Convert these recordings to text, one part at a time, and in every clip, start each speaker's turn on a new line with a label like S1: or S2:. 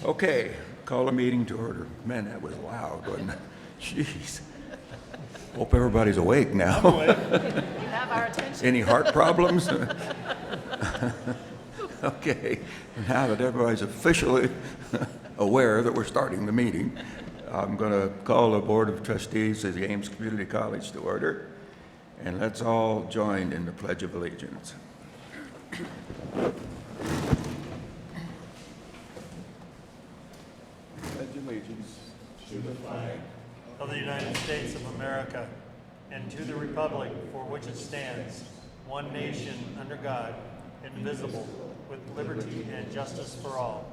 S1: Okay, call a meeting to order. Man, that was loud, wasn't it? Jeez. Hope everybody's awake now.
S2: You have our attention.
S1: Any heart problems? Okay, now that everybody's officially aware that we're starting the meeting, I'm going to call the Board of Trustees of the Ames Community College to order, and let's all join in the Pledge of Allegiance. Pledge allegiance to the flag
S3: of the United States of America and to the republic for which it stands, one nation under God, indivisible, with liberty and justice for all.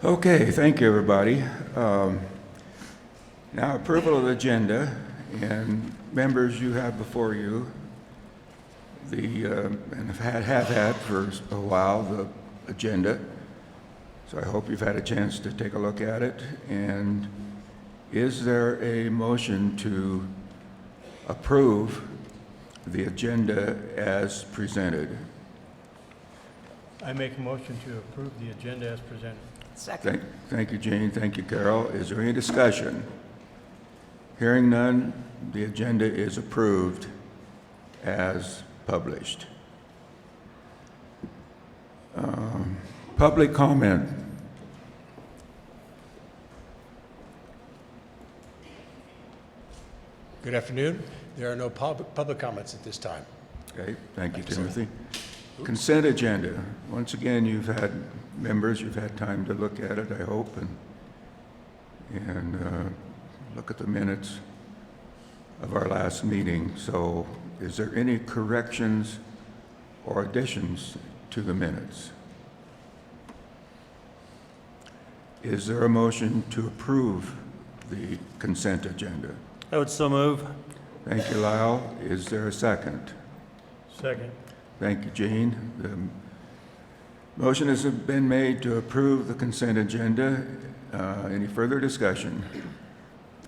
S1: Okay, thank you, everybody. Now, approval of the agenda, and members, you have before you and have had for a while the agenda. So I hope you've had a chance to take a look at it. And is there a motion to approve the agenda as presented?
S4: I make a motion to approve the agenda as presented.
S2: Second.
S1: Thank you, Jane. Thank you, Carol. Is there any discussion? Hearing none, the agenda is approved as published. Public comment.
S5: Good afternoon. There are no public comments at this time.
S1: Okay, thank you, Timothy. Consent agenda. Once again, you've had time to look at it, I hope, and look at the minutes of our last meeting. So is there any corrections or additions to the minutes? Is there a motion to approve the consent agenda?
S3: I would so move.
S1: Thank you, Lyle. Is there a second?
S4: Second.
S1: Thank you, Gene. The motion has been made to approve the consent agenda. Any further discussion?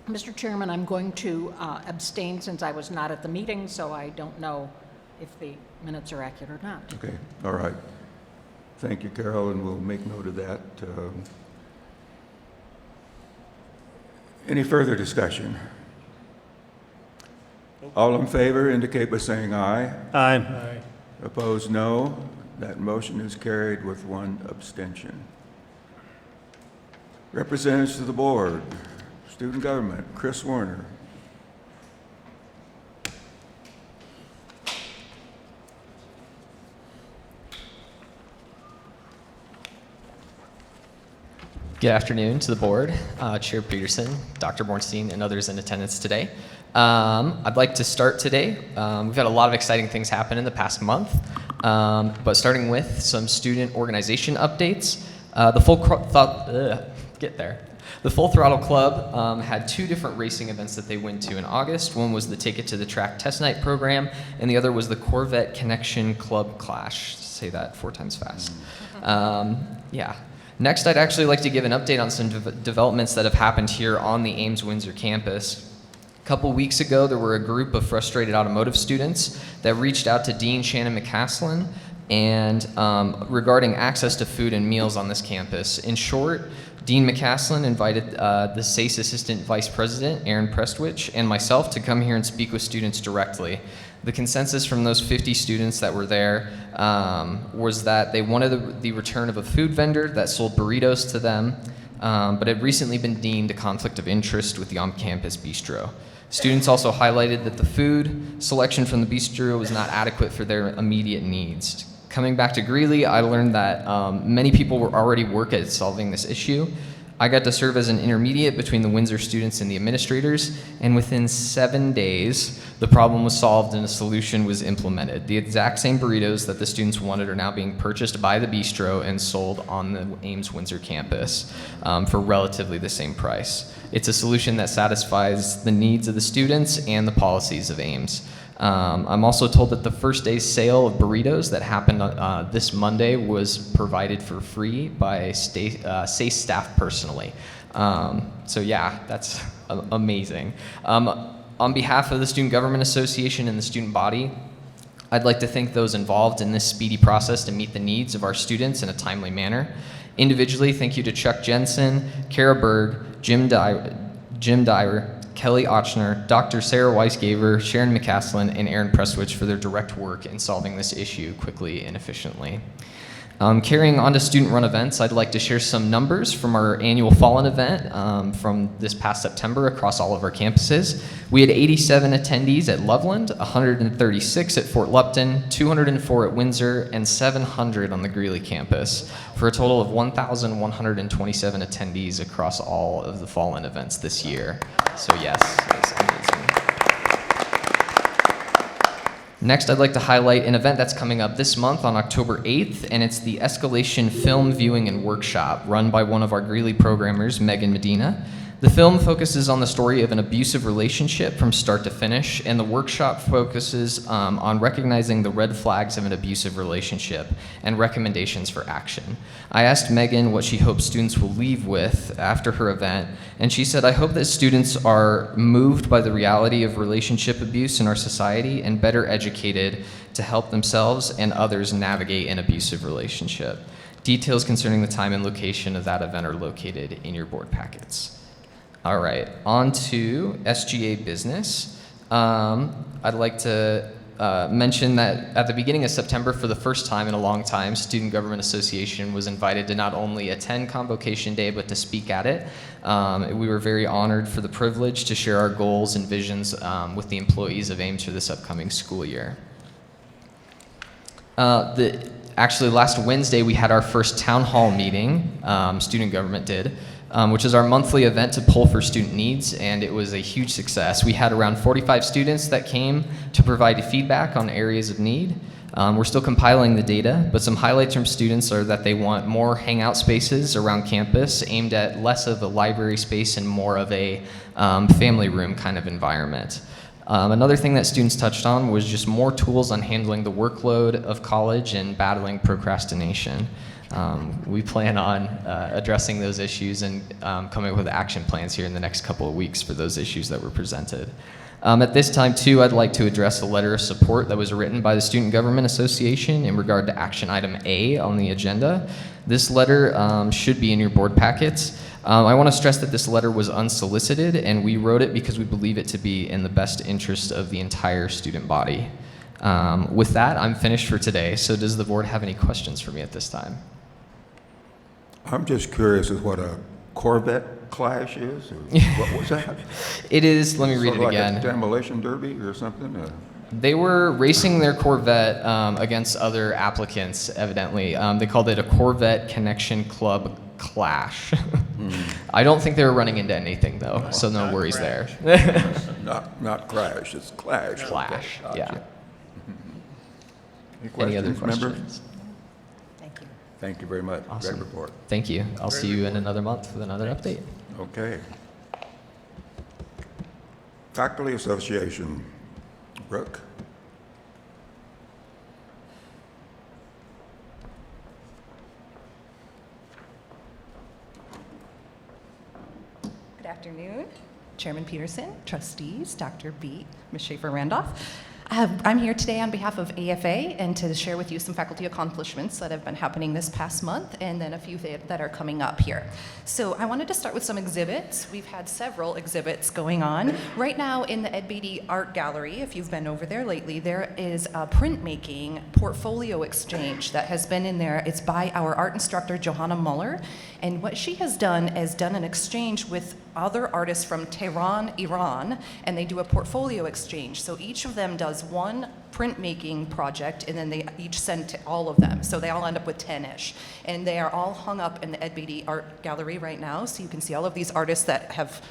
S2: Mr. Chairman, I'm going to abstain since I was not at the meeting, so I don't know if the minutes are accurate or not.
S1: Okay, all right. Thank you, Carol, and we'll make note of that. Any further discussion? All in favor indicate by saying aye.
S3: Aye.
S4: Aye.
S1: Opposed, no. That motion is carried with one abstention. Representatives to the board, student government, Chris Warner.
S6: Good afternoon to the board, Chair Peterson, Dr. Bornstein, and others in attendance today. I'd like to start today. We've had a lot of exciting things happen in the past month, but starting with some student organization updates. The Full Throttle Club had two different racing events that they went to in August. One was the Take It to the Track Test Night program, and the other was the Corvette Connection Club Clash. Say that 4 times fast. Yeah. Next, I'd actually like to give an update on some developments that have happened here on the Ames-Windsor campus. A couple weeks ago, there were a group of frustrated automotive students that reached out to Dean Shannon McCaslin and regarding access to food and meals on this campus. In short, Dean McCaslin invited the SACE Assistant Vice President, Aaron Prestwich, and myself to come here and speak with students directly. The consensus from those 50 students that were there was that they wanted the return of a food vendor that sold burritos to them, but had recently been deemed a conflict of interest with the on-campus bistro. Students also highlighted that the food selection from the bistro was not adequate for their immediate needs. Coming back to Greeley, I learned that many people were already working at solving this issue. I got to serve as an intermediate between the Windsor students and the administrators, and within 7 days, the problem was solved and a solution was implemented. The exact same burritos that the students wanted are now being purchased by the bistro and sold on the Ames-Windsor campus for relatively the same price. It's a solution that satisfies the needs of the students and the policies of Ames. I'm also told that the first day's sale of burritos that happened this Monday was provided for free by SACE staff personally. So yeah, that's amazing. On behalf of the Student Government Association and the student body, I'd like to thank those involved in this speedy process to meet the needs of our students in a timely manner. Individually, thank you to Chuck Jensen, Kara Berg, Jim Dyer, Kelly Ochner, Dr. Sarah Weisgaver, Sharon McCaslin, and Aaron Presswich for their direct work in solving this issue quickly and efficiently. Carrying on to student-run events, I'd like to share some numbers from our annual Fallen event from this past September across all of our campuses. We had 87 attendees at Loveland, 136 at Fort Lupton, 204 at Windsor, and 700 on the Greeley campus, for a total of 1,127 attendees across all of the Fallen events this year. So yes, it's amazing. Next, I'd like to highlight an event that's coming up this month on October 8th, and it's the Escalation Film Viewing and Workshop, run by one of our Greeley programmers, Megan Medina. The film focuses on the story of an abusive relationship from start to finish, and the workshop focuses on recognizing the red flags of an abusive relationship and recommendations for action. I asked Megan what she hopes students will leave with after her event, and she said, "I hope that students are moved by the reality of relationship abuse in our society and better educated to help themselves and others navigate an abusive relationship." Details concerning the time and location of that event are located in your board packets. All right, on to SGA business. I'd like to mention that at the beginning of September, for the first time in a long time, Student Government Association was invited to not only attend Convocation Day, but to speak at it. We were very honored for the privilege to share our goals and visions with the employees of Ames for this upcoming school year. Actually, last Wednesday, we had our first town hall meeting, student government did, which is our monthly event to poll for student needs, and it was a huge success. We had around 45 students that came to provide feedback on areas of need. We're still compiling the data, but some highlights from students are that they want more hangout spaces around campus aimed at less of a library space and more of a family room kind of environment. Another thing that students touched on was just more tools on handling the workload of college and battling procrastination. We plan on addressing those issues and coming up with action plans here in the next couple of weeks for those issues that were presented. At this time, too, I'd like to address a letter of support that was written by the Student Government Association in regard to action item A on the agenda. This letter should be in your board packets. I want to stress that this letter was unsolicited, and we wrote it because we believe it to be in the best interest of the entire student body. With that, I'm finished for today. So does the board have any questions for me at this time?
S1: I'm just curious as what a Corvette clash is, or what was that?
S6: It is, let me read
S1: Sort
S6: it
S1: of like
S6: again.
S1: a demolition derby or something?
S6: They were racing their Corvette against other applicants, evidently. They called it a Corvette Connection Club Clash. I don't think they were running into anything, though, so no worries there.
S1: Not crash, it's clash.
S6: Clash,
S1: Okay,
S6: yeah.
S1: gotcha.
S6: Any other
S1: questions, members?
S6: questions?
S2: Thank you.
S1: Thank you very much.
S6: Awesome.
S1: Great report.
S6: Thank you. I'll see you in another month with another update.
S1: Okay. Faculty Association. Brooke?
S7: Good afternoon, Chairman Peterson, trustees, Dr. B, Ms. Schaefer-Randolph. I'm here today on behalf of AFA and to share with you some faculty accomplishments that have been happening this past month and then a few that are coming up here. So I wanted to start with some exhibits. We've had several exhibits going on. Right now in the Ed Beatty Art Gallery, if you've been over there lately, there is a printmaking portfolio exchange that has been in there. It's by our art instructor, Johanna Muller. And what she has done is done an exchange with other artists from Tehran, Iran, and they do a portfolio exchange. So each of them does one printmaking project, and then they each send to all of them. So they all end up with 10-ish. And they are all hung up in the Ed Beatty Art Gallery right now. So you can see all of these artists that have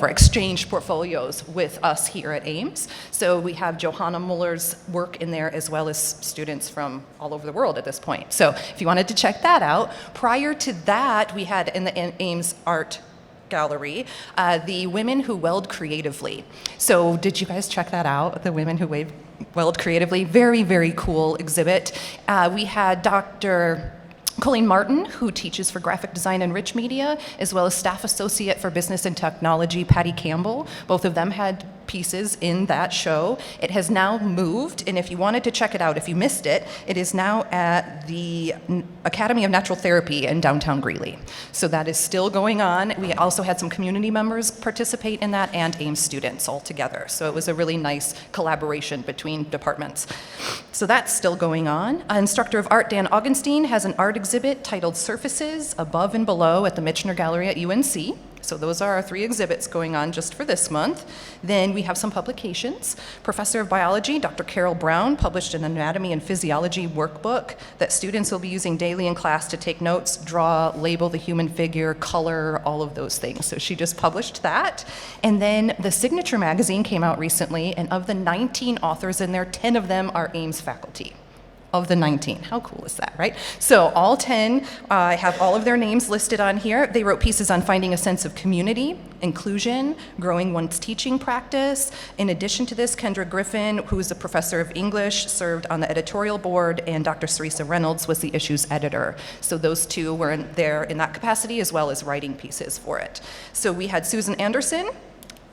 S7: exchanged portfolios with us here at Ames. So we have Johanna Muller's work in there as well as students from all over the world at this point. So if you wanted to check that out. Prior to that, we had in the Ames Art Gallery, the Women Who Weld Creatively. So did you guys check that out, the Women Who Weld Creatively? Very, very cool exhibit. We had Dr. Colleen Martin, who teaches for graphic design and rich media, as well as staff associate for business and technology, Patty Campbell. Both of them had pieces in that show. It has now moved, and if you wanted to check it out, if you missed it, it is now at the Academy of Natural Therapy in downtown Greeley. So that is still going on. We also had some community members participate in that and Ames students all together. So it was a really nice collaboration between departments. So that's still going on. Instructor of art Dan Augenstein has an art exhibit titled Surfaces Above and Below at the Michener Gallery at UNC. So those are our 3 exhibits going on just for this month. Then we have some publications. Professor of Biology, Dr. Carol Brown, published an anatomy and physiology workbook that students will be using daily in class to take notes, draw, label the human figure, color, all of those things. So she just published that. And then the Signature magazine came out recently, and of the 19 authors in there, 10 of them are Ames faculty. Of the 19. How cool is that, right? So all 10 have all of their names listed on here. They wrote pieces on finding a sense of community, inclusion, growing one's teaching practice. In addition to this, Kendra Griffin, who is a professor of English, served on the editorial board, and Dr. Sarisa Reynolds was the issue's editor. So those 2 were there in that capacity, as well as writing pieces for it. So we had Susan Anderson,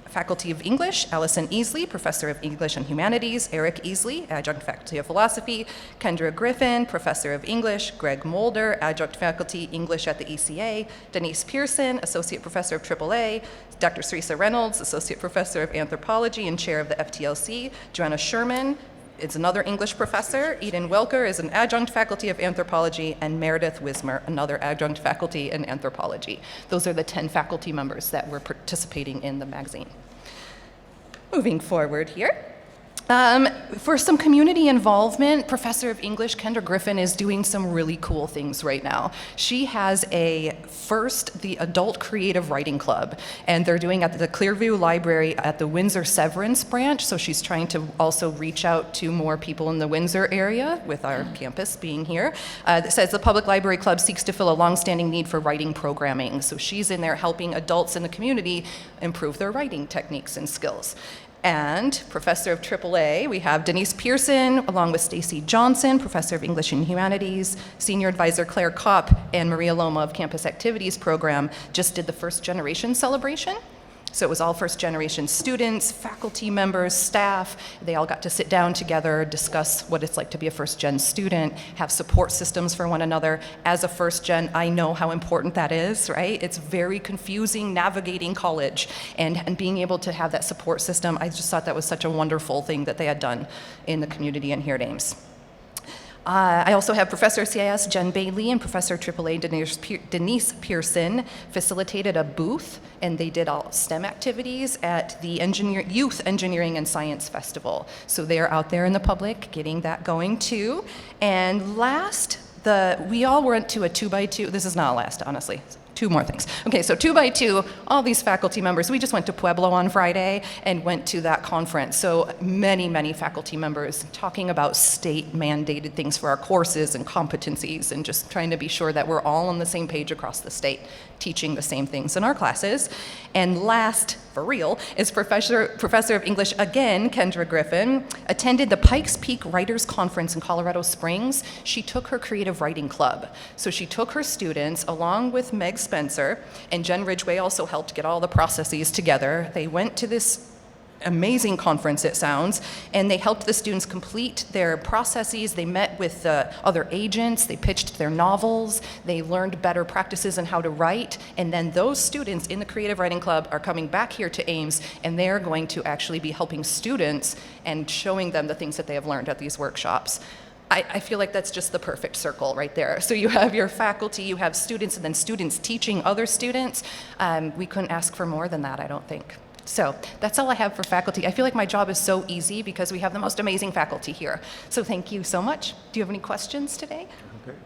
S7: Faculty of English, Allison Easley, Professor of English and Humanities, Eric Easley, Adjunct Faculty of Philosophy, Kendra Griffin, Professor of English, Greg Mulder, Adjunct Faculty English at the ECA, Denise Pearson, Associate Professor of AAA, Dr. Sarisa Reynolds, Associate Professor of Anthropology and Chair of the FTLC, Joanna Sherman is another English professor, Eden Welker is an Adjunct Faculty of Anthropology, and Meredith Wismer, another Adjunct Faculty in Anthropology. Those are the 10 faculty members that were participating in the magazine. Moving forward here. For some community involvement, Professor of English Kendra Griffin is doing some really cool things right now. She has the Adult Creative Writing Club, and they're doing at the Clearview Library at the Windsor Severance branch, so she's trying to also reach out to more people in the Windsor area, with our campus being here. It says the Public Library Club seeks to fill a longstanding need for writing programming, so she's in there helping adults in the community improve their writing techniques and skills. And Professor of AAA, we have Denise Pearson, along with Stacy Johnson, Professor of English and Humanities, Senior Advisor Claire Kopp, and Maria Loma of Campus Activities Program just did the First Generation celebration. So it was all first generation students, faculty members, staff. They all got to sit down together, discuss what it's like to be a first gen student, have support systems for one another. As a first gen, I know how important that is, right? It's very confusing navigating college, and being able to have that support system, I just thought that was such a wonderful thing that they had done in the community and here at Ames. I also have Professor of CIS Jen Bailey and Professor of AAA Denise Pearson facilitated a booth, and they did all STEM activities at the Youth Engineering and Science Festival. So they're out there in the public getting that going too. And last, we all went to a 2x2. This is not last, honestly. 2 more things. Okay, so 2x2, all these faculty members, we just went to Pueblo on Friday and went to that conference. So many faculty members talking about state mandated things for our courses and competencies, and just trying to be sure that we're all on the same page across the state, teaching the same things in our classes. And last, for real, is Professor of English again, Kendra Griffin, attended the Pikes Peak Writers Conference in Colorado Springs. She took her creative writing club. So she took her students, along with Meg Spencer, and Jen Ridgway also helped get all the processes together. They went to this amazing conference, it sounds, and they helped the students complete their processes. They met with other agents, they pitched their novels, they learned better practices on how to write, and then those students in the Creative Writing Club are coming back here to Ames, and they're going to actually be helping students and showing them the things that they have learned at these workshops. I feel like that's just the perfect circle right there. So you have your faculty, you have students, and then students teaching other students. We couldn't ask for more than that, I don't think. So that's all I have for faculty. I feel like my job is so easy because we have the most amazing faculty here. So thank you so much. Do you have any questions today?
S1: Okay.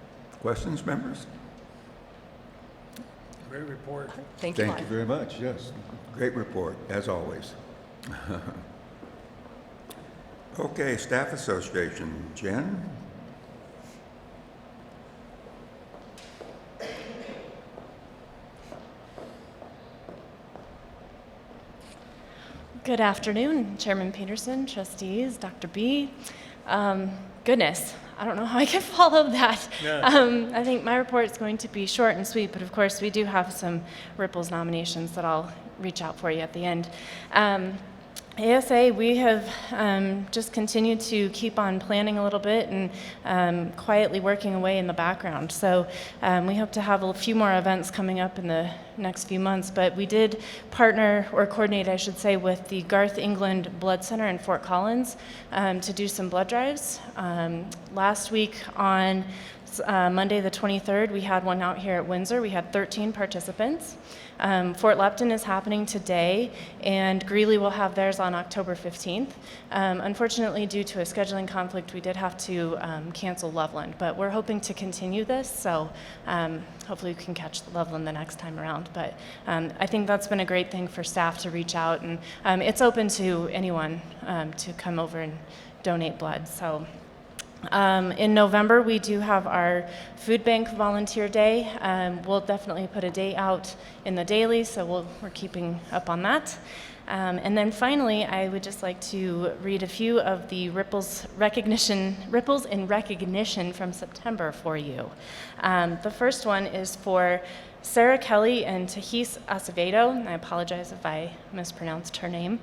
S1: Questions, members?
S5: Great report.
S7: Thank you.
S1: Thank you very much, yes. Great report, as always. Okay, Staff Association. Jen?
S8: Good afternoon, Chairman Peterson, trustees, Dr. B. Goodness, I don't know how I can follow that.
S4: Yeah.
S8: I think my report is going to be short and sweet, but of course we do have some Ripples nominations that I'll reach out for you at the end. ASA, we have just continued to keep on planning a little bit and quietly working away in the background. So we hope to have a few more events coming up in the next few months, but we did partner, or coordinate, I should say, with the Garth England Blood Center in Fort Collins to do some blood drives. Last week on Monday the 23rd, we had one out here at Windsor. We had 13 participants. Fort Lupton is happening today, and Greeley will have theirs on October 15th. Unfortunately, due to a scheduling conflict, we did have to cancel Loveland, but we're hoping to continue this, so hopefully we can catch Loveland the next time around. But I think that's been a great thing for staff to reach out, and it's open to anyone to come over and donate blood. So. In November, we do have our Food Bank Volunteer Day. We'll definitely put a date out in the daily, so we're keeping up on that. And then finally, I would just like to read a few of the Ripples in recognition from September for you. The first one is for Sarah Kelly and Tahis Acevedo. I apologize if I mispronounced her name.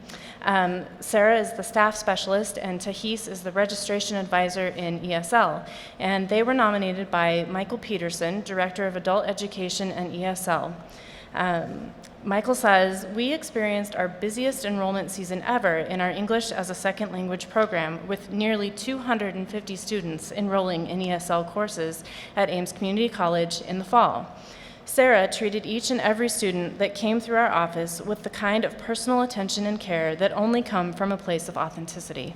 S8: Sarah is the staff specialist, and Tahis is the registration advisor in ESL. And they were nominated by Michael Peterson, Director of Adult Education and ESL. Michael says, "We experienced our busiest enrollment season ever in our English as a Second Language program, with nearly 250 students enrolling in ESL courses at Ames Community College in the fall. Sarah treated each and every student that came through our office with the kind of personal attention and care that only come from a place of authenticity.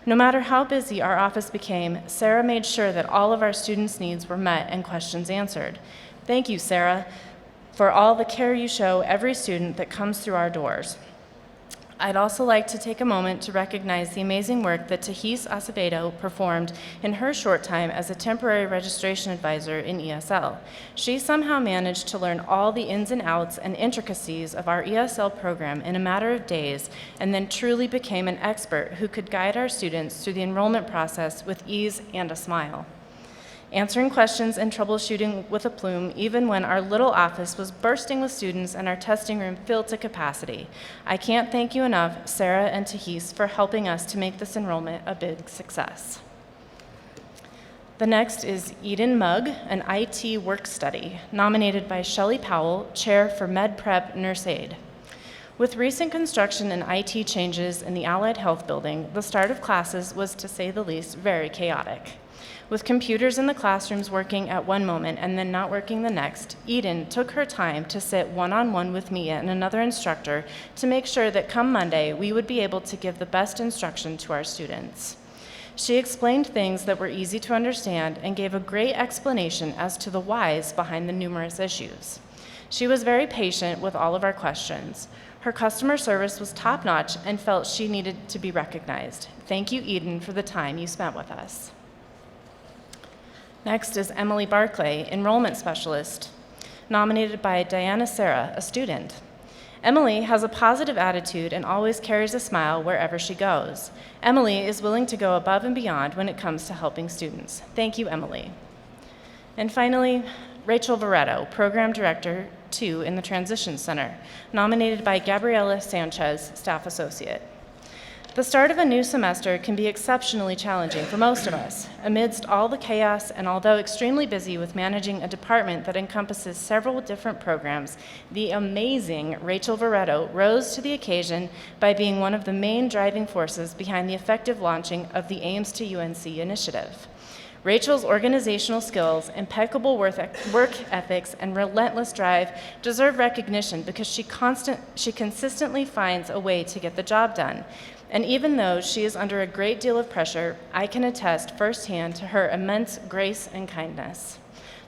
S8: No matter how busy our office became, Sarah made sure that all of our students' needs were met and questions answered. Thank you, Sarah, for all the care you show every student that comes through our doors." I'd also like to take a moment to recognize the amazing work that Tahis Acevedo performed in her short time as a temporary registration advisor in ESL. She somehow managed to learn all the ins and outs and intricacies of our ESL program in a matter of days, and then truly became an expert who could guide our students through the enrollment process with ease and a smile. Answering questions and troubleshooting with a plume, even when our little office was bursting with students and our testing room filled to capacity. I can't thank you enough, Sarah and Tahis, for helping us to make this enrollment a big success. The next is Eden Mugg, an IT work study, nominated by Shelley Powell, Chair for Med Prep Nurse Aid. With recent construction and IT changes in the Allied Health Building, the start of classes was, to say the least, very chaotic. With computers in the classrooms working at one moment and then not working the next, Eden took her time to sit one-on-one with me and another instructor to make sure that come Monday, we would be able to give the best instruction to our students. She explained things that were easy to understand and gave a great explanation as to the whys behind the numerous issues. She was very patient with all of our questions. Her customer service was top-notch and felt she needed to be recognized. Thank you, Eden, for the time you spent with us. Next is Emily Barclay, Enrollment Specialist, nominated by Diana Serra, a student. Emily has a positive attitude and always carries a smile wherever she goes. Emily is willing to go above and beyond when it comes to helping students. Thank you, Emily. And finally, Rachel Veretto, Program Director 2 in the Transition Center, nominated by Gabriela Sanchez, Staff Associate. The start of a new semester can be exceptionally challenging for most of us. Amidst all the chaos, and although extremely busy with managing a department that encompasses several different programs, the amazing Rachel Veretto rose to the occasion by being one of the main driving forces behind the effective launching of the Ames to UNC initiative. Rachel's organizational skills, impeccable work ethics, and relentless drive deserve recognition because she consistently finds a way to get the job done. And even though she is under a great deal of pressure, I can attest firsthand to her immense grace and kindness.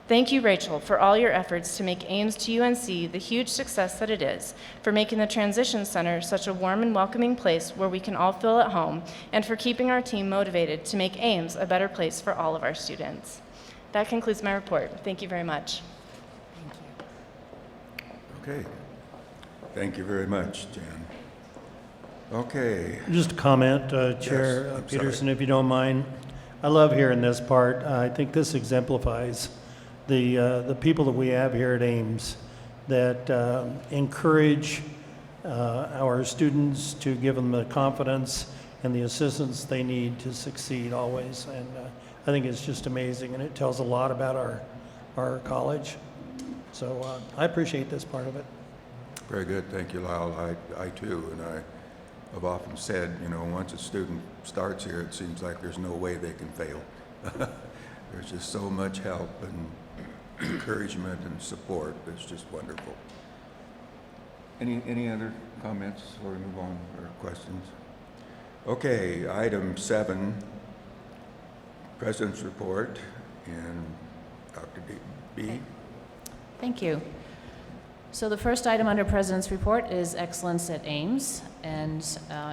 S8: Thank you, Rachel, for all your efforts to make Ames to UNC the huge success that it is, for making the Transition Center such a warm and welcoming place where we can all feel at home, and for keeping our team motivated to make Ames a better place for all of our students. That concludes my report. Thank you very much.
S1: Okay. Thank you very much, Jan. Okay,
S4: Just a comment, Chair
S1: Yes, I'm
S4: Peterson, if you don't mind. I love hearing this part. I think this exemplifies the people that we have here at Ames that encourage our students, to give them the confidence and the assistance they need to succeed always. And I think it's just amazing, and it tells a lot about our college. So I appreciate this part of it.
S1: very good. Thank you, Lyle. I too, and I have often said, you know, once a student starts here, it seems like there's no way they can fail. There's just so much help and encouragement and support. It's just wonderful. Any other comments before we move on, or questions? Okay, item 7, President's Report, and Dr. B.
S9: Thank you. So the first item under President's Report is Excellence at Ames. And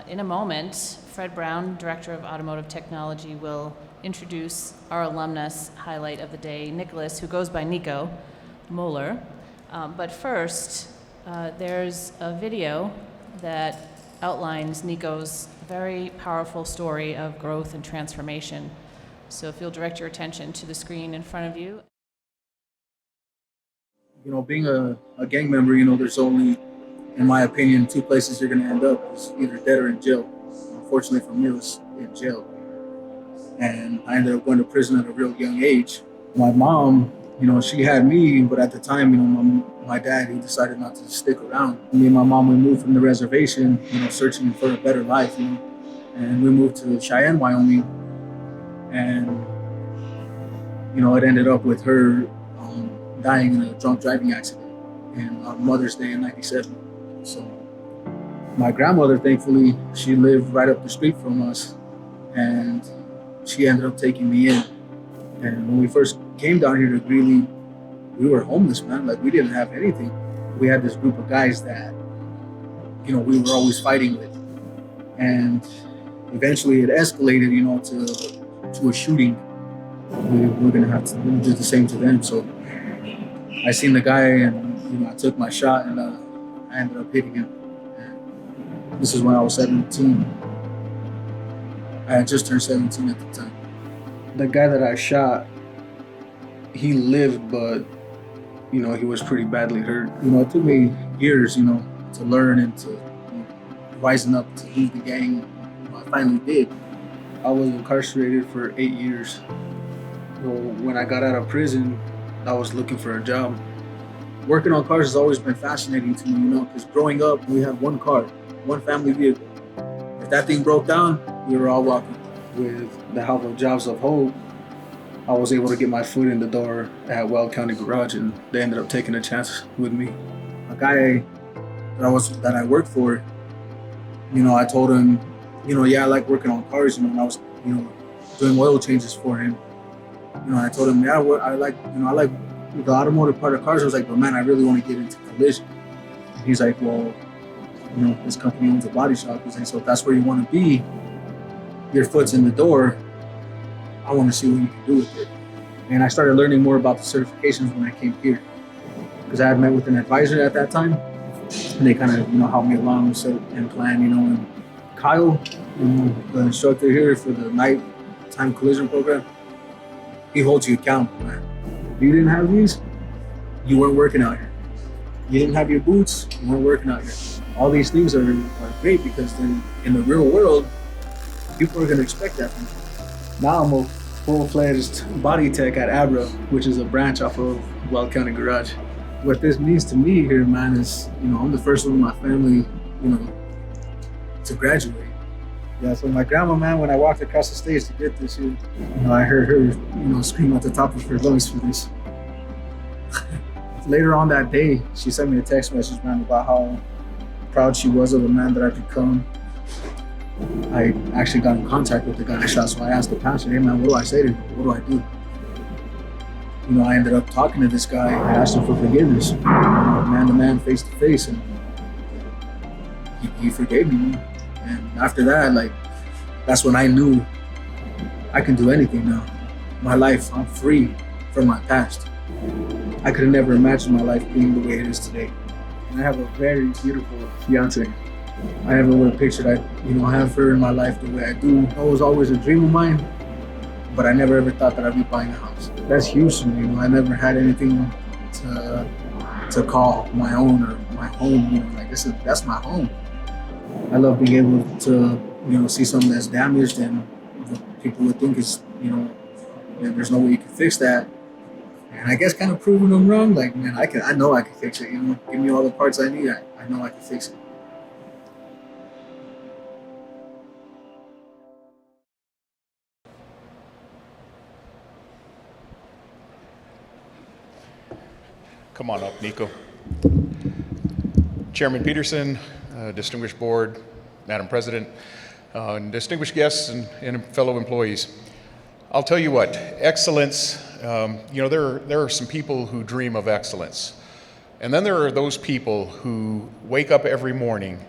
S9: in a moment, Fred Brown, Director of Automotive Technology, will introduce our alumnus highlight of the day, Nicholas, who goes by Nico Moeller. But first, there's a video that outlines Nico's very powerful story of growth and transformation. So if you'll direct your attention to the screen in front of you.
S10: You know, being a gang member, you know, there's only, in my opinion, 2 places you're going to end up. It's either dead or in jail. Unfortunately for me, it was in jail. And I ended up going to prison at a real young age. My mom, you know, she had me, but at the time, you know, my dad, he decided not to stick around. Me and my mom, we moved from the reservation, you know, searching for a better life, you know. And we moved to Cheyenne, Wyoming. And, you know, it ended up with her dying in a drunk driving accident on Mother's Day in '97. So my grandmother, thankfully, she lived right up the street from us, and she ended up taking me in. And when we first came down here to Greeley, we were homeless, man. Like, we didn't have anything. We had this group of guys that, you know, we were always fighting with. And eventually it escalated, you know, to a shooting. We're gonna have to do the same to them. So I seen the guy, and you know, I took my shot, and I ended up hitting him. And this is when I was 17. I had just turned 17 at the time. The guy that I shot, he lived, but you know, he was pretty badly hurt. You know, it took me years, you know, to learn and to rising up to leave the gang. You know, I finally did. I was incarcerated for 8 years. You know, when I got out of prison, I was looking for a job. Working on cars has always been fascinating to me, you know, because growing up, we had one car, one family vehicle. If that thing broke down, we were all walking. With the help of Jobs of Hope, I was able to get my foot in the door at Weld County Garage, and they ended up taking a chance with me. A guy that I worked for, you know, I told him, you know, yeah, I like working on cars, you know, and I was, you know, doing oil changes for him. You know, I told him, yeah, I like the automotive part of cars. I was like, but man, I really want to get into collision. And he's like, well, you know, this company owns a body shop. He's like, so if that's where you want to be, your foot's in the door, I want to see what you can do with it. And I started learning more about the certifications when I came here, because I had met with an advisor at that time, and they kind of, you know, helped me along and plan, you know. And Kyle, you know, the instructor here for the nighttime collision program, he holds you accountable, man. If you didn't have these, you weren't working out here. You didn't have your boots, you weren't working out here. All these things are great, because then in the real world, people are going to expect that from you. Now I'm a full-fledged body tech at Abra, which is a branch off of Weld County Garage. What this means to me here, man, is, you know, I'm the first one in my family, you know, to graduate. Yeah, so my grandma, man, when I walked across the stage to get this, you know, I heard her, you know, scream at the top of her lungs for this. Later on that day, she sent me a text message, man, about how proud she was of the man that I've become. I actually got in contact with the guy I shot, so I asked the pastor, hey man, what do I say to him? What do I do? You know, I ended up talking to this guy. I asked him for forgiveness, man to man, face to face, and he forgave me. And after that, like, that's when I knew I can do anything now. My life, I'm free from my past. I could have never imagined my life being the way it is today. And I have a very beautiful fiance. I never would have pictured I'd, have her in my life the way I do. It was always a dream of mine, but I never ever thought that I'd be buying a house. That's huge to me. I never had anything to call my own or my home. Like that's my home. I love being able to, see something that's damaged and people would think is, there's no way you can fix that. And I guess kind of proving them wrong. Like, man, I know I can fix it. Give me all the parts I need. I know I can fix it.
S11: Come on up, Nico. Chairman Peterson, distinguished board, Madam President, and distinguished guests and fellow employees. I'll tell you what, excellence, there are some people who dream of excellence. And then there are those people who wake up every morning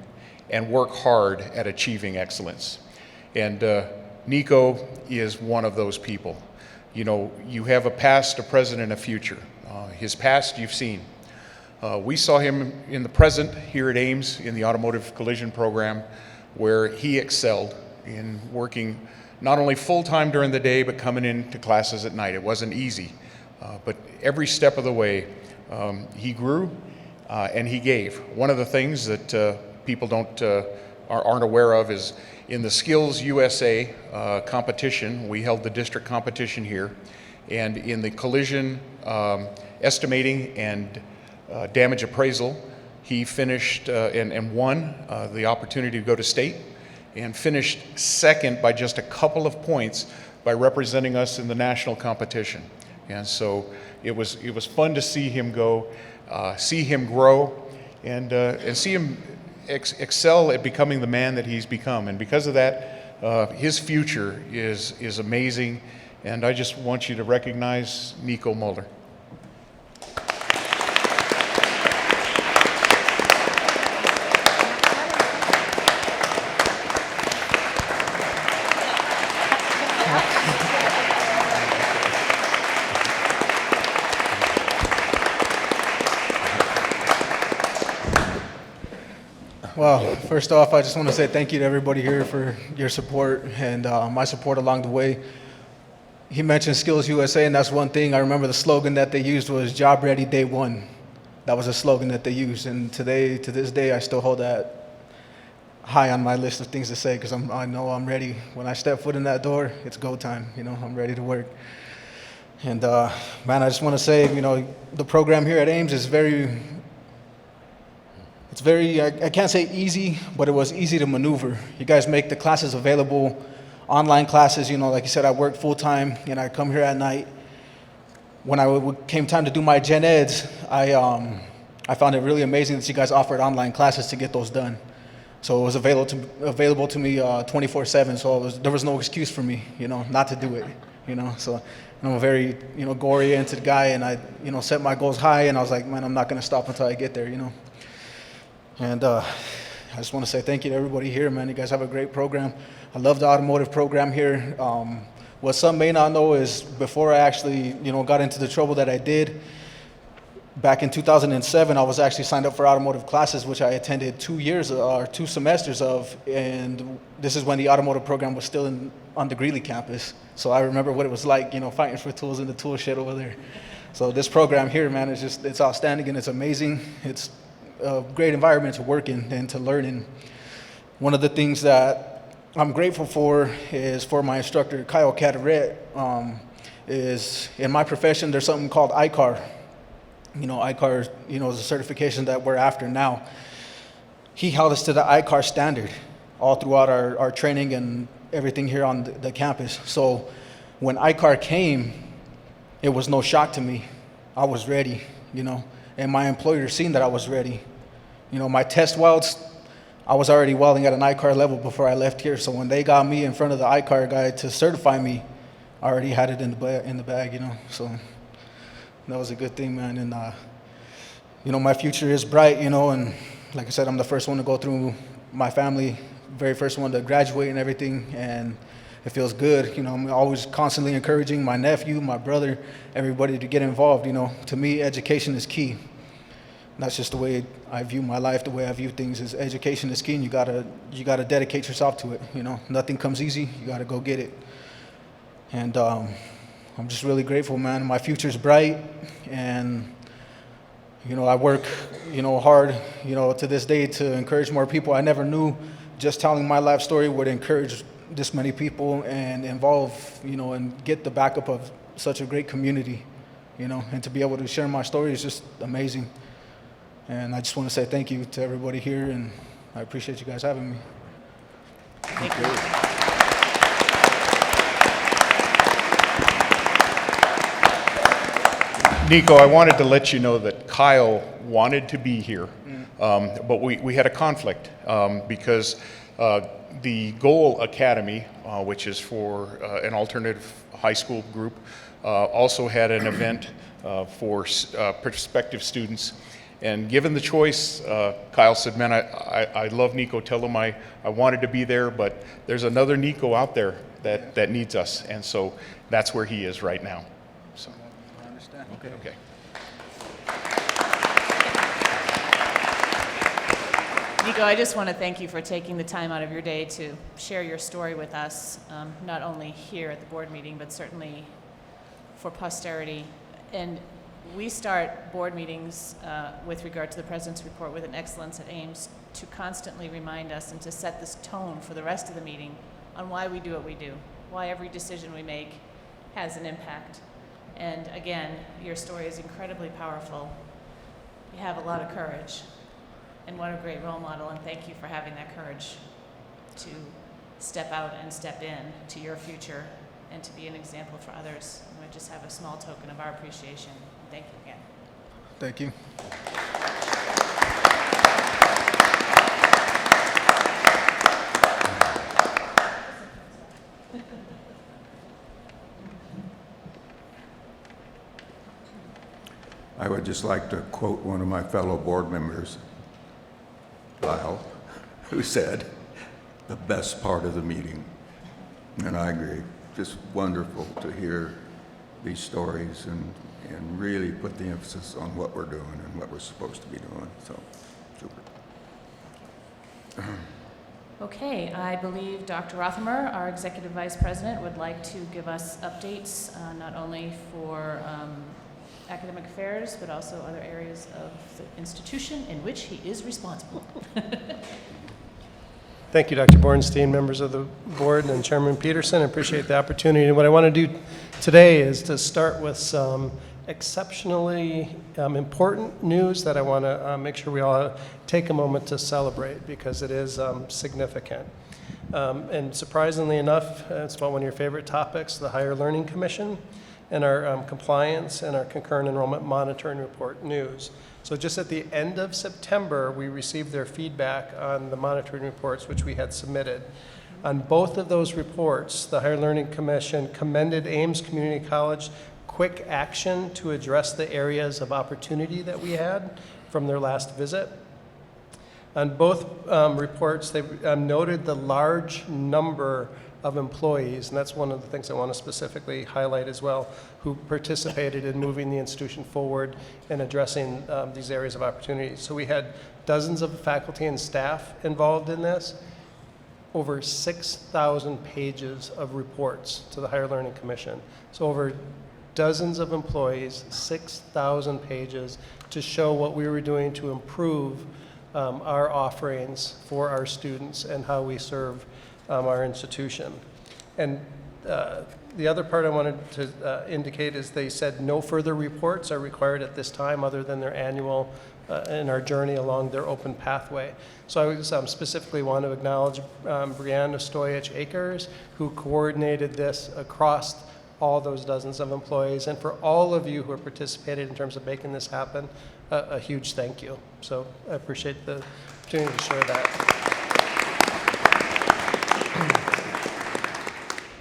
S11: and work hard at achieving excellence. And Nico is one of those people. You have a past, a present, and a future. His past you've seen. We saw him in the present here at Ames in the automotive collision program, where he excelled in working not only full-time during the day, but coming into classes at night. It wasn't easy, but every step of the way, he grew and he gave. One of the things that people aren't aware of is in the Skillsusa competition, we held the district competition here, and in the collision estimating and damage appraisal, he finished and won the opportunity to go to state, and finished second by just a couple of points by representing us in the national competition. And so it was fun to see him go, see him grow, and see him excel at becoming the man that he's become. And because of that, his future is amazing. And I just want you to recognize Nico Muller.
S10: Well, first off, I just want to say thank you to everybody here for your support and my support along the way. He mentioned Skillsusa, and that's one thing. I remember the slogan that they used was "Job Ready Day One." That was a slogan that they used, and to this day, I still hold that high on my list of things to say because I know I'm ready. When I step foot in that door, it's go time. I'm ready to work. And man, I just want to say, the program here at Ames is it's very, I can't say easy, but it was easy to maneuver. You guys make the classes available, online classes, like you said, I work full time and I come here at night. When came time to do my gen eds, I found it really amazing that you guys offered online classes to get those done. So it was available to me 24/7, so there was no excuse for me, not to do it, So I'm a very, goal-oriented guy, and I, set my goals high, and I was like, man, I'm not going to stop until I get there, And I just want to say thank you to everybody here, man. You guys have a great program. I love the automotive program here. What some may not know is before I actually, got into the trouble that I did, back in 2007, I was actually signed up for automotive classes, which I attended 2 semesters of, and this is when the automotive program was still on the Greeley campus. So I remember what it was like, fighting for tools in the tool shed over there. So this program here, man, it's outstanding and it's amazing. It's a great environment to work in and to learn in. One of the things that I'm grateful for is for my instructor, Kyle Cataret, is in my profession, there's something called ICAR. ICAR, is a certification that we're after now. He held us to the ICAR standard all throughout our training and everything here on the campus. So when ICAR came, it was no shock to me. I was ready, and my employer seen that I was ready. My test welds, I was already welding at an ICAR level before I left here. So when they got me in front of the ICAR guy to certify me, I already had it in the bag, So that was a good thing, man. And my future is bright, and like I said, I'm the first one to go through my family, very first one to graduate and everything, and it feels good. I'm always constantly encouraging my nephew, my brother, everybody to get involved. To me, education is key. that's just the way I view my life. The way I view things is education is key, and you gotta dedicate yourself to it. Nothing comes easy. You gotta go get it. And I'm just really grateful, man. My future's bright, and I work, hard, to this day to encourage more people. I never knew just telling my life story would encourage this many people and involve, and get the backup of such a great community, and to be able to share my story is just amazing. And I just want to say thank you to everybody here, and I appreciate you guys having me.
S9: Thank you.
S11: Nico, I wanted to let you know that Kyle wanted to be here, but we had a conflict because the Goal Academy, which is for an alternative high school group, also had an event for prospective students. And given the choice, Kyle said, man, I love Nico. Tell him I wanted to be there, but there's another Nico out there that needs us. And so that's where he is right now. So.
S10: I understand.
S11: Okay.
S9: Nico, I just want to thank you for taking the time out of your day to share your story with us, not only here at the board meeting, but certainly for posterity. And we start board meetings with regard to the President's Report with an excellence at Ames to constantly remind us and to set this tone for the rest of the meeting on why we do what we do, why every decision we make has an impact. And again, your story is incredibly powerful. You have a lot of courage, and what a great role model, and thank you for having that courage to step out and step in to your future and to be an example for others. And I just have a small token of our appreciation. Thank you again.
S10: Thank you.
S1: I would just like to quote one of my fellow board members, Lyle, who said, "The best part of the meeting." And I agree. Just wonderful to hear these stories and really put the emphasis on what we're doing and what we're supposed to be doing. So, super.
S9: Okay, I believe Dr. Rothamer, our Executive Vice President, would like to give us updates, not only for academic affairs, but also other areas of the institution in which he is responsible.
S4: Thank you, Dr. Bornstein, members of the board, and Chairman Peterson. I appreciate the opportunity. And what I want to do today is to start with some exceptionally important news that I want to make sure we all take a moment to celebrate, because it is significant. And surprisingly enough, it's about one of your favorite topics, the Higher Learning Commission, and our compliance and our Concurrent Enrollment Monitoring Report news. So just at the end of September, we received their feedback on the monitoring reports which we had submitted. On both of those reports, the Higher Learning Commission commended Ames Community College quick action to address the areas of opportunity that we had from their last visit. On both reports, they noted the large number of employees, and that's one of the things I want to specifically highlight as well, who participated in moving the institution forward and addressing these areas of opportunity. So we had dozens of faculty and staff involved in this, over 6,000 pages of reports to the Higher Learning Commission. So over dozens of employees, 6,000 pages to show what we were doing to improve our offerings for our students and how we serve our institution. And the other part I wanted to indicate is they said no further reports are required at this time other than their annual in our journey along their open pathway. So I would specifically want to acknowledge Brianna Stoyich-Akers, who coordinated this across all those dozens of employees, and for all of you who have participated in terms of making this happen, a huge thank you. So I appreciate the opportunity to share that.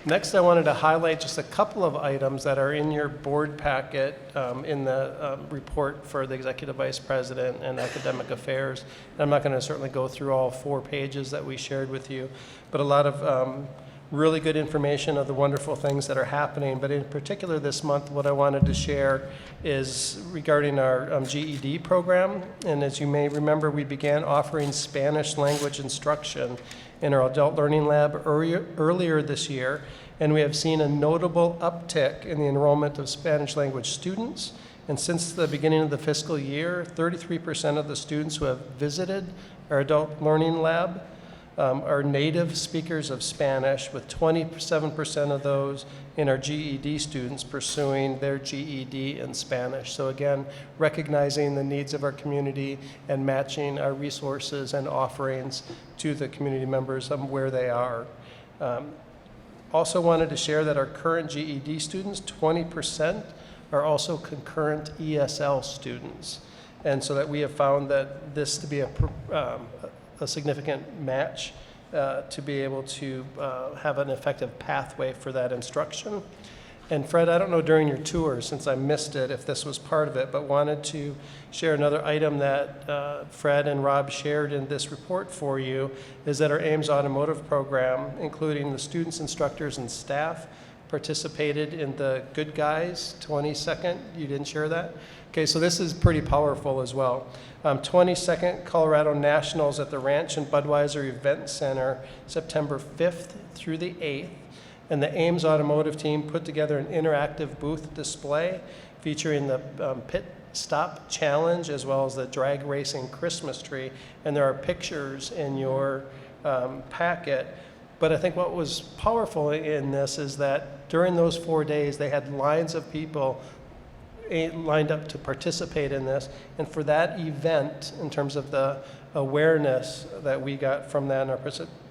S4: Next, I wanted to highlight just a couple of items that are in your board packet in the report for the Executive Vice President and Academic Affairs. And I'm not going to certainly go through all 4 pages that we shared with you, but a lot of really good information of the wonderful things that are happening. But in particular this month, what I wanted to share is regarding our GED program. And as you may remember, we began offering Spanish language instruction in our adult learning lab earlier this year. And we have seen a notable uptick in the enrollment of Spanish language students. And since the beginning of the fiscal year, 33% of the students who have visited our adult learning lab are native speakers of Spanish, with 27% of those in our GED students pursuing their GED in Spanish. So again, recognizing the needs of our community and matching our resources and offerings to the community members where they are. Also wanted to share that our current GED students, 20% are also concurrent ESL students. And so that we have found that this to be a significant match to be able to have an effective pathway for that instruction. And Fred, I don't know during your tour, since I missed it, if this was part of it, but wanted to share another item that Fred and Rob shared in this report for you, is that our Ames automotive program, including the students, instructors, and staff, participated in the Good Guys 22nd. You didn't share that? Okay, so this is pretty powerful as well. 22nd Colorado Nationals at the Ranch and Budweiser Event Center, September 5th through the 8th. And the Ames automotive team put together an interactive booth display featuring the Pit Stop Challenge as well as the drag racing Christmas tree. And there are pictures in your packet. But I think what was powerful in this is that during those 4 days, they had lines of people lined up to participate in this. And for that event, in terms of the awareness that we got from that in our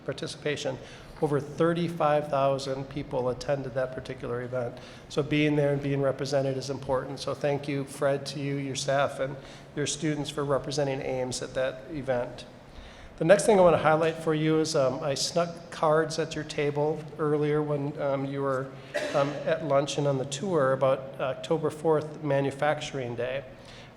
S4: participation, over 35,000 people attended that particular event. So being there and being represented is important. So thank you, Fred, to you, your staff, and your students for representing Ames at that event. The next thing I want to highlight for you is I snuck cards at your table earlier when you were at lunch and on the tour about October 4th, Manufacturing Day,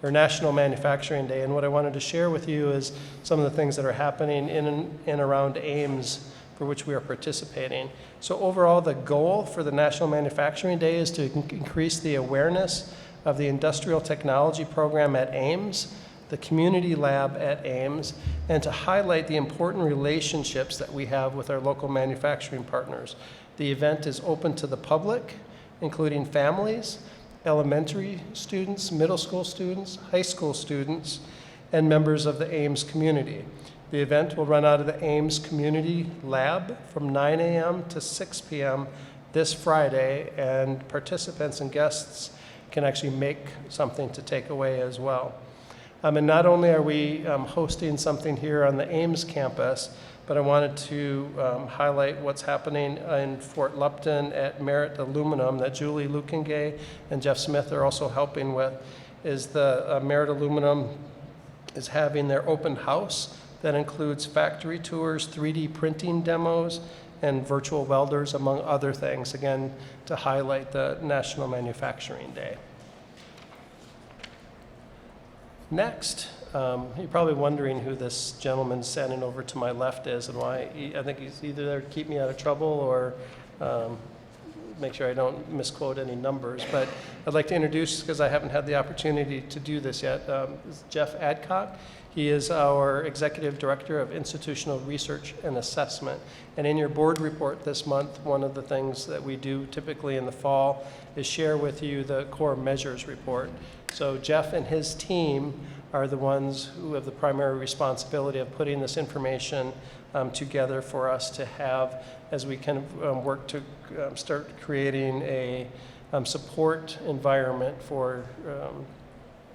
S4: or National Manufacturing Day. And what I wanted to share with you is some of the things that are happening in and around Ames for which we are participating. So overall, the goal for the National Manufacturing Day is to increase the awareness of the industrial technology program at Ames, the community lab at Ames, and to highlight the important relationships that we have with our local manufacturing partners. The event is open to the public, including families, elementary students, middle school students, high school students, and members of the Ames community. The event will run out of the Ames Community Lab from 9 a.m. to 6 p.m. this Friday, and participants and guests can actually make something to take away as well. And not only are we hosting something here on the Ames campus, but I wanted to highlight what's happening in Fort Lupton at Merit Aluminum that Julie Lukengay and Jeff Smith are also helping with. Is the Merit Aluminum is having their open house that includes factory tours, 3D printing demos, and virtual welders, among other things, again, to highlight the National Manufacturing Day. Next, you're probably wondering who this gentleman standing over to my left is and why. I think he's either there to keep me out of trouble or make sure I don't misquote any numbers. But I'd like to introduce, because I haven't had the opportunity to do this yet, Jeff Adcock. He is our Executive Director of Institutional Research and Assessment. And in your board report this month, one of the things that we do typically in the fall is share with you the core measures report. So Jeff and his team are the ones who have the primary responsibility of putting this information together for us to have as we kind of work to start creating a support environment for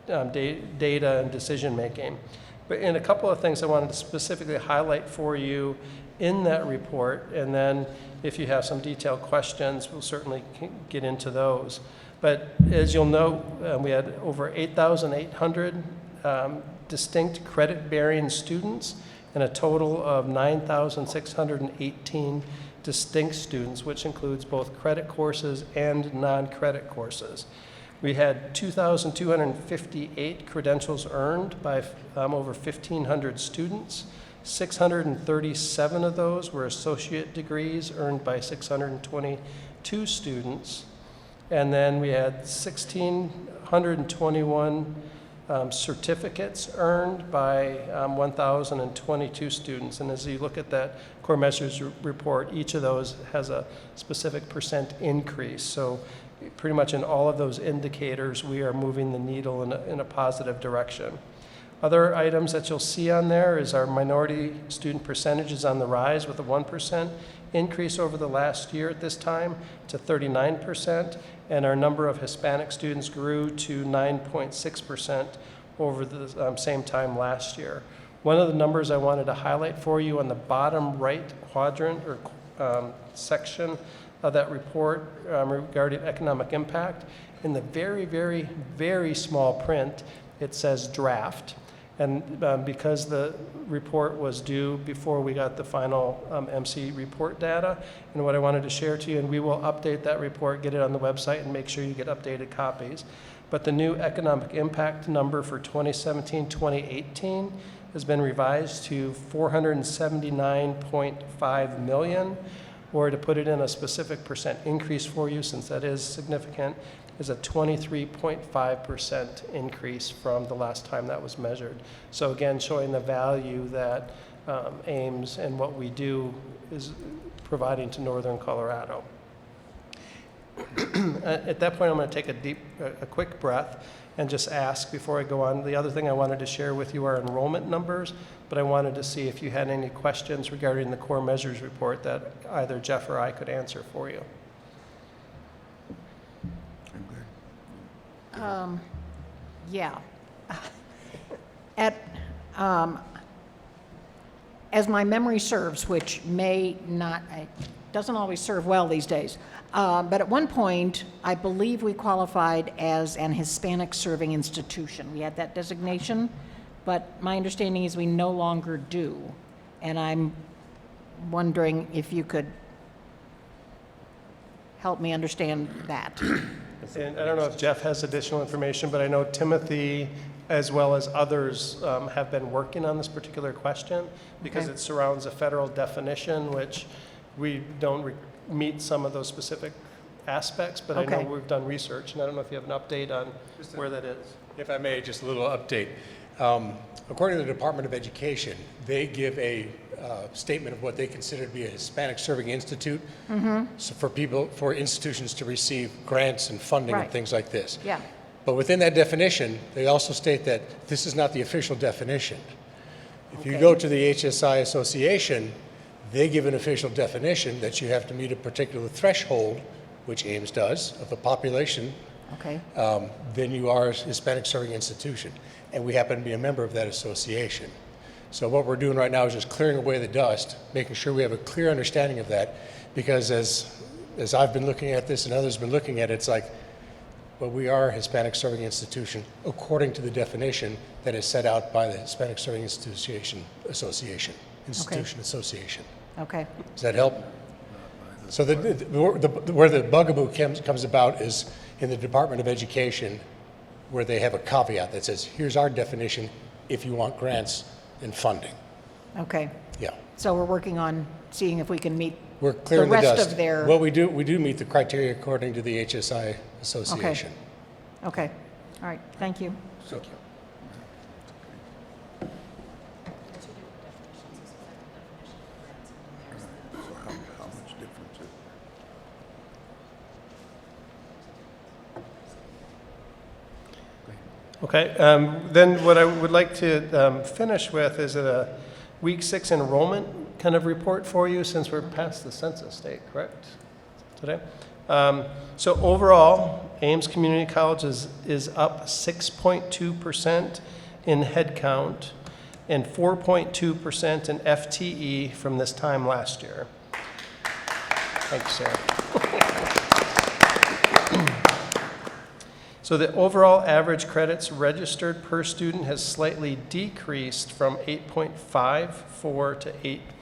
S4: data and decision making. But in a couple of things I wanted to specifically highlight for you in that report, and then if you have some detailed questions, we'll certainly get into those. But as you'll know, we had over 8,800 distinct credit-bearing students and a total of 9,618 distinct students, which includes both credit courses and non-credit courses. We had 2,258 credentials earned by over 1,500 students. 637 of those were associate degrees earned by 622 students. And then we had 1,621 certificates earned by 1,022 students. And as you look at that core measures report, each of those has a specific percent increase. So pretty much in all of those indicators, we are moving the needle in a positive direction. Other items that you'll see on there is our minority student percentage is on the rise with a 1% increase over the last year at this time to 39%, and our number of Hispanic students grew to 9.6% over the same time last year. One of the numbers I wanted to highlight for you on the bottom right quadrant or section of that report regarding economic impact, in the very, very, very small print, it says draft. And because the report was due before we got the final MC report data, and what I wanted to share to you, and we will update that report, get it on the website, and make sure you get updated copies. But the new economic impact number for 2017-2018 has been revised to $479.5 million, or to put it in a specific percent increase for you, since that is significant, is a 23.5% increase from the last time that was measured. So again, showing the value that Ames and what we do is providing to Northern Colorado. At that point, I'm going to take a quick breath and just ask before I go on. The other thing I wanted to share with you are enrollment numbers, but I wanted to see if you had any questions regarding the core measures report that either Jeff or I could answer for you.
S2: Yeah. As my memory serves, which may not, it doesn't always serve well these days, but at one point, I believe we qualified as an Hispanic serving institution. We had that designation, but my understanding is we no longer do. And I'm wondering if you could help me understand that.
S4: And I don't know if Jeff has additional information, but I know Timothy, as well as others, have been working on this particular question because it surrounds a federal definition, which we don't meet some of those specific aspects, but I know we've done research, and I don't know if you have an update on where that is.
S5: If I may, just a little update. According to the Department of Education, they give a statement of what they consider to be a Hispanic serving institute, so for institutions to receive grants and funding and things like this.
S2: Yeah.
S5: But within that definition, they also state that this is not the official definition. If you go to the HSI Association, they give an official definition that you have to meet a particular threshold, which Ames does, of a population, then you are a Hispanic serving institution. And we happen to be a member of that association. So what we're doing right now is just clearing away the dust, making sure we have a clear understanding of that, because as I've been looking at this and others have been looking at it, it's like, well, we are a Hispanic serving institution according to the definition that is set out by the Hispanic Serving Association.
S2: Okay.
S5: Does that help? So where the bugaboo comes about is in the Department of Education, where they have a caveat that says, here's our definition if you want grants and funding.
S2: Okay.
S5: Yeah.
S2: So we're working on seeing if we can meet
S5: We're clearing
S2: the
S5: the
S2: rest
S5: dust.
S2: of their...
S5: Well, we do meet the criteria according to the HSI Association.
S2: Okay. All right. Thank you.
S5: Thank you.
S1: How much difference is
S4: Okay, then what I would like to finish with is a week 6 enrollment kind of report for you, since we're past the census date, correct, today? So overall, Ames Community College is up 6.2% in headcount and 4.2% in FTE from this time last year. Thanks, Sarah. So the overall average credits registered per student has slightly decreased from 8.54 to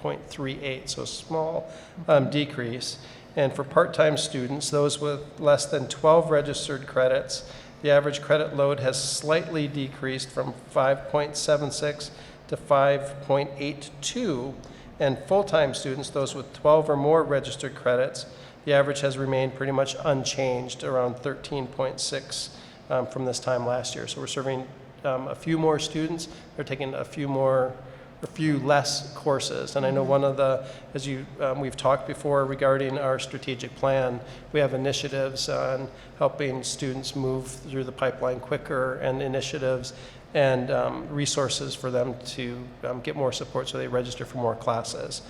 S4: 8.38, so a small decrease. And for part-time students, those with less than 12 registered credits, the average credit load has slightly decreased from 5.76
S12: to 5.82, and full-time students, those with 12 or more registered credits, the average has remained pretty much unchanged, around 13.6 from this time last year. So we're serving a few more students. They're taking a few less courses. And I know one of the, as we've talked before regarding our strategic plan, we have initiatives on helping students move through the pipeline quicker, and initiatives and resources for them to get more support so they register for more classes.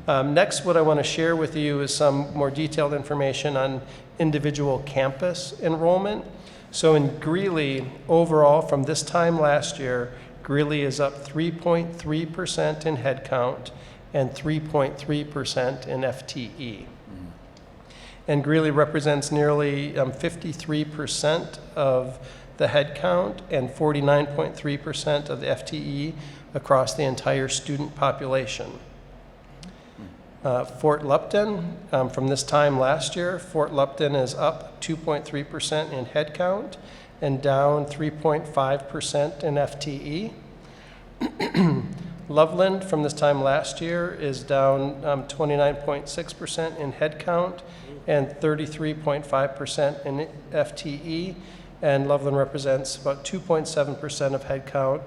S12: Next, what I want to share with you is some more detailed information on individual campus enrollment. So in Greeley, overall, from this time last year, Greeley is up 3.3% in headcount and 3.3% in FTE. And Greeley represents nearly 53% of the headcount and 49.3% of the FTE across the entire student population. Fort Lupton, from this time last year, Fort Lupton is up 2.3% in headcount and down 3.5% in FTE. Loveland, from this time last year, is down 29.6% in headcount and 33.5% in FTE. And Loveland represents about 2.7% of headcount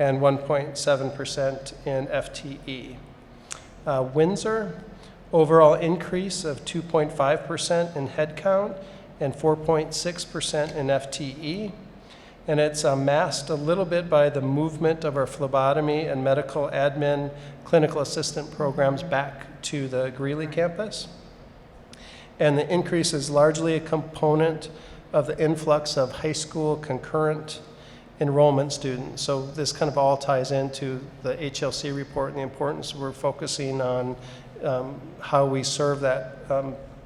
S12: and 1.7% in FTE. Windsor, overall increase of 2.5% in headcount and 4.6% in FTE. And it's masked a little bit by the movement of our phlebotomy and medical admin clinical assistant programs back to the Greeley campus. And the increase is largely a component of the influx of high school concurrent enrollment students. So this kind of all ties into the HLC report and the importance we're focusing on how we serve that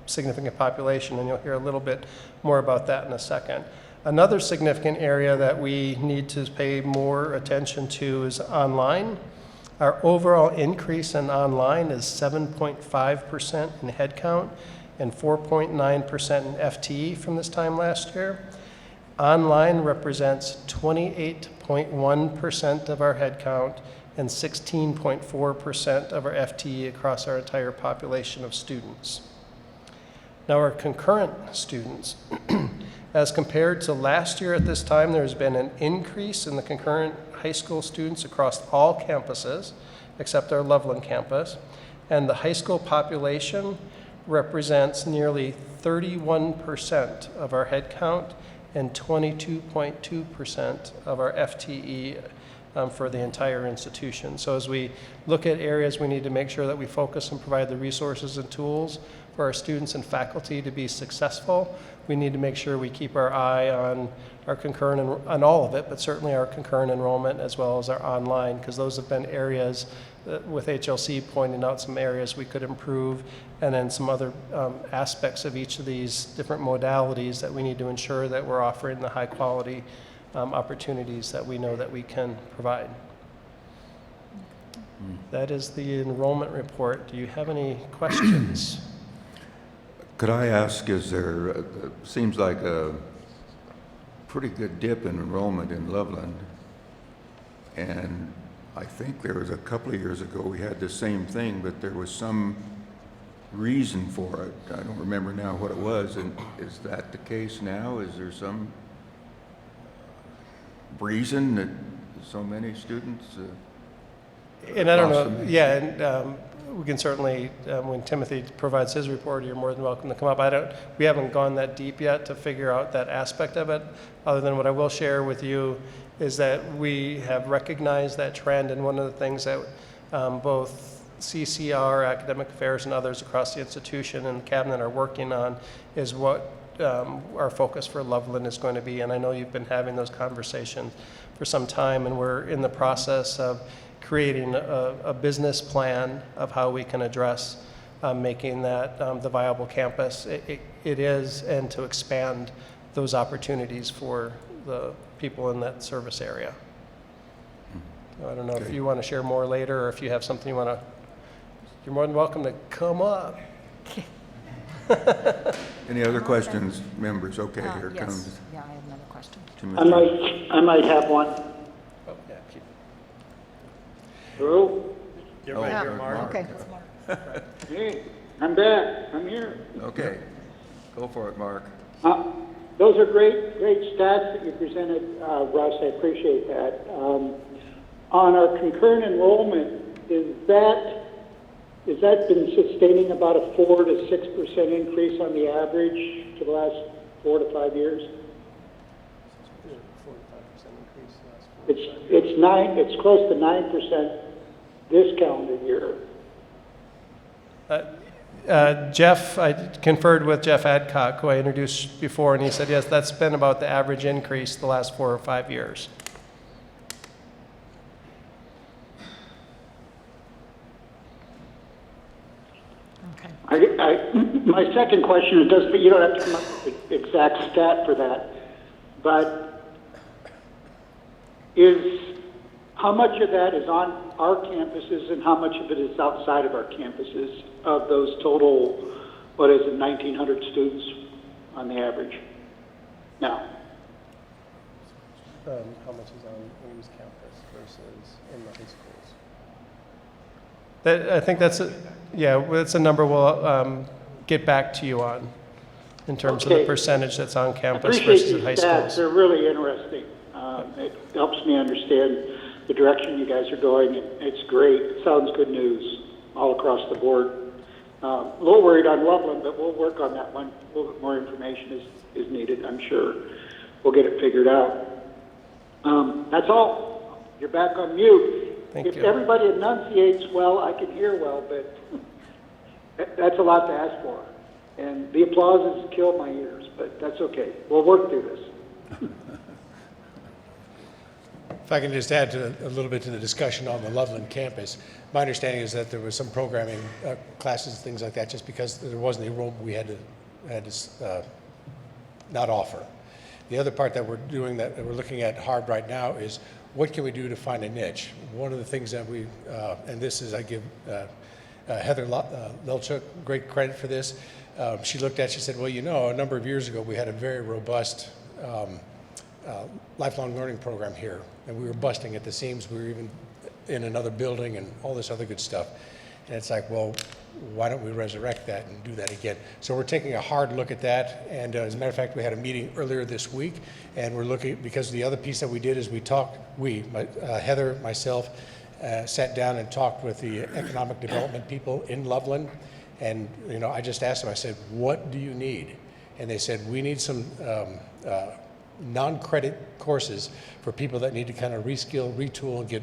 S12: significant population, and you'll hear a little bit more about that in a second. Another significant area that we need to pay more attention to is online. Our overall increase in online is 7.5% in headcount and 4.9% in FTE from this time last year. Online represents 28.1% of our headcount and 16.4% of our FTE across our entire population of students. Now, our concurrent students, as compared to last year at this time, there's been an increase in the concurrent high school students across all campuses, except our Loveland campus, and the high school population represents nearly 31% of our headcount and 22.2% of our FTE for the entire institution. So as we look at areas, we need to make sure that we focus and provide the resources and tools for our students and faculty to be successful. We need to make sure we keep our eye on our concurrent, on all of it, but certainly our concurrent enrollment as well as our online, because those have been areas with HLC pointing out some areas we could improve, and then some other aspects of each of these different modalities that we need to ensure that we're offering the high quality opportunities that we know that we can provide. That is the enrollment report. Do you have any questions?
S1: Could I ask, is there, seems like a pretty good dip in enrollment in Loveland, and I think there was a couple of years ago we had the same thing, but there was some reason for it. I don't remember now what it was, and is that the case now? Is there some reason that so many students
S12: and I don't
S1: lost
S12: know,
S1: them?
S12: yeah, and we can certainly, when Timothy provides his report, you're more than welcome to come up. We haven't gone that deep yet to figure out that aspect of it, other than what I will share with you is that we have recognized that trend, and one of the things that both CCR, Academic Affairs, and others across the institution and the cabinet are working on is what our focus for Loveland is going to be. And I know you've been having those conversations for some time, and we're in the process of creating a business plan of how we can address making that the viable campus it is, and to expand those opportunities for the people in that service area. I don't know if you want to share more later, or if you have something you want to, you're more than welcome to come up.
S1: Any other questions, members? Okay, here
S2: Yes.
S1: comes
S2: Yeah, I have another question.
S1: Timothy.
S13: I might have one.
S12: Oh, yeah,
S13: Hello?
S3: Get right here, Mark.
S2: Okay.
S13: Hey, I'm back. I'm here.
S1: Okay, go for it, Mark.
S13: Those are great stats that you presented, Russ. I appreciate that. On our concurrent enrollment, is that been sustaining about a 4 to 6% increase on the average for the last 4 to 5 years? It's close to 9% this calendar year.
S12: Jeff, I conferred with Jeff Adcock, who I introduced before, and he said, yes, that's been about the average increase the last 4 or 5 years.
S13: My second question, you don't have to come up with the exact stat for that, but how much of that is on our campuses and how much of it is outside of our campuses of those total, 1,900 students on the average now?
S12: How much is on Ames campus versus in the high schools? I think that's a number we'll get back to you on in terms of the percentage that's on campus versus at high schools.
S13: Stats. They're really interesting. It helps me understand the direction you guys are going. It's great. It sounds good news all across the board. A little worried on Loveland, but we'll work on that one. A little bit more information is needed, I'm sure. We'll get it figured out. That's all. You're back on mute. If everybody enunciates well, I can hear well, but that's a lot to ask for. And the applause has killed my ears, but that's okay. We'll work through this.
S5: If I can just add a little bit to the discussion on the Loveland campus, my understanding is that there was some programming classes, things like that, just because there wasn't the enrollment we had to not offer. The other part that we're doing that we're looking at hard right now is what can we do to find a niche? One of the things that we, and this is, I give Heather Lelchuk great credit for this. She looked at, she said, well, a number of years ago we had a very robust lifelong learning program here, and we were busting at the seams. We were even in another building and all this other good stuff. And it's like, well, why don't we resurrect that and do that again? So we're taking a hard look at that. And as a matter of fact, we had a meeting earlier this week, and we're looking, because the other piece that we did is Heather, myself, sat down and talked with the economic development people in Loveland. And, I just asked them, I said, what do you need? And they said, we need some non-credit courses for people that need to kind of reskill, retool, and get,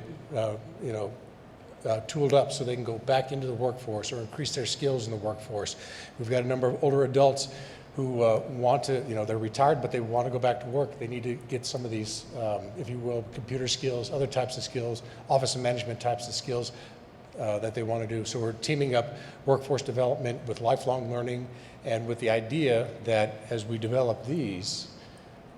S5: tooled up so they can go back into the workforce or increase their skills in the workforce. We've got a number of older adults who want to, they're retired, but they want to go back to work. They need to get some of these, if you will, computer skills, other types of skills, office and management types of skills that they want to do. So we're teaming up workforce development with lifelong learning, and with the idea that as we develop these,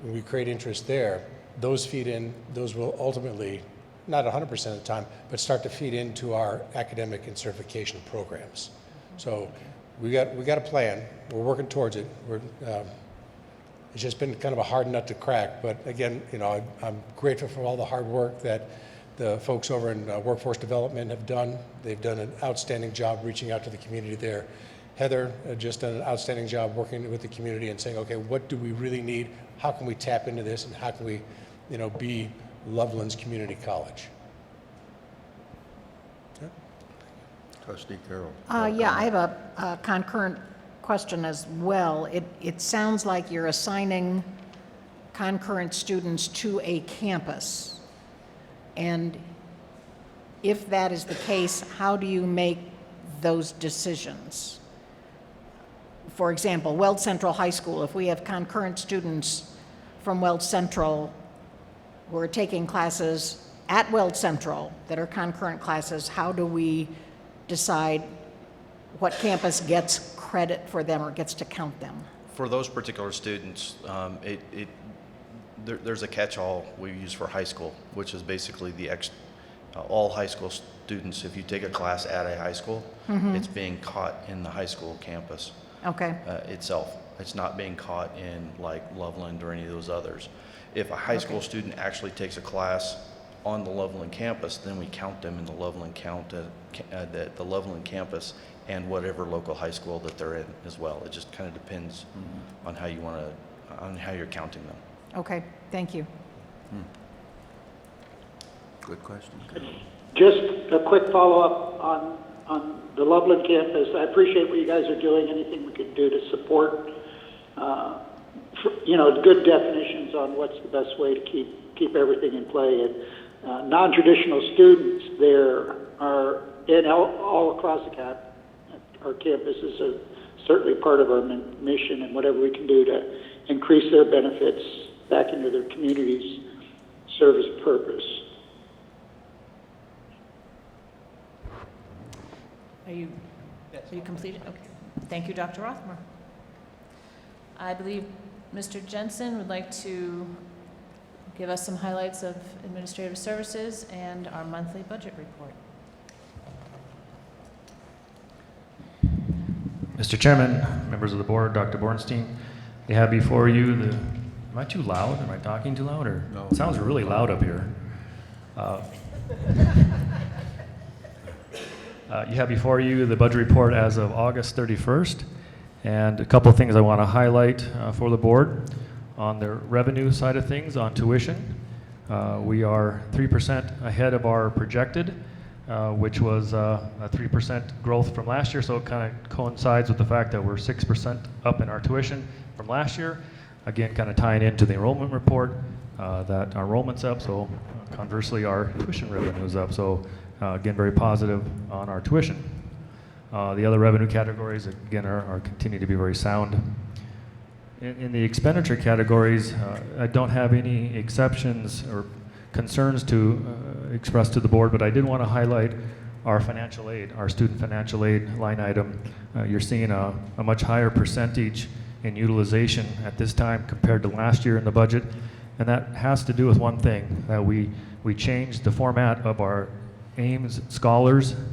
S5: when we create interest there, those will ultimately, not 100% of the time, but start to feed into our academic and certification programs. So we got a plan. We're working towards it. It's just been kind of a hard nut to crack. But again, I'm grateful for all the hard work that the folks over in workforce development have done. They've done an outstanding job reaching out to the community there. Heather just done an outstanding job working with the community and saying, okay, what do we really need? How can we tap into this, and how can we, be Loveland's community college? Yeah.
S1: Trustee Carroll.
S2: Yeah, I have a concurrent question as well. It sounds like you're assigning concurrent students to a campus. And if that is the case, how do you make those decisions? For example, Weld Central High School, if we have concurrent students from Weld Central who are taking classes at Weld Central that are concurrent classes, how do we decide what campus gets credit for them or gets to count them?
S14: For those particular students, there's a catch-all we use for high school, which is basically all high school students. If you take a class at a high school, it's being caught in the high school campus itself. It's not being caught in like Loveland or any of those others. If a high school student actually takes a class on the Loveland campus, then we count them in the Loveland the Loveland campus and whatever local high school that they're in as well. It just kind of depends on how you want to, on how you're counting them.
S2: Okay, thank you.
S1: Good question.
S13: Just a quick follow-up on the Loveland campus. I appreciate what you guys are doing, anything we could do to support, good definitions on what's the best way to keep everything in play. And non-traditional students there are, and all across our campuses are certainly part of our mission, and whatever we can do to increase their benefits back into their communities serve as a purpose.
S9: Are you completed? Okay. Thank you, Dr. Rothmer. I believe Mr. Jensen would like to give us some highlights of administrative services and our monthly budget report.
S15: Mr. Chairman, members of the board, Dr. Bornstein, you have before you the, am I too loud? Am I talking too loud? Or
S1: No.
S15: It sounds really loud up here. You have before you the budget report as of August 31st, and a couple of things I want to highlight for the board. On the revenue side of things, on tuition, we are 3% ahead of our projected, which was a 3% growth from last year, so it kind of coincides with the fact that we're 6% up in our tuition from last year. Again, kind of tying into the enrollment report, that our enrollment's up, so conversely our tuition revenue is up, so again, very positive on our tuition. The other revenue categories, again, are continue to be very sound. In the expenditure categories, I don't have any exceptions or concerns to express to the board, but I did want to highlight our financial aid, our student financial aid line item. You're seeing a much higher percentage in utilization at this time compared to last year in the budget, and that has to do with one thing, that we changed the format of our Ames scholarship,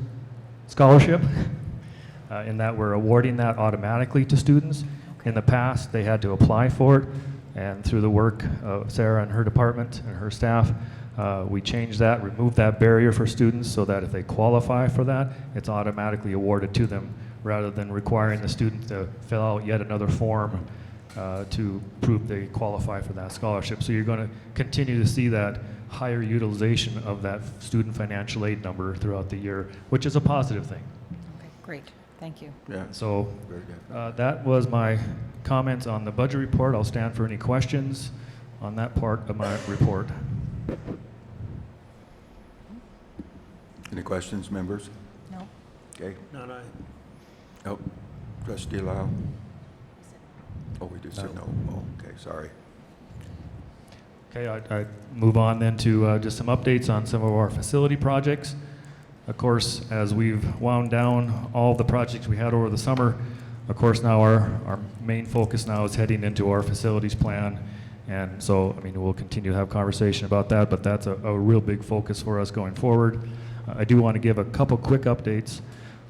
S15: in that we're awarding that automatically to students. In the past, they had to apply for it, and through the work of Sarah and her department and her staff, we changed that, removed that barrier for students so that if they qualify for that, it's automatically awarded to them rather than requiring the student to fill out yet another form to prove they qualify for that scholarship. So you're going to continue to see that higher utilization of that student financial aid number throughout the year, which is a positive thing.
S2: Okay, great. Thank you.
S1: Yeah.
S15: So
S1: Very good.
S15: that was my comments on the budget report. I'll stand for any questions on that part of my report.
S1: Any questions, members?
S2: No.
S1: Okay.
S4: No, no.
S1: Oh, Trustee Lau? Oh, we just said no. Oh, okay, sorry.
S15: Okay, I move on then to just some updates on some of our facility projects. Of course, as we've wound down all the projects we had over the summer, of course now our main focus now is heading into our facilities plan. And so, I mean, we'll continue to have conversation about that, but that's a real big focus for us going forward. I do want to give a couple quick updates.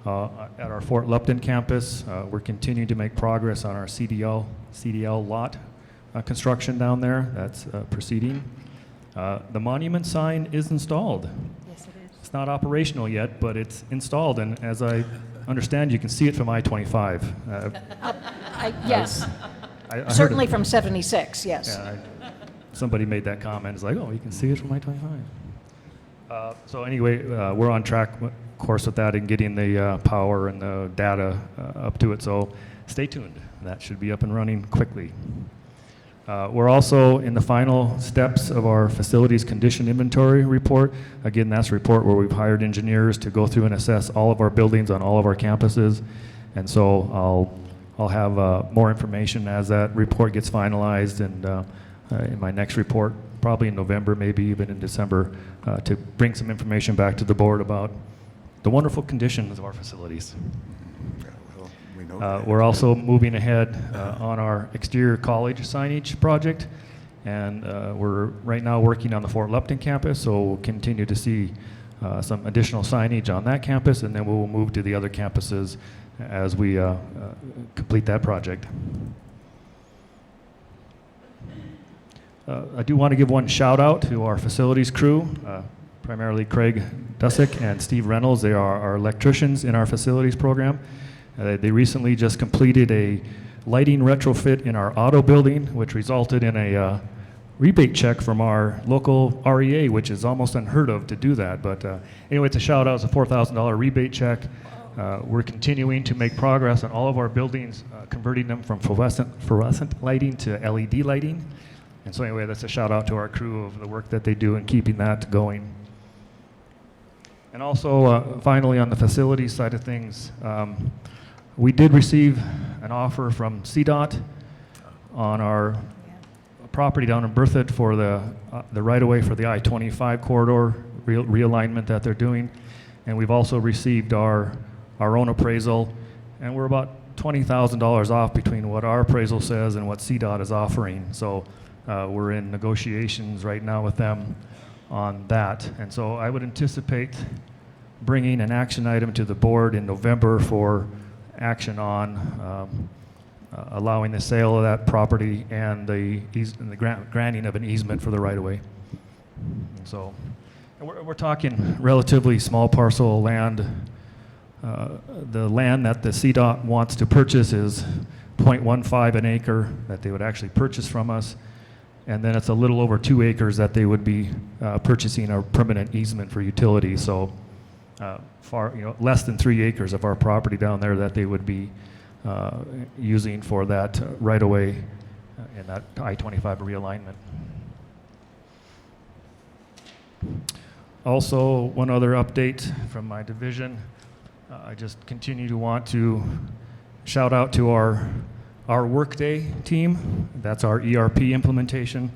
S15: At our Fort Lupton campus, we're continuing to make progress on our CDL lot construction down there. That's proceeding. The monument sign is installed.
S2: Yes, it is.
S15: It's not operational yet, but it's installed, and as I understand, you can see it from I-25.
S2: Yes.
S15: I heard
S2: Certainly
S15: it-
S2: from 76, yes.
S15: Yeah, somebody made that comment. It's like, oh, you can see it from I-25. So anyway, we're on track, of course, with that and getting the power and the data up to it. So stay tuned. That should be up and running quickly. We're also in the final steps of our facilities condition inventory report. Again, that's a report where we've hired engineers to go through and assess all of our buildings on all of our campuses. And so I'll have more information as that report gets finalized, and in my next report, probably in November, maybe even in December, to bring some information back to the board about the wonderful conditions of our facilities.
S1: Yeah, well, we know that.
S15: We're also moving ahead on our exterior college signage project, and we're right now working on the Fort Lupton campus, so we'll continue to see some additional signage on that campus, and then we'll move to the other campuses as we complete that project. I do want to give one shout out to our facilities crew, primarily Craig Dusick and Steve Reynolds. They are our electricians in our facilities program. They recently just completed a lighting retrofit in our auto building, which resulted in a rebate check from our local REA, which is almost unheard of to do that. But anyway, it's a shout out. It's a $4,000 rebate check. We're continuing to make progress on all of our buildings, converting them from fluorescent lighting to LED lighting. And so anyway, that's a shout out to our crew of the work that they do in keeping that going. And also, finally, on the facilities side of things, we did receive an offer from CDOT on our property down in Berthoud for the right-of-way for the I-25 corridor realignment that they're doing. And we've also received our own appraisal, and we're about $20,000 off between what our appraisal says and what CDOT is offering. So we're in negotiations right now with them on that. And so I would anticipate bringing an action item to the board in November for action on allowing the sale of that property and the granting of an easement for the right-of-way. So we're talking relatively small parcel of land. The land that the CDOT wants to purchase is 0.15 an acre that they would actually purchase from us. And then it's a little over 2 acres that they would be purchasing a permanent easement for utilities. So less than 3 acres of our property down there that they would be using for that right-of-way in that I-25 realignment. Also, one other update from my division. I just continue to want to shout out to our Workday team. That's our ERP implementation.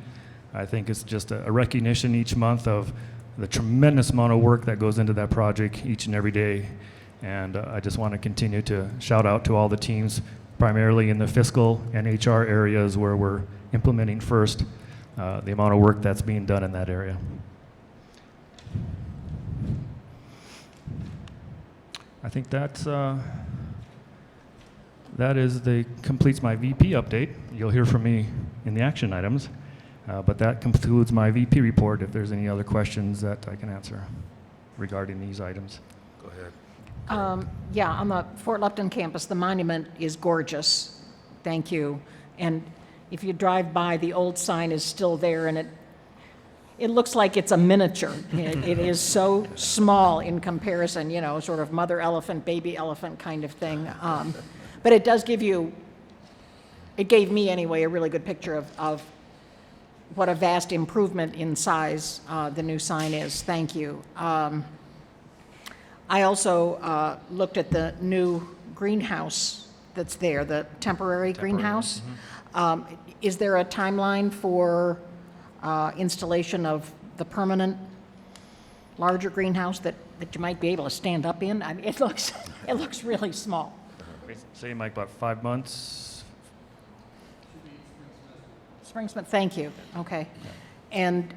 S15: I think it's just a recognition each month of the tremendous amount of work that goes into that project each and every day. And I just want to continue to shout out to all the teams, primarily in the fiscal and HR areas where we're implementing first, the amount of work that's being done in that area. I think that completes my VP update. You'll hear from me in the action items, but that concludes my VP report. If there's any other questions that I can answer regarding these items.
S1: Go ahead.
S2: Yeah, on the Fort Lupton campus, the monument is gorgeous. Thank you. And if you drive by, the old sign is still there, and it looks like it's a miniature. It is so small in comparison, sort of mother elephant, baby elephant kind of thing. But it does give you, it gave me anyway, a really good picture of what a vast improvement in size the new sign is. Thank you. I also looked at the new greenhouse that's there, the temporary greenhouse.
S15: Mm-hmm.
S2: Is there a timeline for installation of the permanent larger greenhouse that you might be able to stand up in? I mean, it looks really small.
S15: Say, Mike, about 5 months.
S2: Springsmith, thank you. Okay. And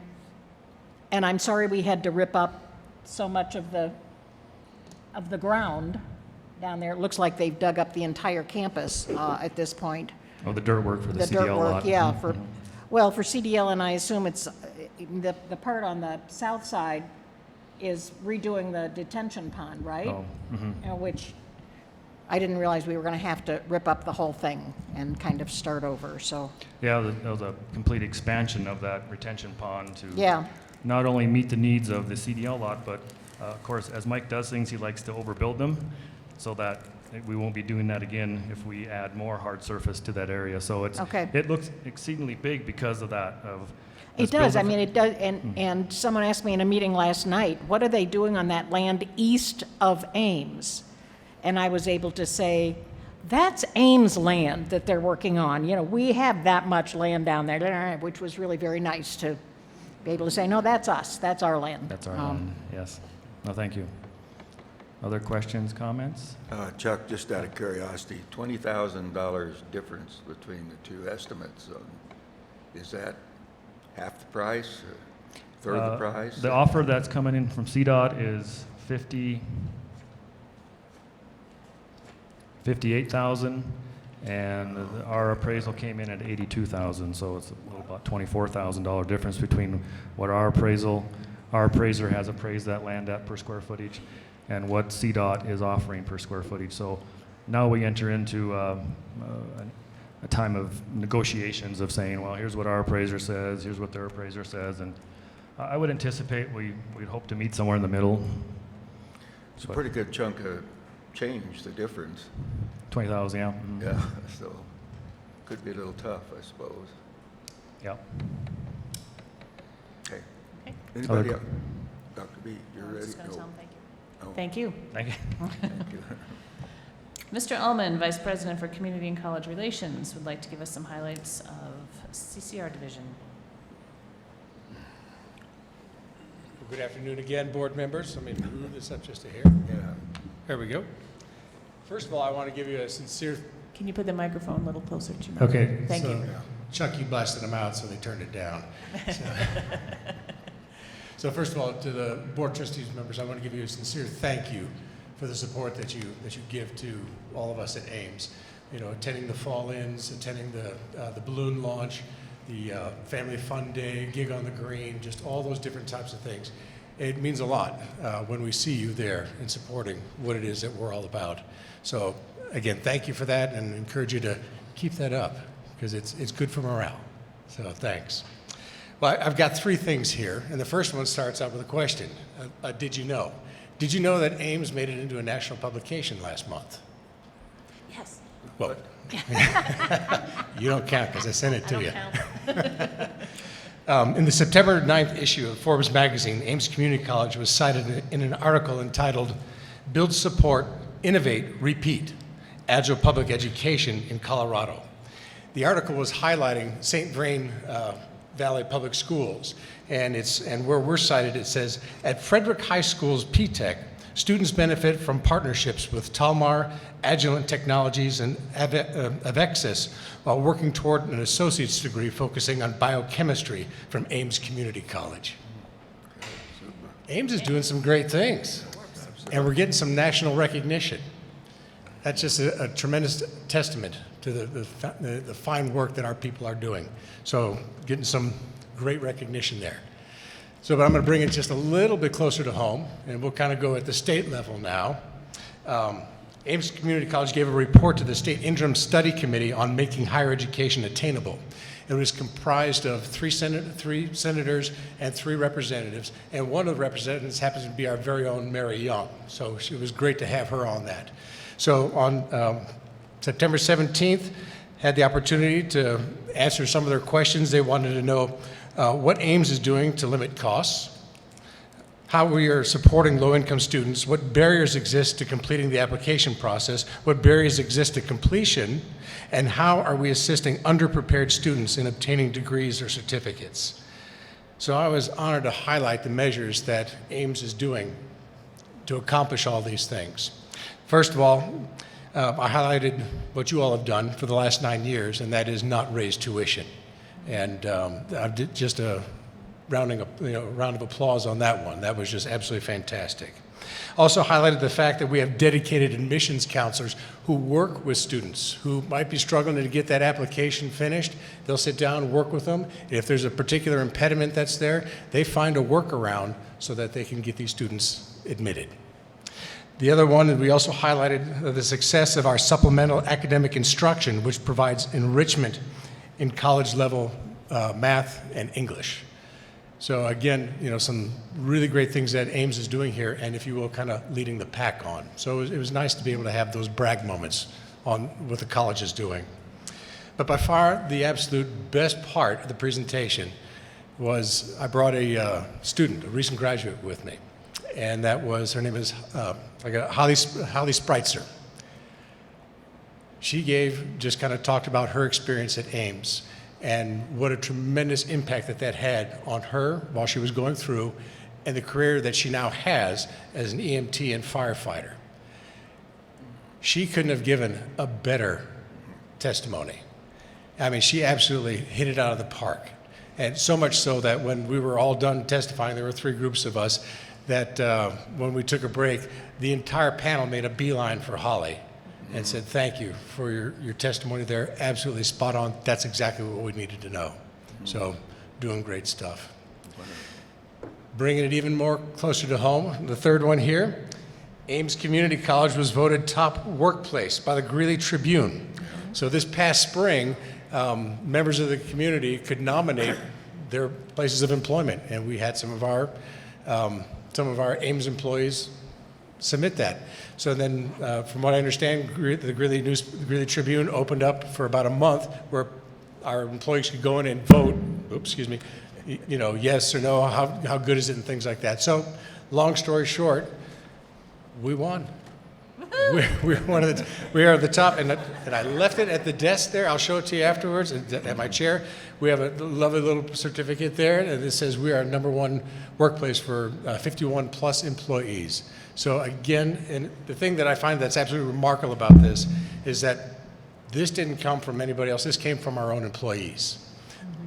S2: I'm sorry we had to rip up so much of the ground down there. It looks like they've dug up the entire campus at this point.
S15: Oh, the dirt work for the CDL
S2: dirt work,
S15: lot.
S2: yeah.
S15: Mm-hmm.
S2: Well, for CDL, and I assume it's the part on the south side is redoing the detention pond, right?
S15: Oh, mm-hmm.
S2: Which I didn't realize we were going to have to rip up the whole thing and kind of start over. So
S15: Yeah, that was a complete expansion of that retention pond to
S2: yeah.
S15: not only meet the needs of the CDL lot, but of course, as Mike does things, he likes to overbuild them so that we won't be doing that again if we add more hard surface to that area. So it looks exceedingly big because of that.
S2: It does. I mean, it does. And someone asked me in a meeting last night, what are they doing on that land east of Ames? And I was able to say, that's Ames land that they're working on. We have that much land down there, which was really very nice to be able to say, no, that's us. That's our land.
S15: That's our land, yes. No, thank you. Other questions, comments?
S1: Chuck, just out of curiosity, $20,000 difference between the two estimates. Is that half the price, or third of the price?
S15: The offer that's coming in from CDOT is $58,000, and our appraisal came in at 82,000, so it's about $24,000 difference between what our appraiser has appraised that land at per square footage and what CDOT is offering per square footage. So now we enter into a time of negotiations of saying, well, here's what our appraiser says, here's what their appraiser says, and I would anticipate we'd hope to meet somewhere in the middle.
S1: It's a pretty good chunk of change, the difference.
S15: 20,000, yeah.
S1: Yeah, so could be a little tough, I suppose.
S15: Yeah.
S1: Okay.
S9: Okay.
S1: Anybody else? Dr. B, you're
S9: I was
S1: ready?
S9: just going to
S1: Go.
S9: tell him thank you.
S1: Oh.
S9: Thank you.
S15: Thank you.
S1: Thank you.
S9: Mr. Ullman, Vice President for Community and College Relations, would like to give us some highlights of CCR Division.
S5: Good afternoon again, board members. Let me move this up just a hair.
S1: Yeah.
S5: There we go. First of all, I want to give you a sincere...
S9: Can you put the microphone a little closer to me?
S5: Okay.
S9: Thank you.
S5: Chuck, you busted them out, so they turned it down. So first of all, to the Board of Trustees members, I want to give you a sincere thank you for the support that you give to all of us at Ames. You know, attending the fall-ins, attending the balloon launch, the Family Fun Day, Gig on the Green, just all those different types of things. It means a lot when we see you there and supporting what it is that we're all about. So again, thank you for that, and encourage you to keep that up because it's good for morale. So thanks. Well, I've got three things here, and the first one starts out with a question. Did you know? Did you know that Ames made it into a national publication last month?
S9: Yes.
S5: Well, you don't count because I sent it to you. In the September 9th issue of Forbes magazine, Ames Community College was cited in an article entitled Build Support, Innovate, Repeat, Agile Public Education in Colorado. The article was highlighting St. Vrain Valley Public Schools, and where we're cited, it says, at Frederick High School's P-TECH, students benefit from partnerships with Talmar, Agilent Technologies, and Avexis while working toward an associate's degree focusing on biochemistry from Ames Community College. Ames is doing some great things, and we're getting some national recognition. That's just a tremendous testament to the fine work that our people are doing. So getting some great recognition there. So, but I'm going to bring it just a little bit closer to home, and we'll kind of go at the state level now. Ames Community College gave a report to the State Interim Study Committee on making higher education attainable. It was comprised of three senators and 3 representatives, and one of the representatives happens to be our very own Mary Young. So it was great to have her on that. So on September 17th, had the opportunity to answer some of their questions. They wanted to know what Ames is doing to limit costs, how we are supporting low-income students, what barriers exist to completing the application process, what barriers exist to completion, and how are we assisting underprepared students in obtaining degrees or certificates. So I was honored to highlight the measures that Ames is doing to accomplish all these things. First of all, I highlighted what you all have done for the last 9 years, and that is not raise tuition. And I did just a round of applause on that one. That was just absolutely fantastic. Also highlighted the fact that we have dedicated admissions counselors who work with students who might be struggling to get that application finished. They'll sit down and work with them. And if there's a particular impediment that's there, they find a workaround so that they can get these students admitted. The other one is we also highlighted the success of our supplemental academic instruction, which provides enrichment in college level math and English. So again, some really great things that Ames is doing here, and if you will, kind of leading the pack on. So it was nice to be able to have those brag moments on what the college is doing. But by far, the absolute best part of the presentation was I brought a student, a recent graduate with me, and that was, her name is Holly Spreitzer. She just kind of talked about her experience at Ames and what a tremendous impact that had on her while she was going through, and the career that she now has as an EMT and firefighter. She couldn't have given a better testimony. I mean, she absolutely hit it out of the park. And so much so that when we were all done testifying, there were 3 groups of us, that when we took a break, the entire panel made a beeline for Holly and said, thank you for your testimony there. Absolutely spot on. That's exactly what we needed to know. So doing great stuff. Bringing it even more closer to home, the third one here, Ames Community College was voted top workplace by the Greeley Tribune. So this past spring, members of the community could nominate their places of employment, and we had some of our Ames employees submit that. So then, from what I understand, the Greeley Tribune opened up for about a month where our employees could go in and vote. Oops, excuse me. You know, yes or no, how good is it, and things like that. So, long story short, we won. We are the top, and I left it at the desk there. I'll show it to you afterwards at my chair. We have a lovely little certificate there, and it says we are #1 workplace for 51 plus employees. So again, and the thing that I find that's absolutely remarkable about this is that this didn't come from anybody else. This came from our own employees.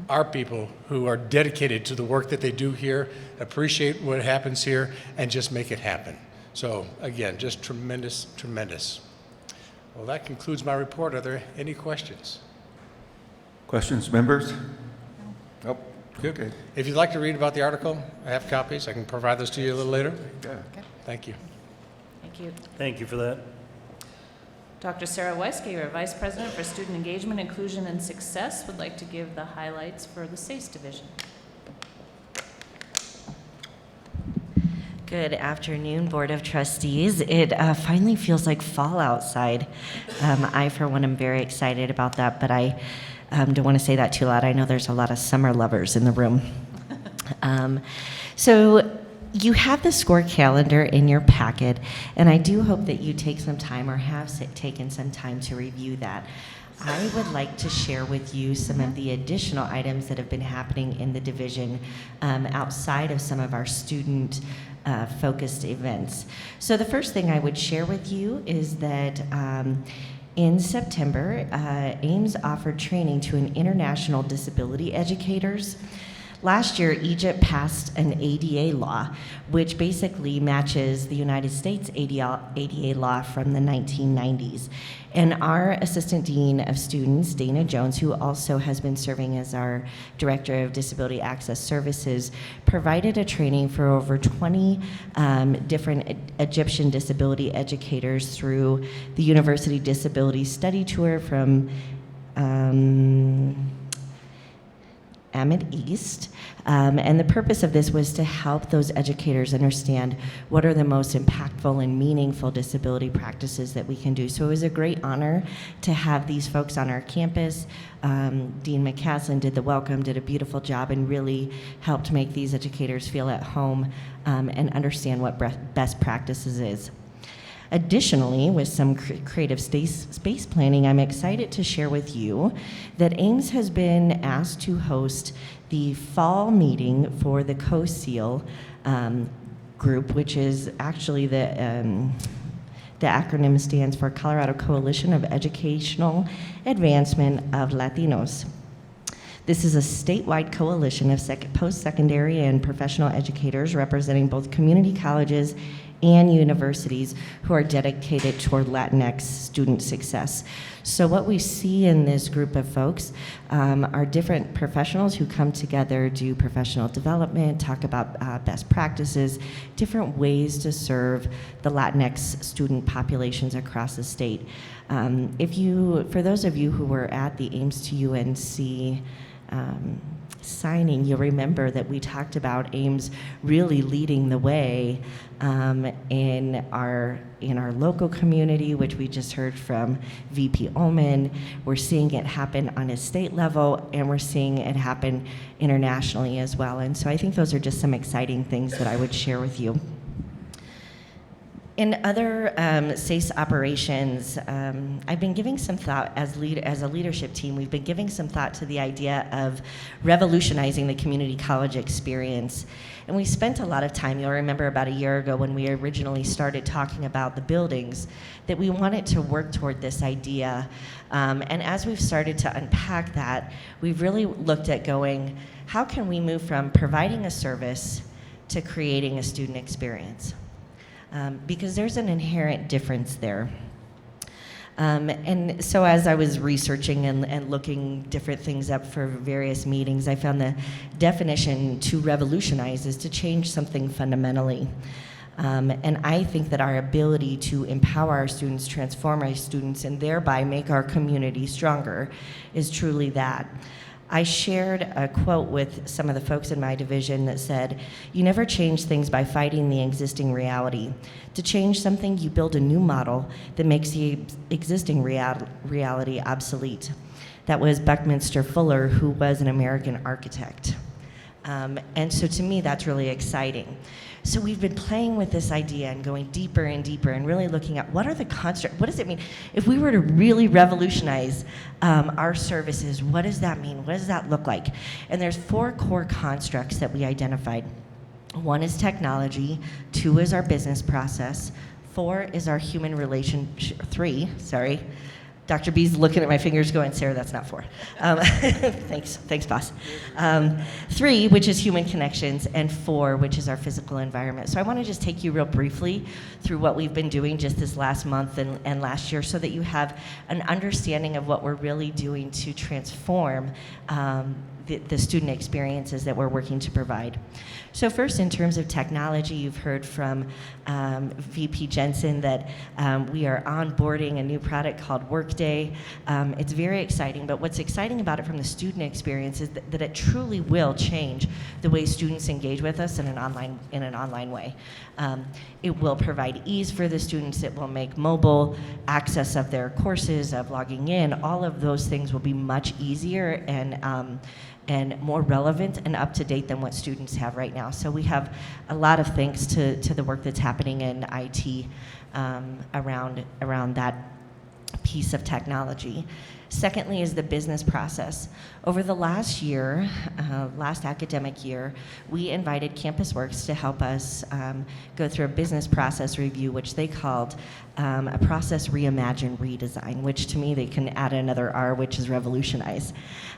S5: Our people who are dedicated to the work that they do here, appreciate what happens here, and just make it happen. So again, just tremendous, tremendous. Well, that concludes my report. Are there any questions?
S1: Questions, members? Nope. Okay.
S5: If you'd like to read about the article, I have copies. I can provide those to you a little later.
S1: Yeah.
S5: Thank you.
S9: Thank you.
S4: Thank you for that.
S9: Dr. Sarah Weisgeber, Vice President for Student Engagement, Inclusion, and Success, would like to give the highlights for the SACE division.
S16: Good afternoon, Board of Trustees. It finally feels like fall outside. I, for one, am very excited about that, but I don't want to say that too loud. I know there's a lot of summer lovers in the room. So you have the SCORE calendar in your packet, and I do hope that you take some time or have taken some time to review that. I would like to share with you some of the additional items that have been happening in the division outside of some of our student focused events. So the first thing I would share with you is that in September, Ames offered training to an international disability educators. Last year, Egypt passed an ADA law, which basically matches the United States ADA law from the 1990s. And our Assistant Dean of Students, Dana Jones, who also has been serving as our Director of Disability Access Services, provided a training for over 20 different Egyptian disability educators through the University Disability Study Tour from Ahmed East. And the purpose of this was to help those educators understand what are the most impactful and meaningful disability practices that we can do. So it was a great honor to have these folks on our campus. Dean McCaslin did the welcome, did a beautiful job, and really helped make these educators feel at home and understand what best practices is. Additionally, with some creative space planning, I'm excited to share with you that Ames has been asked to host the fall meeting for the COSEAL group, which is actually the acronym stands for Colorado Coalition of Educational Advancement of Latinos. This is a statewide coalition of post-secondary and professional educators representing both community colleges and universities who are dedicated toward Latinx student success. So what we see in this group of folks are different professionals who come together, do professional development, talk about best practices, different ways to serve the Latinx student populations across the state. For those of you who were at the Ames to UNC signing, you'll remember that we talked about Ames really leading the way in our local community, which we just heard from VP Ullman. We're seeing it happen on a state level, and we're seeing it happen internationally as well. And so I think those are just some exciting things that I would share with you. In other SACE operations, I've been giving some thought as a leadership team. We've been giving some thought to the idea of revolutionizing the community college experience. And we spent a lot of time, you'll remember about a year ago when we originally started talking about the buildings, that we wanted to work toward this idea. And as we've started to unpack that, we've really looked at going, how can we move from providing a service to creating a student experience? Because there's an inherent difference there. And so as I was researching and looking different things up for various meetings, I found the definition to revolutionize is to change something fundamentally. And I think that our ability to empower our students, transform our students, and thereby make our community stronger is truly that. I shared a quote with some of the folks in my division that said, "You never change things by fighting the existing reality. To change something, you build a new model that makes the existing reality obsolete." That was Buckminster Fuller, who was an American architect. And so to me, that's really exciting. So we've been playing with this idea and going deeper and deeper and really looking at what are the constructs, what does it mean? If we were to really revolutionize our services, what does that mean? What does that look like? And there's 4 core constructs that we identified. 1 is technology, 2 is our business process, 4 is our human relationship, 3, sorry. Dr. B's looking at my fingers going, "Sarah, that's not 4. Thanks, boss. 3, which is human connections, and 4, which is our physical environment. So I want to just take you real briefly through what we've been doing just this last month and last year so that you have an understanding of what we're really doing to transform the student experiences that we're working to provide. So first, in terms of technology, you've heard from VP Jensen that we are onboarding a new product called Workday. It's very exciting, but what's exciting about it from the student experience is that it truly will change the way students engage with us in an online way. It will provide ease for the students. It will make mobile access of their courses, of logging in. All of those things will be much easier and more relevant and up to date than what students have right now. So we have a lot of thanks to the work that's happening in IT around that piece of technology. Secondly is the business process. Over the last year, last academic year, we invited CampusWorks to help us go through a business process review, which they called a process reimagine redesign, which to me they can add another R, which is revolutionize.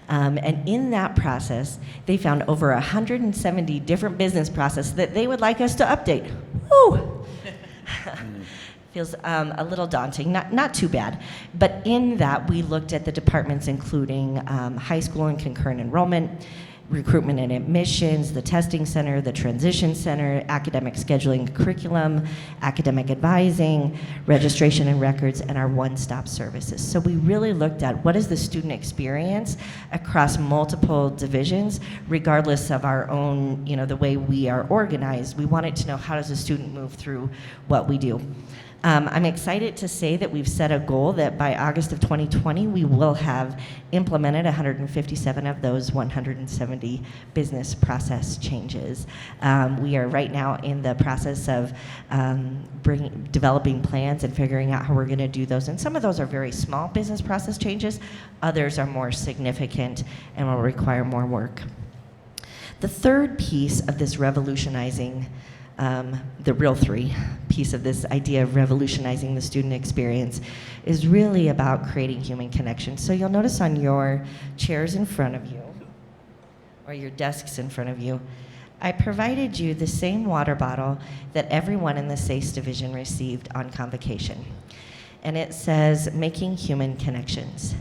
S16: And in that process, they found over 170 different business processes that they would like us to update. Woo! Feels a little daunting, not too bad. But in that, we looked at the departments including high school and concurrent enrollment, recruitment and admissions, the testing center, the transition center, academic scheduling curriculum, academic advising, registration and records, and our one-stop services. So we really looked at what is the student experience across multiple divisions, regardless of our own, the way we are organized. We wanted to know how does a student move through what we do. I'm excited to say that we've set a goal that by August of 2020, we will have implemented 157 of those 170 business process changes. We are right now in the process of developing plans and figuring out how we're going to do those. And some of those are very small business process changes. Others are more significant and will require more work. The third piece of this revolutionizing the real 3 piece of this idea of revolutionizing the student experience is really about creating human connection. So you'll notice on your chairs in front of you, or your desks in front of you, I provided you the same water bottle that everyone in the SACE division received on convocation. And it says, making human connections.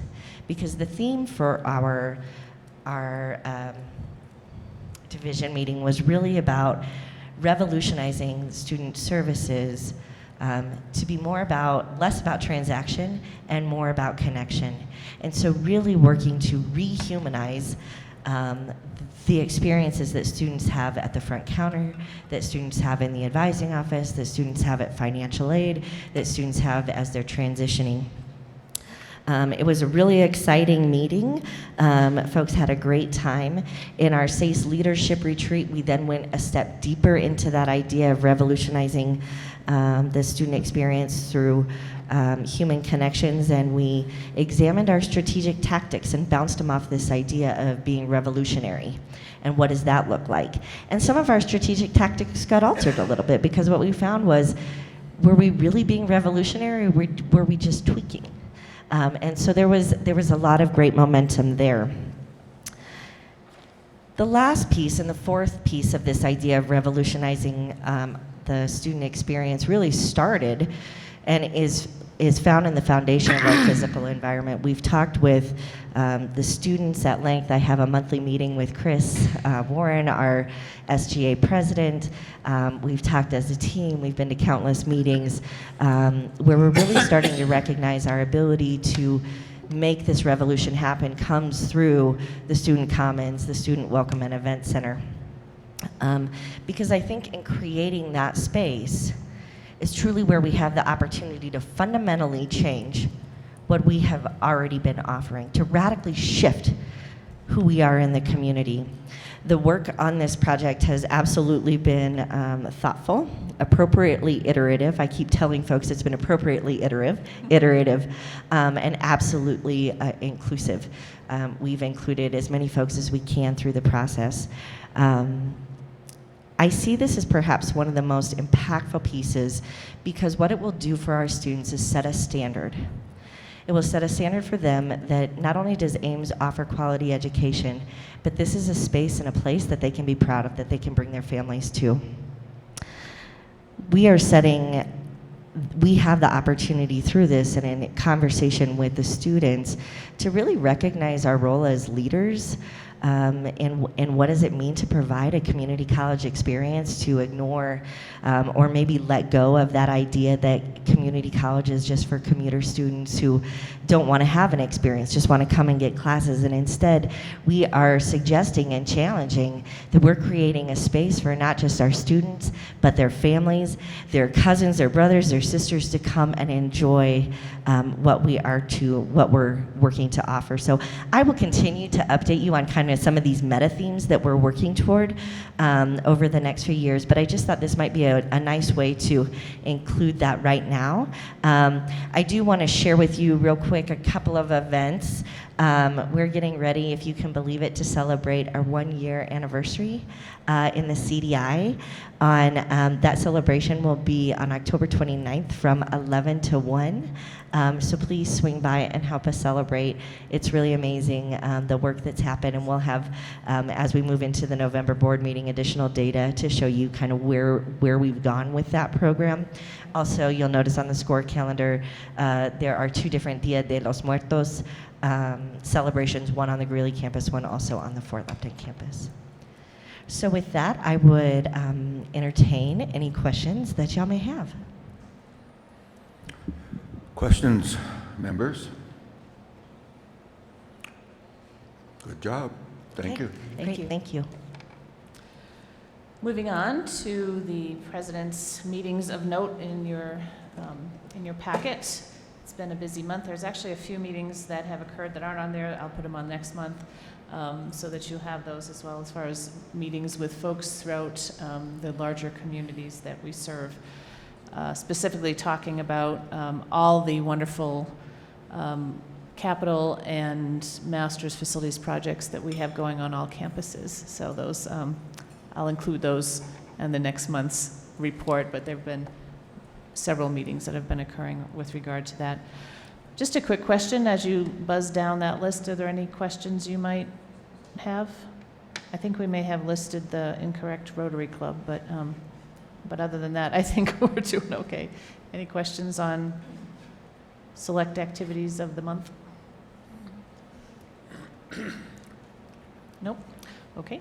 S16: Because the theme for our division meeting was really about revolutionizing student services to be less about transaction and more about connection. And so really working to rehumanize the experiences that students have at the front counter, that students have in the advising office, that students have at financial aid, that students have as they're transitioning. It was a really exciting meeting. Folks had a great time. In our SACE leadership retreat, we then went a step deeper into that idea of revolutionizing the student experience through human connections, and we examined our strategic tactics and bounced them off this idea of being revolutionary. And what does that look like? And some of our strategic tactics got altered a little bit because what we found was, were we really being revolutionary, or were we just tweaking? And so there was a lot of great momentum there. The last piece and the fourth piece of this idea of revolutionizing the student experience really started and is found in the foundation of our physical environment. We've talked with the students at length. I have a monthly meeting with Chris Warren, our SGA president. We've talked as a team. We've been to countless meetings where we're really starting to recognize our ability to make this revolution happen comes through the student commons, the student welcome and event center. Because I think in creating that space is truly where we have the opportunity to fundamentally change what we have already been offering, to radically shift who we are in the community. The work on this project has absolutely been thoughtful, appropriately iterative. I keep telling folks it's been appropriately iterative, and absolutely inclusive. We've included as many folks as we can through the process. I see this as perhaps one of the most impactful pieces because what it will do for our students is set a standard. It will set a standard for them that not only does Ames offer quality education, but this is a space and a place that they can be proud of, that they can bring their families to. We have the opportunity through this and in conversation with the students to really recognize our role as leaders and what does it mean to provide a community college experience, to ignore or maybe let go of that idea that community college is just for commuter students who don't want to have an experience, just want to come and get classes. And instead, we are suggesting and challenging that we're creating a space for not just our students, but their families, their cousins, their brothers, their sisters to come and enjoy what we're working to offer. So I will continue to update you on kind of some of these meta themes that we're working toward over the next few years, but I just thought this might be a nice way to include that right now. I do want to share with you real quick a couple of events. We're getting ready, if you can believe it, to celebrate our 1-year anniversary in the CDI. That celebration will be on October 29th from 11 to 1. So please swing by and help us celebrate. It's really amazing, the work that's happened, and we'll have, as we move into the November board meeting, additional data to show you kind of where we've gone with that program. Also, you'll notice on the score calendar, there are 2 different Dia de los Muertos celebrations, one on the Greeley campus, one also on the Fort Lupton campus. So with that, I would entertain any questions that y'all may have.
S1: Questions, members? Good job. Thank you.
S16: Thank you.
S9: Moving on to the president's meetings of note in your packet. It's been a busy month. There's actually a few meetings that have occurred that aren't on there. I'll put them on next month so that you have those as well, as far as meetings with folks throughout the larger communities that we serve. Specifically talking about all the wonderful capital and master's facilities projects that we have going on all campuses. So those, I'll include those in the next month's report, but there have been several meetings that have been occurring with regard to that. Just a quick question as you buzz down that list. Are there any questions you might have? I think we may have listed the incorrect Rotary Club, but other than that, I think we're doing okay. Any questions on select activities of the month? Nope. Okay.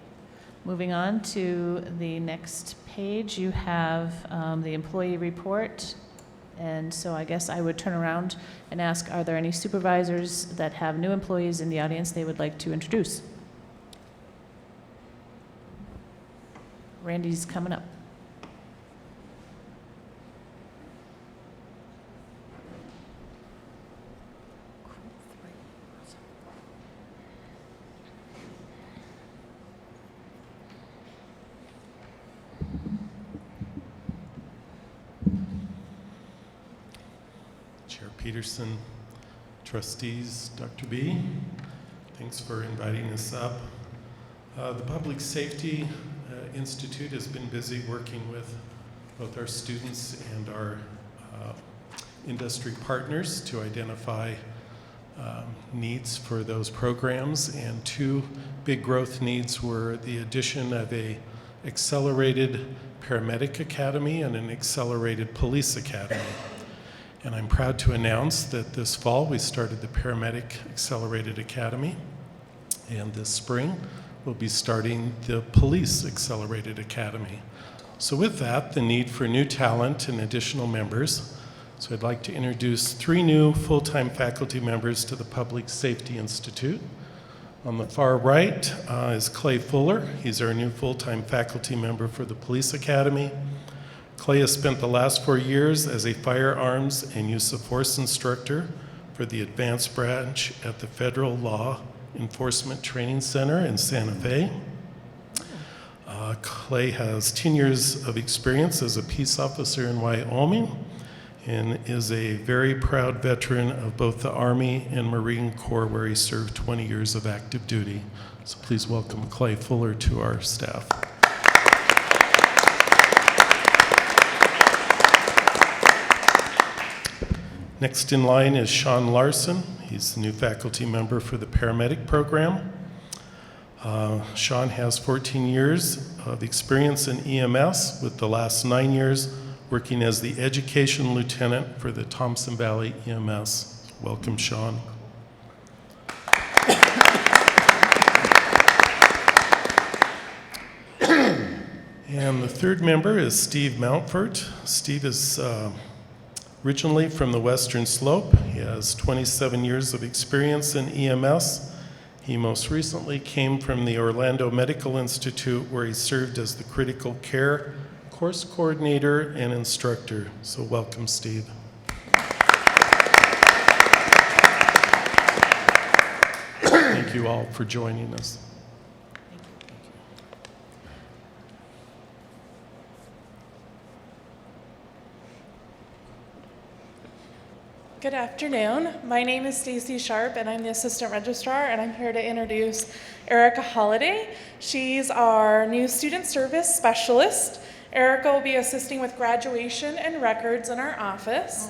S9: Moving on to the next page, you have the employee report. And so I guess I would turn around and ask, are there any supervisors that have new employees in the audience they would like to introduce? Randy's coming up.
S17: Chair Peterson, trustees, Dr. B, thanks for inviting us up. The Public Safety Institute has been busy working with both our students and our industry partners to identify needs for those programs, and 2 big growth needs were the addition of a accelerated paramedic academy and an accelerated police academy. And I'm proud to announce that this fall we started the Paramedic Accelerated Academy, and this spring we'll be starting the Police Accelerated Academy. So with that, the need for new talent and additional members. So I'd like to introduce 3 new full-time faculty members to the Public Safety Institute. On the far right is Clay Fuller. He's our new full-time faculty member for the Police Academy. Clay has spent the last 4 years as a firearms and use of force instructor for the advanced branch at the Federal Law Enforcement Training Center in Santa Fe. Clay has 10 years of experience as a peace officer in Wyoming and is a very proud veteran of both the Army and Marine Corps, where he served 20 years of active duty. So please welcome Clay Fuller to our staff. Next in line is Sean Larson. He's the new faculty member for the paramedic program. Sean has 14 years of experience in EMS, with the last 9 years working as the education lieutenant for the Thompson Valley EMS. Welcome, Sean. And the third member is Steve Mountfort. Steve is originally from the Western Slope. He has 27 years of experience in EMS. He most recently came from the Orlando Medical Institute, where he served as the critical care course coordinator and instructor. So welcome, Steve. Thank you all for joining us.
S8: Good afternoon. My name is Stacy Sharp, and I'm the Assistant Registrar, and I'm here to introduce Erica Holliday. She's our new Student Service Specialist. Erica will be assisting with graduation and records in our office.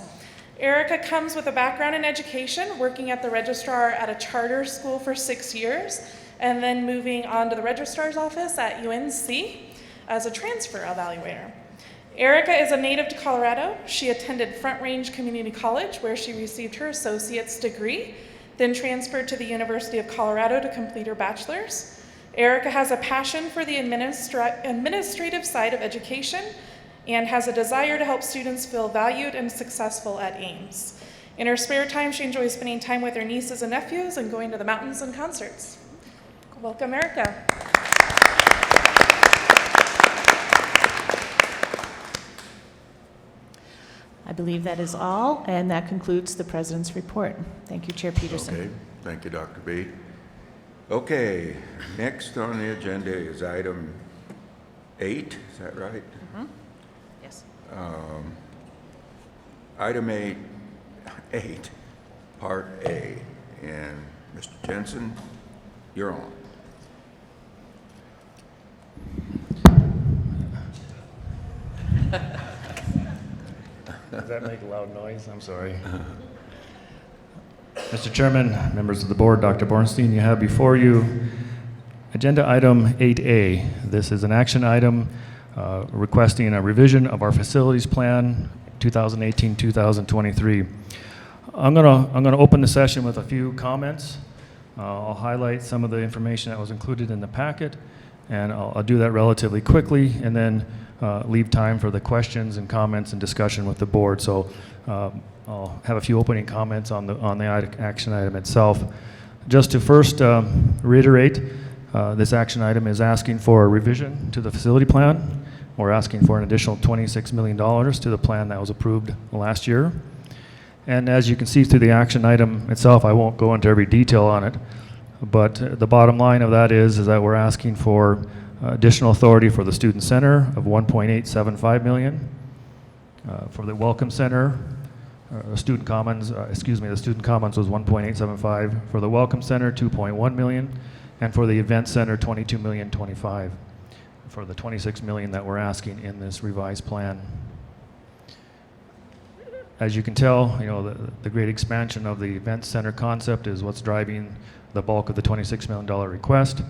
S8: Erica comes with a background in education, working at the registrar at a charter school for 6 years, and then moving on to the registrar's office at UNC as a transfer evaluator. Erica is a native to Colorado. She attended Front Range Community College, where she received her associate's degree, then transferred to the University of Colorado to complete her bachelor's. Erica has a passion for the administrative side of education and has a desire to help students feel valued and successful at Ames. In her spare time, she enjoys spending time with her nieces and nephews and going to the mountains and concerts. Welcome, Erica.
S9: I believe that is all, and that concludes the President's report. Thank you, Chair Peterson.
S1: Okay, thank you, Dr. B. Okay, next on the agenda is item 8, is that right?
S9: Mm-hmm. Yes.
S1: Item 8, Part A, and Mr. Jensen, you're on.
S15: Does that make a loud noise? I'm sorry. Mr. Chairman, members of the board, Dr. Bornstein, you have before you agenda item 8A. This is an action item requesting a revision of our facilities plan 2018-2023. I'm gonna open the session with a few comments. I'll highlight some of the information that was included in the packet, and I'll do that relatively quickly, and then leave time for the questions and comments and discussion with the board. So I'll have a few opening comments on the action item itself. Just to first reiterate, this action item is asking for a revision to the facility plan. We're asking for an additional $26 million to the plan that was approved last year. And as you can see through the action item itself, I won't go into every detail on it, but the bottom line of that is that we're asking for additional authority for the Student Center of $1.875 million, for the Welcome Center, the Student Commons, the Student Commons was $1.875, for the Welcome Center $2.1 million, and for the Event Center $22,025,000, for the $26 million that we're asking in this revised plan. As you can tell, the great expansion of the Event Center concept is what's driving the bulk of the $26 million request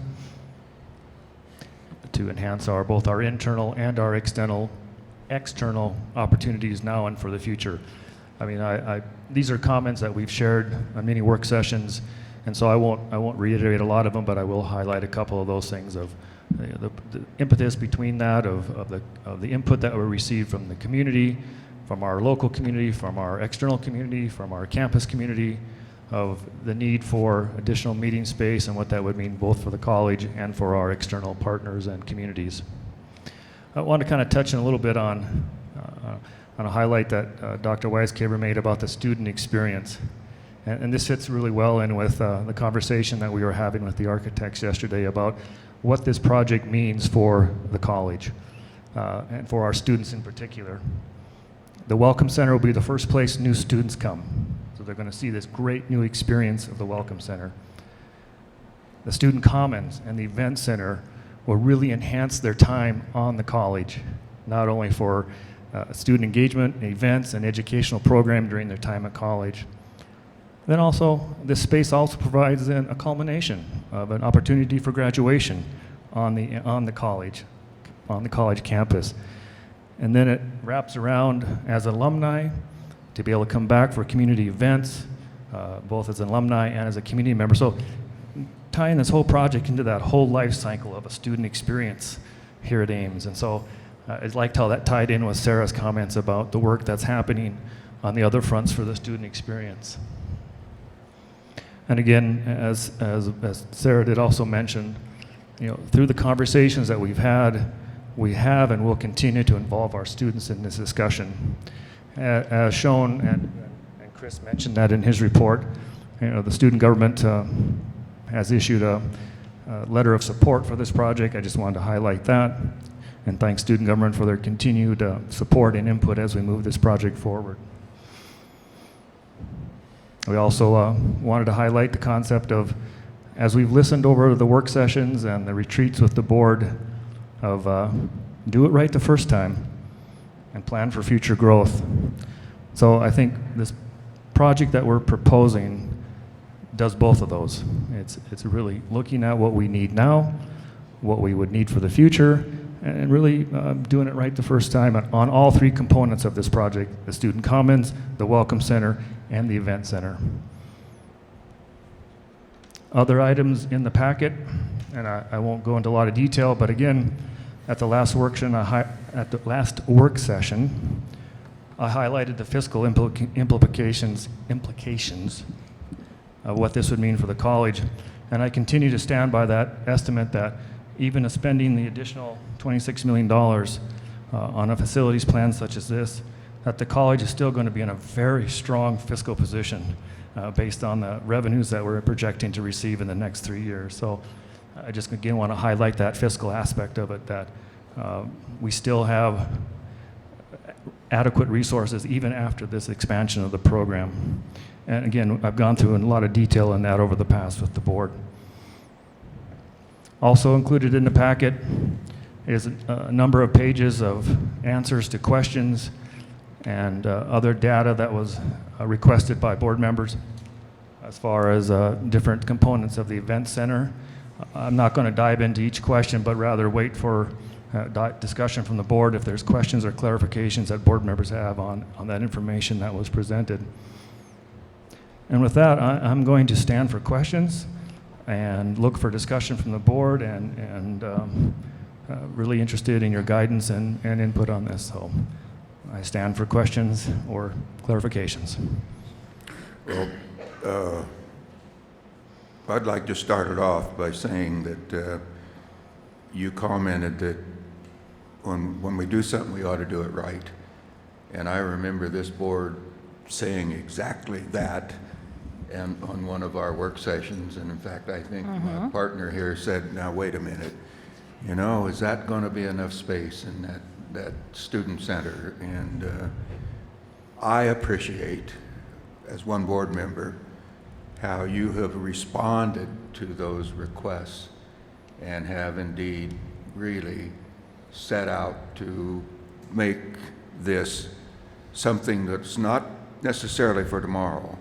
S15: to enhance both our internal and our external opportunities now and for the future. I mean, these are comments that we've shared on many work sessions, and so I won't reiterate a lot of them, but I will highlight a couple of those things of the impetus between that, of the input that we received from the community, from our local community, from our external community, from our campus community, of the need for additional meeting space and what that would mean both for the college and for our external partners and communities. I want to kind of touch on a little bit on a highlight that Dr. Weiscaber made about the student experience. And this fits really well in with the conversation that we were having with the architects yesterday about what this project means for the college and for our students in particular. The Welcome Center will be the first place new students come. So they're going to see this great new experience of the Welcome Center. The Student Commons and the Event Center will really enhance their time on the college, not only for student engagement, events, and educational program during their time at college. Then also, this space also provides a culmination of an opportunity for graduation on the college campus. And then it wraps around as alumni to be able to come back for community events, both as an alumni and as a community member. So tying this whole project into that whole life cycle of a student experience here at Ames. And so I liked how that tied in with Sarah's comments about the work that's happening on the other fronts for the student experience. And again, as Sarah did also mention, through the conversations that we've had, we have and will continue to involve our students in this discussion. As shown, and Chris mentioned that in his report, the student government has issued a letter of support for this project. I just wanted to highlight that and thank student government for their continued support and input as we move this project forward. We also wanted to highlight the concept of, as we've listened over the work sessions and the retreats with the board, of do it right the first time and plan for future growth. So I think this project that we're proposing does both of those. It's really looking at what we need now, what we would need for the future, and really doing it right the first time on all three components of this project: the Student Commons, the Welcome Center, and the Event Center. Other items in the packet, and I won't go into a lot of detail, but again, at the last work session, I highlighted the fiscal implications of what this would mean for the college. And I continue to stand by that estimate that even spending the additional $26 million on a facilities plan such as this, that the college is still going to be in a very strong fiscal position based on the revenues that we're projecting to receive in the next 3 years. So I just again want to highlight that fiscal aspect of it, that we still have adequate resources even after this expansion of the program. And again, I've gone through in a lot of detail in that over the past with the board. Also included in the packet is a number of pages of answers to questions and other data that was requested by board members as far as different components of the event center. I'm not going to dive into each question, but rather wait for discussion from the board if there's questions or clarifications that board members have on that information that was presented. And with that, I'm going to stand for questions and look for discussion from the board, and really interested in your guidance and input on this. So I stand for questions or clarifications.
S1: Well, I'd like to start it off by saying that you commented that when we do something, we ought to do it right. And I remember this board saying exactly that and on one of our work sessions. And in fact, I think my partner here said, now wait a minute, is that going to be enough space in that student center? And I appreciate, as one board member, how you have responded to those requests and have indeed really set out to make this something that's not necessarily for tomorrow.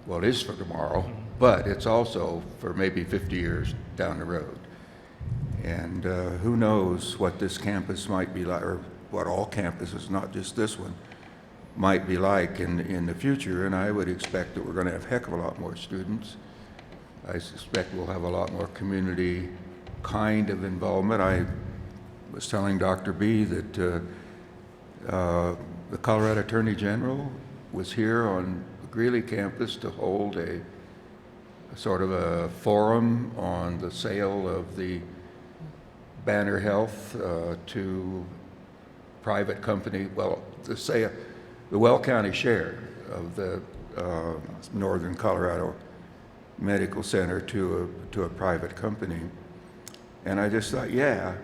S1: Well, it is for tomorrow, but it's also for maybe 50 years down the road. And who knows what this campus might be like, or what all campuses, not just this one, might be like in the future, and I would expect that we're going to have a heck of a lot more students. I suspect we'll have a lot more community kind of involvement. I was telling Dr. B that the Colorado Attorney General was here on the Greeley campus to hold a sort of a forum on the sale of the Banner Health to private company, well, to say the Weld County share of the Northern Colorado Medical Center to a private company. And I just thought, yeah,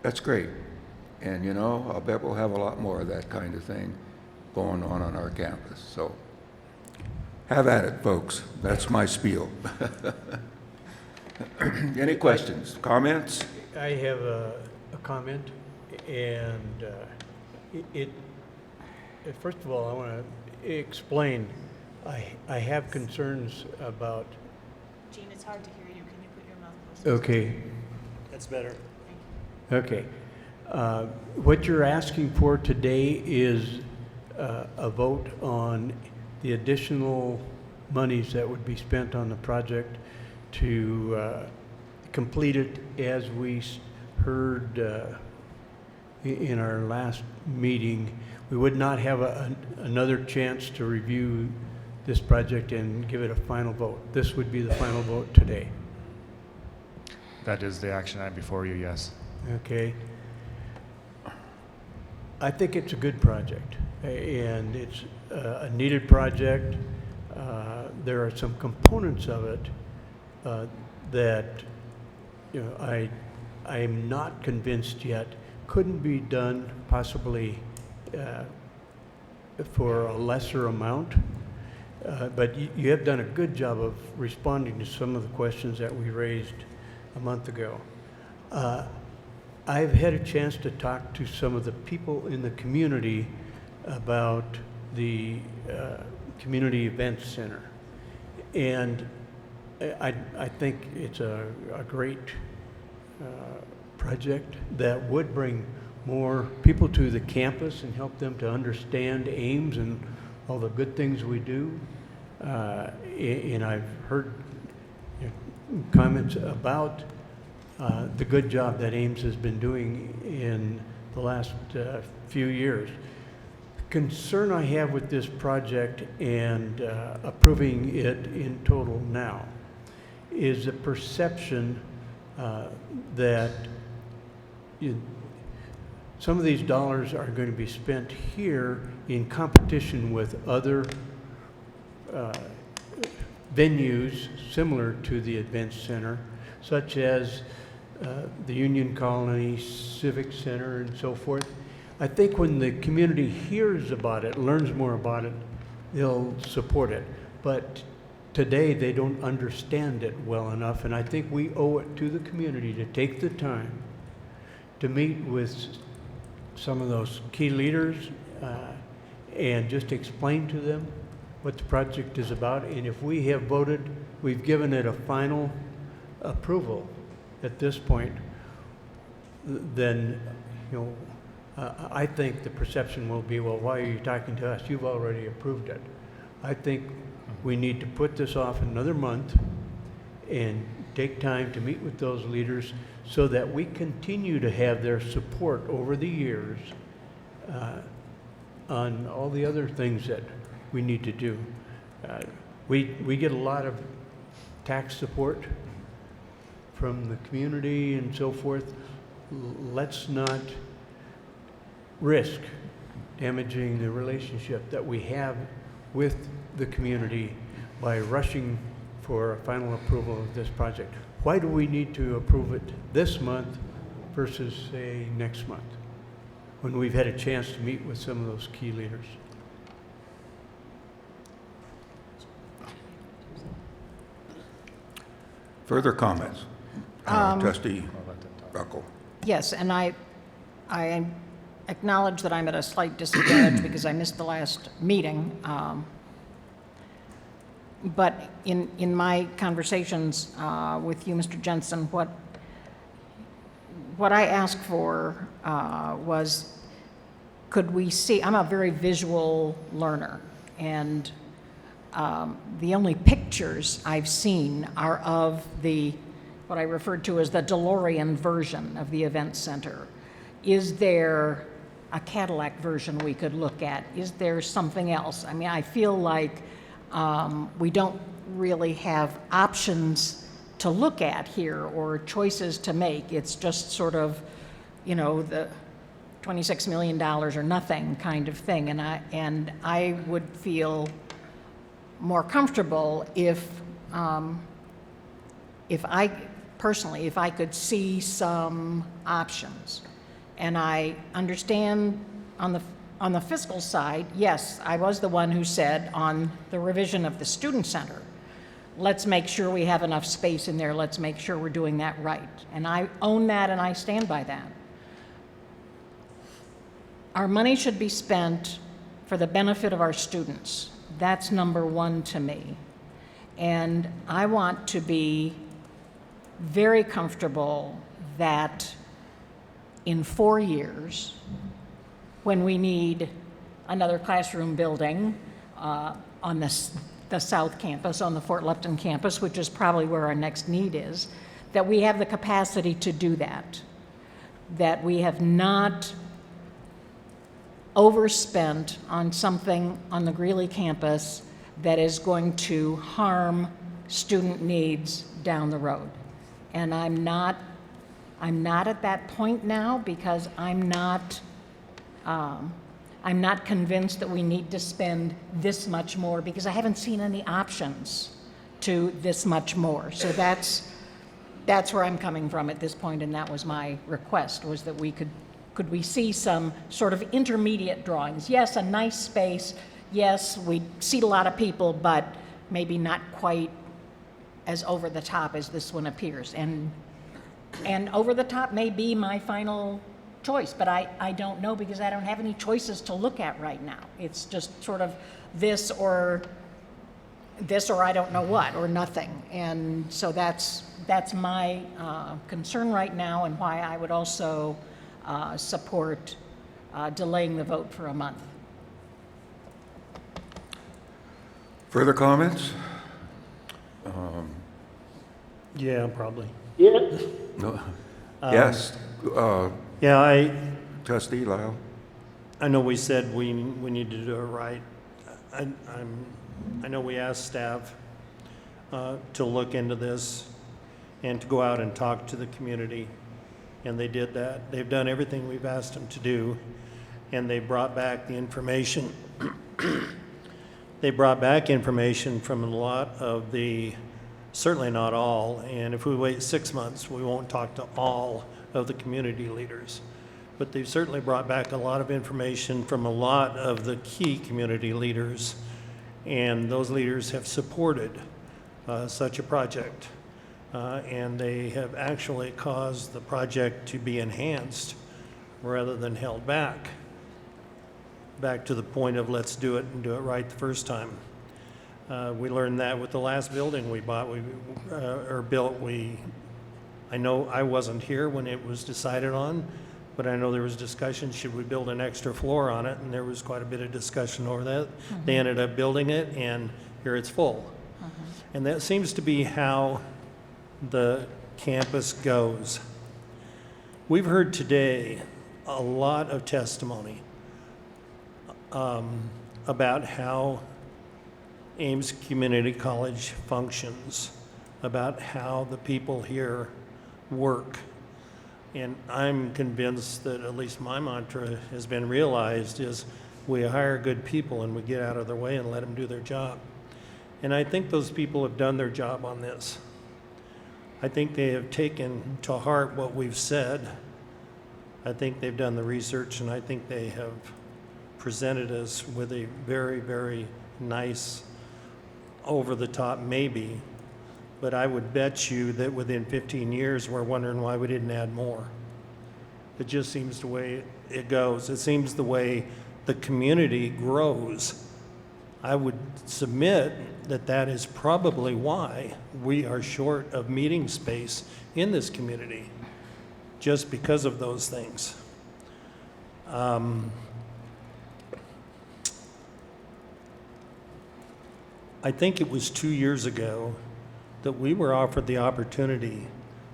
S1: that's great. And you know, I'll bet we'll have a lot more of that kind of thing going on our campus. So have at it, folks. That's my spiel. Any questions, comments?
S18: I have a comment, and first of all, I want to explain. I have concerns about.
S9: Gene, it's hard to hear you. Can you put your mouth closer?
S18: Okay.
S3: That's better.
S18: Okay. What you're asking for today is a vote on the additional monies that would be spent on the project to complete it. As we heard in our last meeting, we would not have another chance to review this project and give it a final vote. This would be the final vote today.
S15: That is the action item before you, yes.
S18: Okay. I think it's a good project, and it's a needed project. There are some components of it that, you know, I am not convinced yet couldn't be done possibly for a lesser amount. But you have done a good job of responding to some of the questions that we raised a month ago. I've had a chance to talk to some of the people in the community about the Community Events Center. And I think it's a great project that would bring more people to the campus and help them to understand Ames and all the good things we do. And I've heard comments about the good job that Ames has been doing in the last few years. The concern I have with this project and approving it in total now is the perception that some of these dollars are going to be spent here in competition with other venues similar to the Events Center, such as the Union Colony Civic Center and so forth. I think when the community hears about it, learns more about it, they'll support it. But today they don't understand it well enough, and I think we owe it to the community to take the time to meet with some of those key leaders and just explain to them what the project is about. And if we have voted, we've given it a final approval at this point, then, you know, I think the perception will be, well, why are you talking to us? You've already approved it. I think we need to put this off another month and take time to meet with those leaders so that we continue to have their support over the years on all the other things that we need to do. We get a lot of tax support from the community and so forth. Let's not risk damaging the relationship that we have with the community by rushing for a final approval of this project. Why do we need to approve it this month versus, say, next month, when we've had a chance to meet with some of those key leaders?
S1: Further comments? Trustee Buckle.
S2: Yes, and I acknowledge that I'm at a slight disadvantage because I missed the last meeting. But in my conversations with you, Mr. Jensen, what I asked for was could we see, I'm a very visual learner, and the only pictures I've seen are of what I referred to as the DeLorean version of the event center. Is there a Cadillac version we could look at? Is there something else? I mean, I feel like we don't really have options to look at here or choices to make. It's just sort of, you know, the $26 million or nothing kind of thing. And I would feel more comfortable if I personally, if I could see some options. And I understand on the fiscal side, yes, I was the one who said on the revision of the student center, let's make sure we have enough space in there, let's make sure we're doing that right. And I own that and I stand by that. Our money should be spent for the benefit of our students. That's number one to me. And I want to be very comfortable that in 4 years, when we need another classroom building on the South Campus, on the Fort Lupton campus, which is probably where our next need is, that we have the capacity to do that, that we have not overspent on something on the Greeley campus that is going to harm student needs down the road. And I'm not at that point now because I'm not convinced that we need to spend this much more because I haven't seen any options to this much more. So that's where I'm coming from at this point, and that was my request, was that we could we see some sort of intermediate drawings? Yes, a nice space. Yes, we seat a lot of people, but maybe not quite as over the top as this one appears. And over the top may be my final choice, but I don't know because I don't have any choices to look at right now. It's just sort of this or I don't know what, or nothing. And so that's my concern right now, and why I would also support delaying the vote for a month.
S1: Further comments?
S4: Yeah, probably.
S13: Yeah.
S1: No. Yes.
S4: Yeah,
S1: Trustee Lyle.
S4: I know we said we need to do it right. I know we asked staff to look into this and to go out and talk to the community, and they did that. They've done everything we've asked them to do, and they brought back the information. They brought back information from a lot of the, certainly not all, and if we wait 6 months, we won't talk to all of the community leaders. But they've certainly brought back a lot of information from a lot of the key community leaders, and those leaders have supported such a project. And they have actually caused the project to be enhanced rather than held back to the point of let's do it and do it right the first time. We learned that with the last building we bought, built. I know I wasn't here when it was decided on, but I know there was discussion, should we build an extra floor on it? And there was quite a bit of discussion over that. Mm-hmm. They ended up building it, and here it's full. Mm-hmm. And that seems to be how the campus goes. We've heard today a lot of testimony about how Ames Community College functions, about how the people here work. And I'm convinced that at least my mantra has been realized is we hire good people and we get out of their way and let them do their job. And I think those people have done their job on this. I think they have taken to heart what we've said. I think they've done the research, and I think they have presented us with a very, very nice, over-the-top maybe, but I would bet you that within 15 years, we're wondering why we didn't add more. It just seems the way it goes. It seems the way the community grows. I would submit that that is probably why we are short of meeting space in this community, just because of those things. I think it was 2 years ago that we were offered the opportunity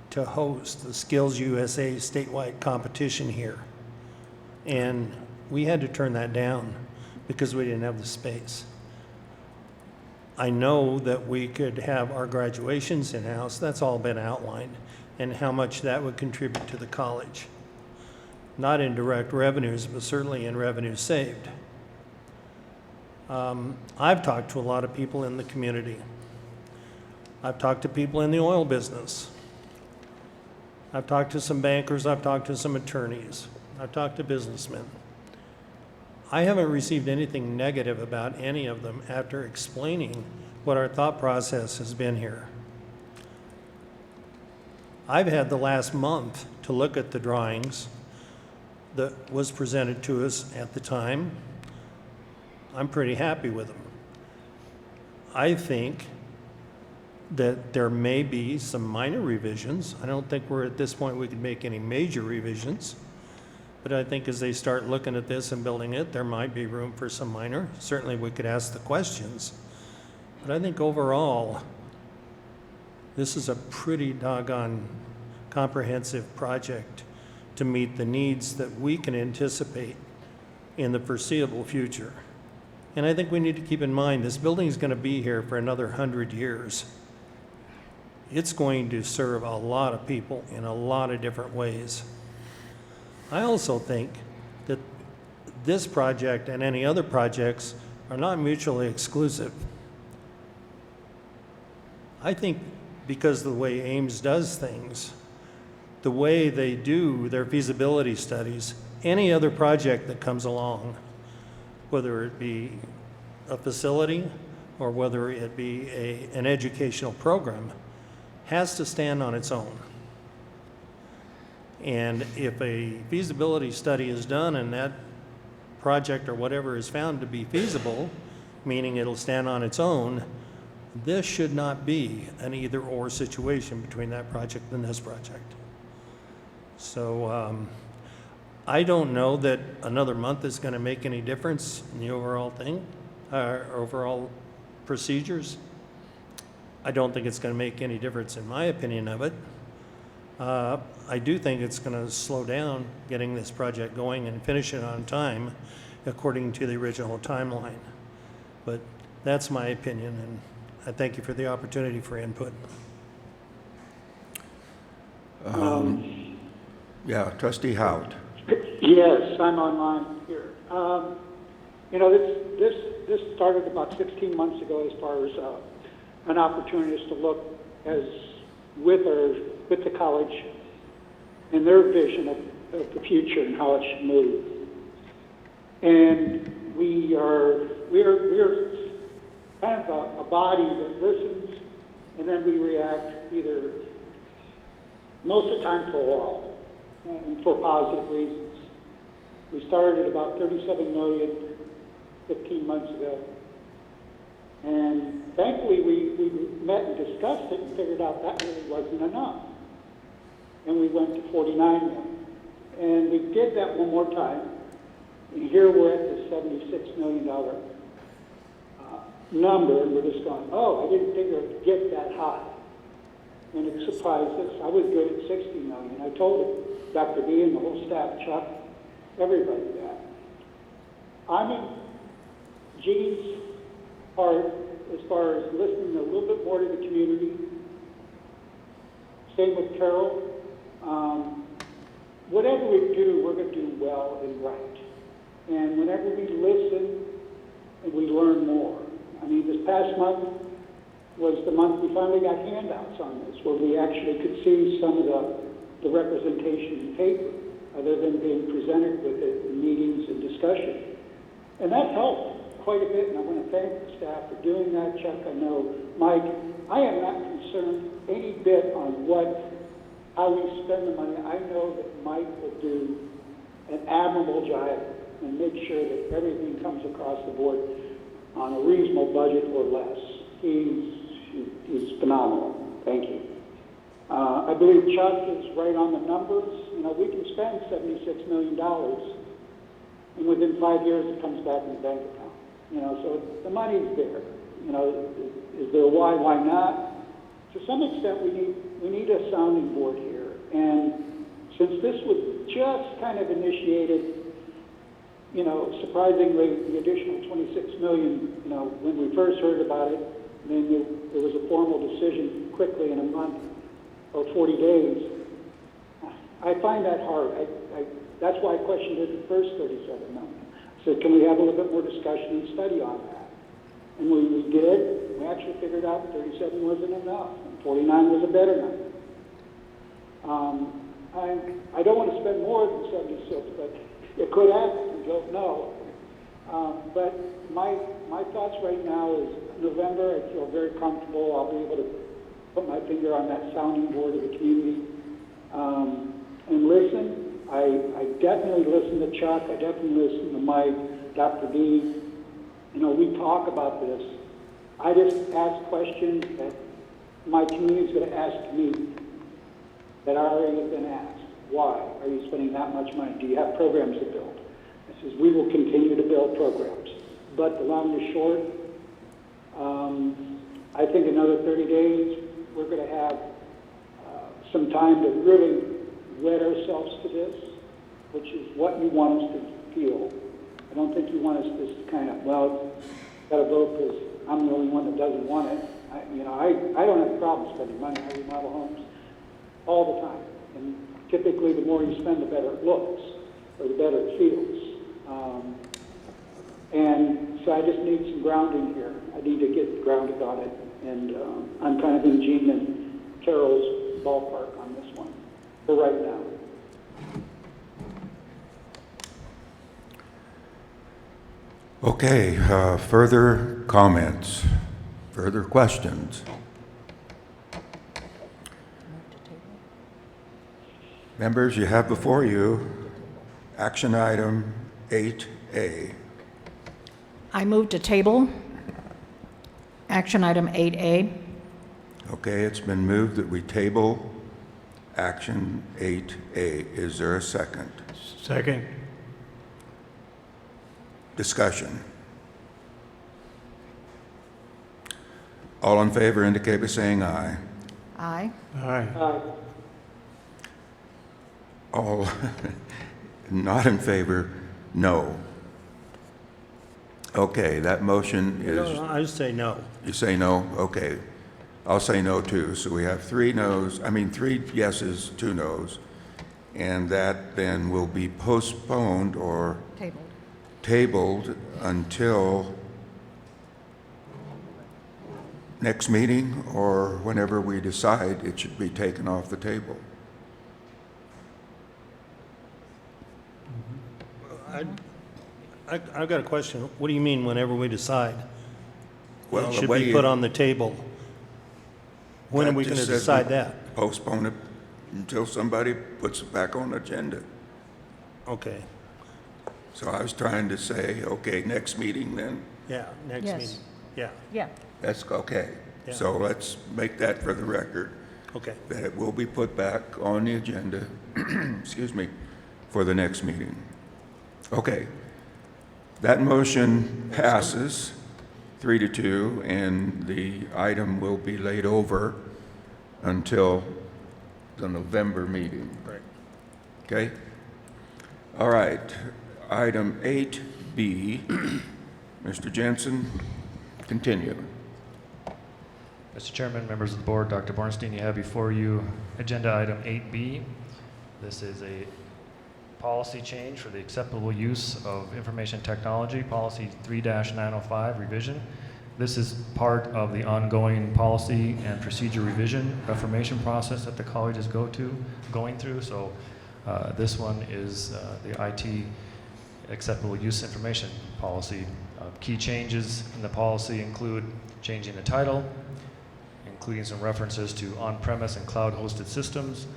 S4: to host the Skills USA statewide competition here. And we had to turn that down because we didn't have the space. I know that we could have our graduations in-house. That's all been outlined, and how much that would contribute to the college. Not in direct revenues, but certainly in revenues saved. I've talked to a lot of people in the community. I've talked to people in the oil business. I've talked to some bankers, I've talked to some attorneys, I've talked to businessmen. I haven't received anything negative about any of them after explaining what our thought process has been here. I've had the last month to look at the drawings that was presented to us at the time. I'm pretty happy with them. I think that there may be some minor revisions. I don't think we're at this point we can make any major revisions, but I think as they start looking at this and building it, there might be room for some minor. Certainly we could ask the questions, but I think overall, this is a pretty doggone comprehensive project to meet the needs that we can anticipate in the foreseeable future. And I think we need to keep in mind this building is going to be here for another 100 years. It's going to serve a lot of people in a lot of different ways. I also think that this project and any other projects are not mutually exclusive. I think because of the way Ames does things, the way they do their feasibility studies, any other project that comes along, whether it be a facility or whether it be an educational program, has to stand on its own. And if a feasibility study is done and that project or whatever is found to be feasible, meaning it'll stand on its own, this should not be an either-or situation between that project and this project. So I don't know that another month is going to make any difference in the overall thing, overall procedures. I don't think it's going to make any difference in my opinion of it. I do think it's going to slow down getting this project going and finish it on time according to the original timeline. But that's my opinion, and I thank you for the opportunity for input.
S1: Yeah, Trustee Hout.
S13: Yes, I'm online here. You know, this started about 16 months ago as far as an opportunity to look as with the college and their vision of the future and how it should move. And we're kind of a body that listens, and then we react either most of the time for a while and for positive reasons. We started at about 37 million 15 months ago. And thankfully, we met and discussed it and figured out that really wasn't enough. And we went to 49 million. And we did that one more time. And here we're at the $76 million number. And we're just going, oh, I didn't think it would get that high. And it surprised us. I was good at 60 million. I told Dr. B and the whole staff, Chuck, everybody that. I'm in Gene's part as far as listening a little bit more to the community. Same with Carol. Whatever we do, we're going to do well and right. And whenever we listen, and we learn more. I mean, this past month was the month we finally got handouts on this, where we actually could see some of the representation in paper, other than being presented with it in meetings and discussion. And that helped quite a bit, and I want to thank the staff for doing that. Chuck, I know, Mike, I am not concerned any bit on how we spend the money. I know that Mike will do an admirable job and make sure that everything comes across the board on a reasonable budget or less. He's phenomenal. Thank you. I believe Chuck is right on the numbers. You know, we can spend $76 million, and within 5 years it comes back in the bank account. You know, so the money's there. you know, is there a why not? To some extent, we need a sounding board here. And since this was just kind of initiated, you know, surprisingly, the additional 26 million, you know, when we first heard about it, then there was a formal decision quickly in a month or 40 days. I find that hard. That's why I questioned it at first 37 million. So can we have a little bit more discussion and study on that? And we did. We actually figured out 37 wasn't enough, and 49 was a better number. I don't want to spend more than 76, but it could happen. We don't know. But my thoughts right now is November. I feel very comfortable. I'll be able to put my finger on that sounding board of the community and listen. I definitely listen to Chuck. I definitely listen to Mike, Dr. B. You know, we talk about this. I just ask questions that my community is going to ask me that already have been asked. Why are you spending that much money? Do you have programs to build? I says, we will continue to build programs. But the long and short, I think another 30 days, we're going to have some time to really wed ourselves to this, which is what you want us to feel. I don't think you want us to kind of, well, got to vote because I'm the only one that doesn't want it. I don't have a problem spending money. I remodel homes all the time. And typically, the more you spend, the better it looks, or the better it feels. And so I just need some grounding here. I need to get grounded on it. And I'm kind of in Gene and Carol's ballpark on this one for right now.
S1: Okay, further comments, further questions? Members, you have before you action item 8A.
S2: I move to table action item 8A.
S1: Okay, it's been moved that we table action 8A. Is there a second?
S18: Second.
S1: Discussion. All in favor indicate by saying aye.
S2: Aye.
S18: Aye.
S1: All not in favor, no. Okay, that motion is...
S4: No, I say no.
S1: You say no? Okay. I'll say no too. So we have 3 yeses, 2 noes. And that then will be postponed or tabled until next meeting or whenever we decide it should be taken off the table.
S4: I've got a question. What do you mean whenever we decide?
S1: Well,
S4: It
S1: the
S4: should
S1: way
S4: be put on the table. When are we going to decide that?
S1: Postpone it until somebody puts it back on the agenda.
S4: Okay.
S1: So I was trying to say, okay, next meeting then?
S4: Yeah, next
S2: Yes.
S4: meeting. Yeah.
S2: Yeah.
S1: That's okay.
S4: Yeah.
S1: So let's make that for the record.
S4: Okay.
S1: That it will be put back on the agenda, excuse me, for the next meeting. Okay. That motion passes 3-2, and the item will be laid over until the November meeting.
S4: Right.
S1: Okay? All right. Item 8B, Mr. Jensen, continue.
S15: Mr. Chairman, members of the board, Dr. Bornstein, you have before you agenda item 8B. This is a policy change for the acceptable use of information technology, policy 3-905 revision. This is part of the ongoing policy and procedure revision reformation process that the college is going through. So this one is the IT acceptable use information policy. Key changes in the policy include changing the title, including some references to on-premise and cloud-hosted systems,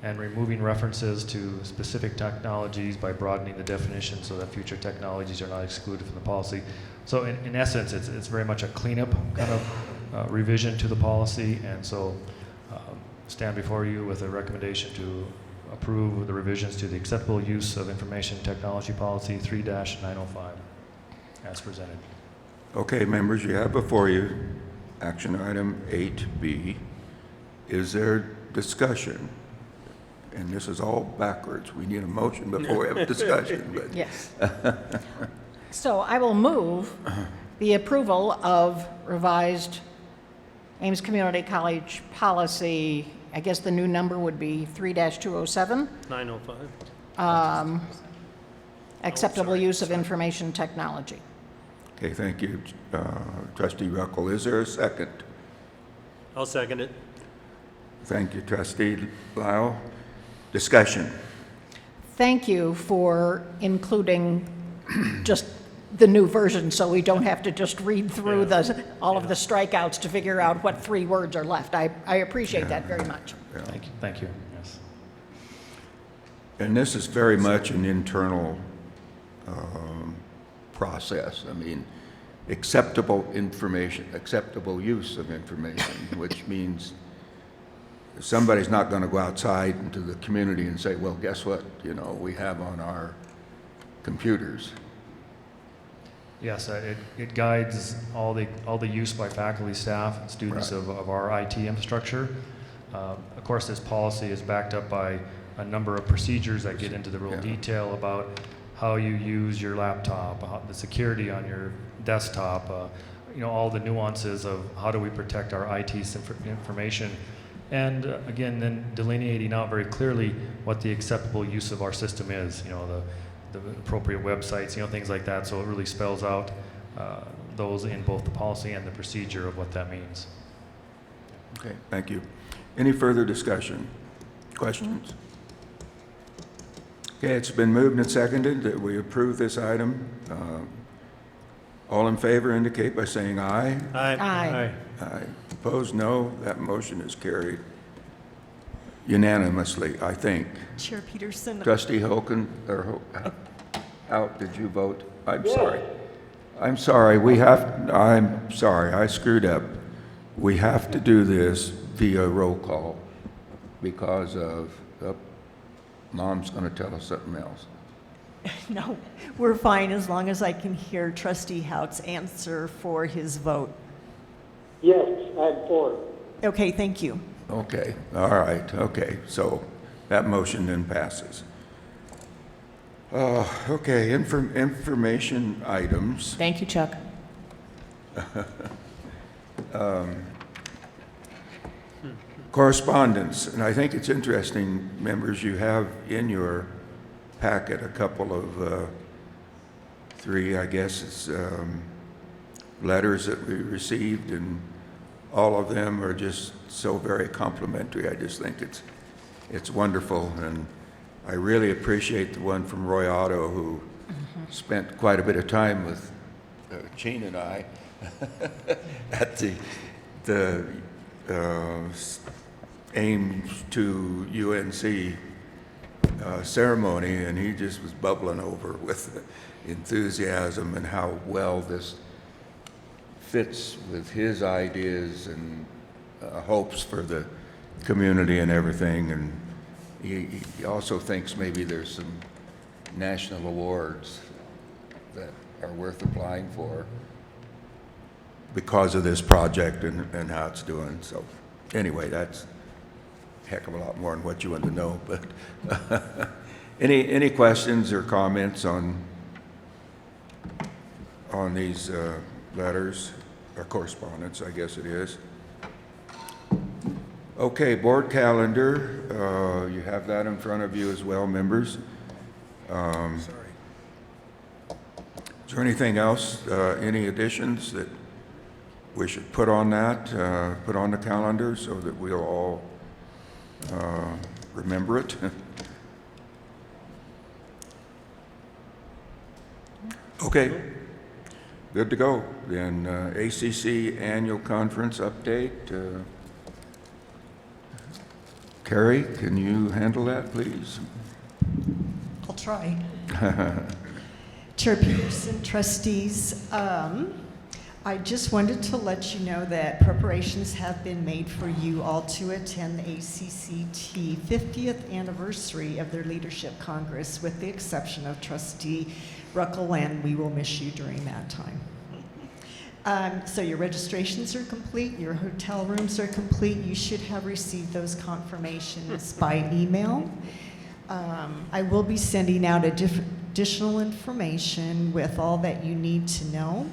S15: and removing references to specific technologies by broadening the definition so that future technologies are not excluded from the policy. So in essence, it's very much a cleanup kind of revision to the policy, and so stand before you with a recommendation to approve the revisions to the acceptable use of information technology policy 3-905 as presented.
S1: Okay, members, you have before you action item 8B. Is there discussion? And this is all backwards. We need a motion before we have a discussion. But
S2: Yes. So I will move the approval of revised Ames Community College policy. I guess the new number would be 3-207.
S12: 905.
S2: Acceptable use of information technology.
S1: Okay, thank you, Trustee Ruckel. Is there a second?
S12: I'll second it.
S1: Thank you, Trustee Lyle. Discussion.
S2: Thank you for including just the new version, so we don't have to just read through all of the strikeouts to figure out what 3 words are left. I appreciate that very much.
S1: Yeah.
S15: Thank you. Yes.
S1: And this is very much an internal process. I mean, acceptable information, acceptable use of information, which means somebody's not going to go outside into the community and say, well, guess what, we have on our computers.
S15: Yes, it guides all the use by faculty, staff, and students
S1: Right.
S15: of our IT infrastructure. Of course, this policy is backed up by a number of procedures that get into the real detail about how you use your laptop, the security on your desktop, all the nuances of how do we protect our IT information. And again, then delineating out very clearly what the acceptable use of our system is, the appropriate websites, things like that. So it really spells out those in both the policy and the procedure of what that means.
S1: Okay, thank you. Any further discussion? Questions? Okay, it's been moved and seconded that we approve this item. All in favor indicate by saying aye.
S2: Aye.
S1: Aye. Opposed, no. That motion is carried unanimously, I think.
S19: Chair Peterson.
S1: Trustee Holken, how did you vote? I'm sorry. I'm sorry. I'm sorry. I screwed up. We have to do this via roll call because of, Mom's going to tell us something else.
S19: No, we're fine as long as I can hear Trustee Hout's answer for his vote.
S13: Yes, I'm for.
S19: Okay, thank you.
S1: Okay, all right, okay. So that motion then passes. Okay, information items.
S9: Thank you, Chuck.
S1: Correspondence, and I think it's interesting, members, you have in your packet a couple of 3, I guess, it's letters that we received, and all of them are just so very complimentary. I just think it's wonderful, and I really appreciate the one from Roy Otto, who spent quite a bit of time with Gene and I at the Ames to UNC ceremony, and he just was bubbling over with enthusiasm and how well this fits with his ideas and hopes for the community and everything. And he also thinks maybe there's some national awards that are worth applying for because of this project and how it's doing. So anyway, that's a heck of a lot more than what you want to know. But any questions or comments on these letters or correspondence, I guess it is. Okay, board calendar. You have that in front of you as well, members. Is there anything else, any additions that we should put on that, put on the calendar so that we'll all remember it? Okay, good to go. Then ACC Annual Conference update. Carrie, can you handle that, please?
S19: I'll try. Chair Peterson, trustees, I just wanted to let you know that preparations have been made for you all to attend the ACCT 50th anniversary of their Leadership Congress, with the exception of Trustee Ruckel, and we will miss you during that time. So your registrations are complete, your hotel rooms are complete. You should have received those confirmations by email. I will be sending out additional information with all that you need to know.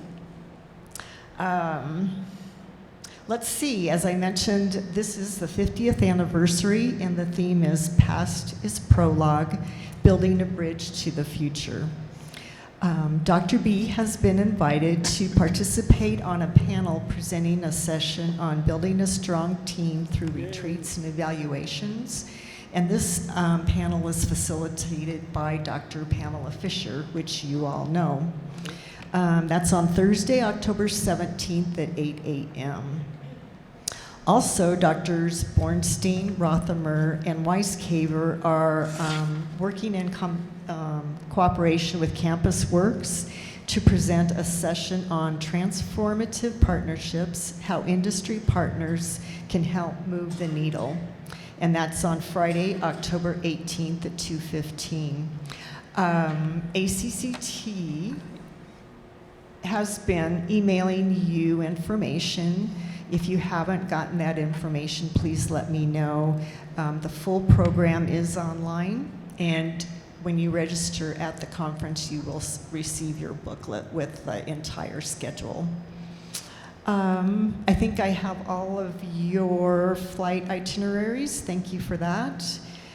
S19: Let's see, as I mentioned, this is the 50th anniversary, and the theme is Past is Prologue, Building a Bridge to the Future. Dr. B has been invited to participate on a panel presenting a session on building a strong team through retreats and evaluations. And this panel is facilitated by Dr. Pamela Fisher, which you all know. That's on Thursday, October 17th at 8 a.m. Also, Drs. Bornstein, Rothamer, and Weisskaver are working in cooperation with Campus Works to present a session on transformative partnerships, how industry partners can help move the needle. And that's on Friday, October 18th at 2:15. ACCT has been emailing you information. If you haven't gotten that information, please let me know. The full program is online, and when you register at the conference, you will receive your booklet with the entire schedule. I think I have all of your flight itineraries. Thank you for that.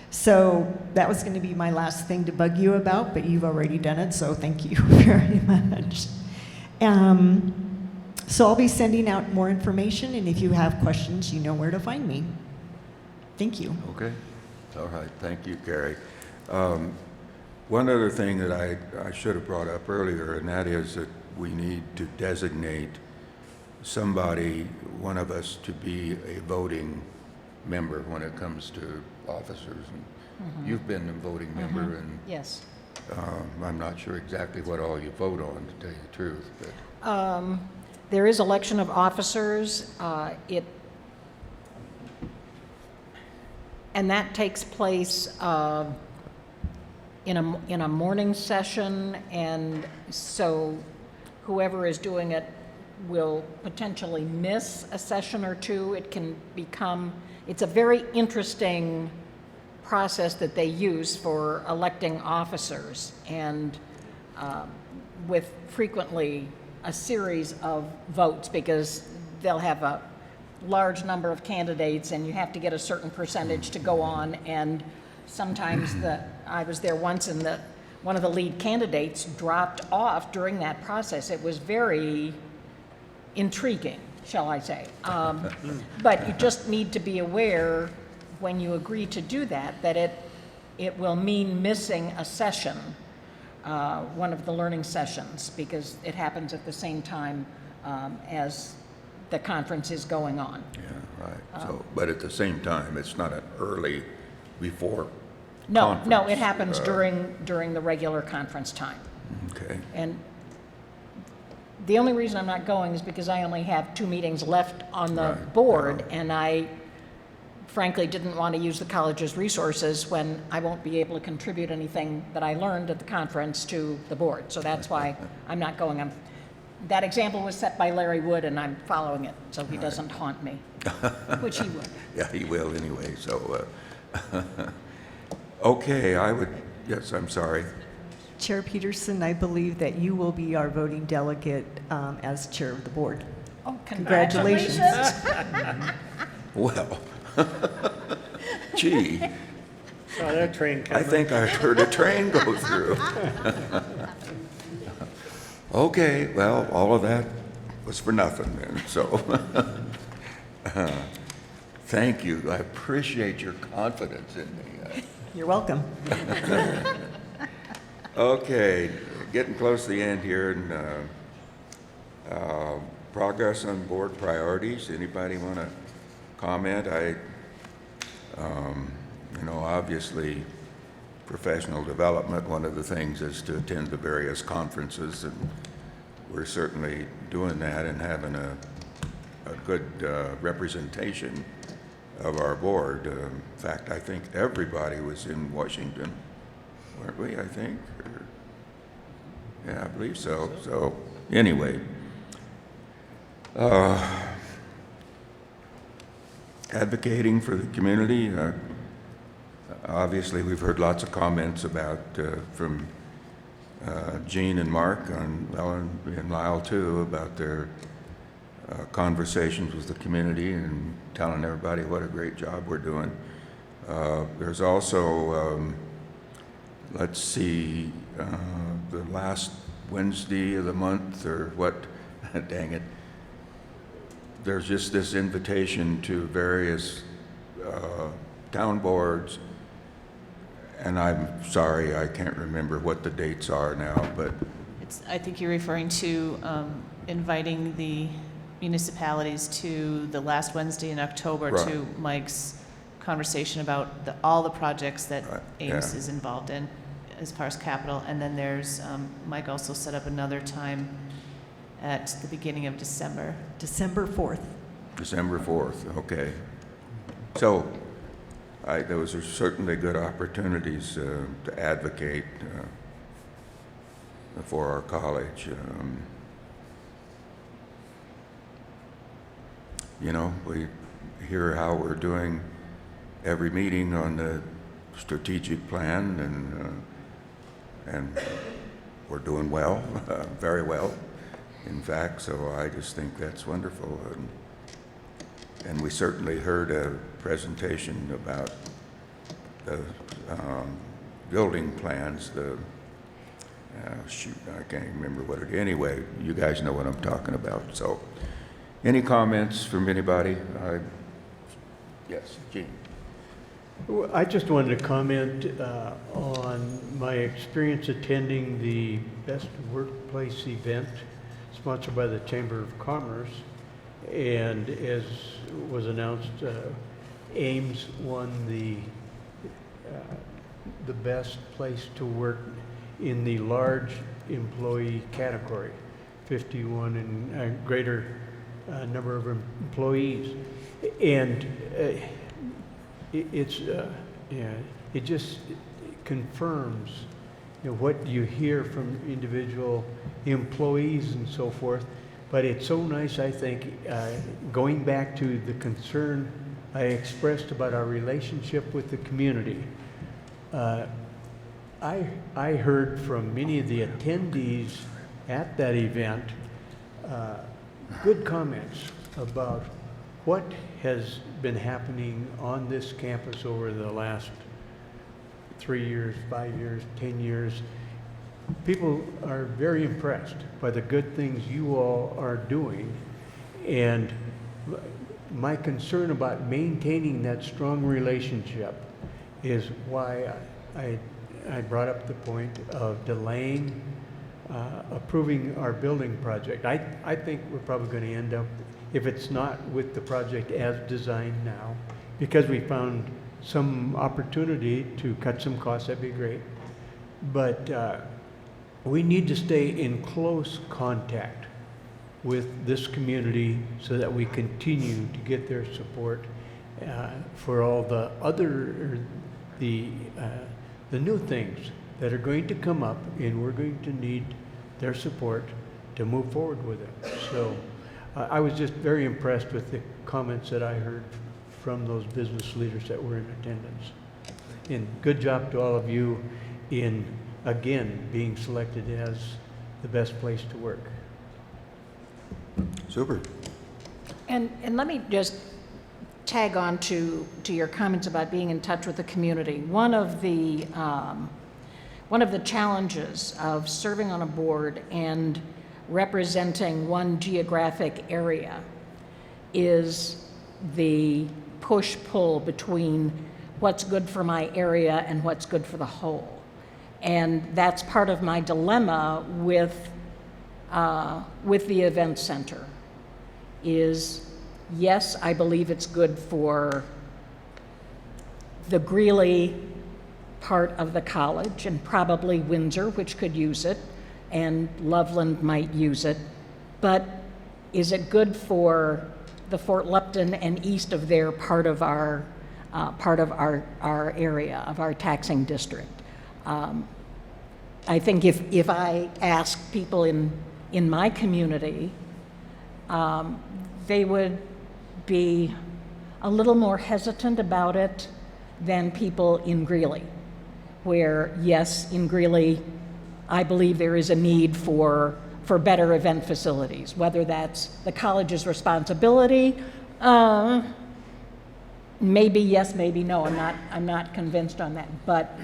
S19: So that was going to be my last thing to bug you about, but you've already done it, so thank you very much. So I'll be sending out more information, and if you have questions, you know where to find me. Thank you.
S1: Okay. All right. Thank you, Carrie. One other thing that I should have brought up earlier, and that is that we need to designate somebody, one of us, to be a voting member when it comes to officers. And you've been a voting member, and
S2: yes.
S1: I'm not sure exactly what all you vote on, to tell you the truth. But
S2: There is election of officers. And that takes place in a morning session, and so whoever is doing it will potentially miss a session or two. It's a very interesting process that they use for electing officers, and with frequently a series of votes, because they'll have a large number of candidates and you have to get a certain percentage to go on, and sometimes I was there once and one of the lead candidates dropped off during that process. It was very intriguing, shall I say. But you just need to be aware when you agree to do that it will mean missing a session, one of the learning sessions, because it happens at the same time as the conference is going on.
S1: yeah, right. So, but at the same time, it's not an early before
S2: No,
S1: conference.
S2: it happens during the regular conference time.
S1: Okay.
S2: And the only reason I'm not going is because I only have 2 meetings left on the board, and I frankly didn't want to use the college's resources when I won't be able to contribute anything that I learned at the conference to the board. So that's why I'm not going. That example was set by Larry Wood, and I'm following it, so he doesn't haunt me, which he would.
S1: Yeah, he will anyway, so, okay, yes, I'm sorry.
S19: Chair Peterson, I believe that you will be our voting delegate as chair of the board.
S2: Oh,
S19: Congratulations.
S1: Well, gee,
S12: Saw that train coming.
S1: I think I heard a train go through. Okay, well, all of that was for nothing then, so thank you. I appreciate your confidence in me.
S19: You're welcome.
S1: Okay, getting close to the end here, and progress on board priorities. Anybody want to comment? Obviously, professional development, one of the things is to attend the various conferences, and we're certainly doing that and having a good representation of our board. In fact, I think everybody was in Washington, weren't we, I think? Yeah, I believe so. So, anyway, Advocating for the community. Obviously, we've heard lots of comments about from Gene and Mark, and Lyle too, about their conversations with the community and telling everybody what a great job we're doing. There's also, let's see, the last Wednesday of the month, or what, dang it, there's just this invitation to various town boards, and I'm sorry, I can't remember what the dates are now, but
S9: I think you're referring to inviting the municipalities to the last Wednesday in October
S1: Right.
S9: to Mike's conversation about all the projects that Ames
S1: yeah.
S9: is involved in as far as capital. And then there's, Mike also set up another time at the beginning of December.
S19: December 4th.
S1: December 4th, okay. So, those are certainly good opportunities to advocate for our college. You know, we hear how we're doing every meeting on the strategic plan, and we're doing well, very well, in fact, so I just think that's wonderful. And we certainly heard a presentation about the building plans, shoot, I can't even remember what it, anyway, you guys know what I'm talking about. So, any comments from anybody? Yes, Gene.
S18: Well, I just wanted to comment on my experience attending the Best Workplace event sponsored by the Chamber of Commerce. And as was announced, Ames won the best place to work in the large employee category, 51 and greater number of employees. And it just confirms, you know, what you hear from individual employees and so forth. But it's so nice, I think, going back to the concern I expressed about our relationship with the community. I heard from many of the attendees at that event good comments about what has been happening on this campus over the last 3 years, 5 years, 10 years. People are very impressed by the good things you all are doing, and my concern about maintaining that strong relationship is why I brought up the point of delaying approving our building project. I think we're probably going to end up, if it's not with the project as designed now, because we found some opportunity to cut some costs, that'd be great. But we need to stay in close contact with this community so that we continue to get their support for all the other, the new things that are going to come up, and we're going to need their support to move forward with it. So I was just very impressed with the comments that I heard from those business leaders that were in attendance. And good job to all of you in, again, being selected as the best place to work.
S1: Super.
S2: And let me just tag on to your comments about being in touch with the community. One of the challenges of serving on a board and representing one geographic area is the push-pull between what's good for my area and what's good for the whole. And that's part of my dilemma with the event center is, yes, I believe it's good for the Greeley part of the college and probably Windsor, which could use it, and Loveland might use it, but is it good for the Fort Lupton and east of there part of our area, of our taxing district? I think if I ask people in my community, they would be a little more hesitant about it than people in Greeley, where, yes, in Greeley, I believe there is a need for better event facilities, whether that's the college's responsibility. Maybe yes, maybe no. I'm not convinced on that. But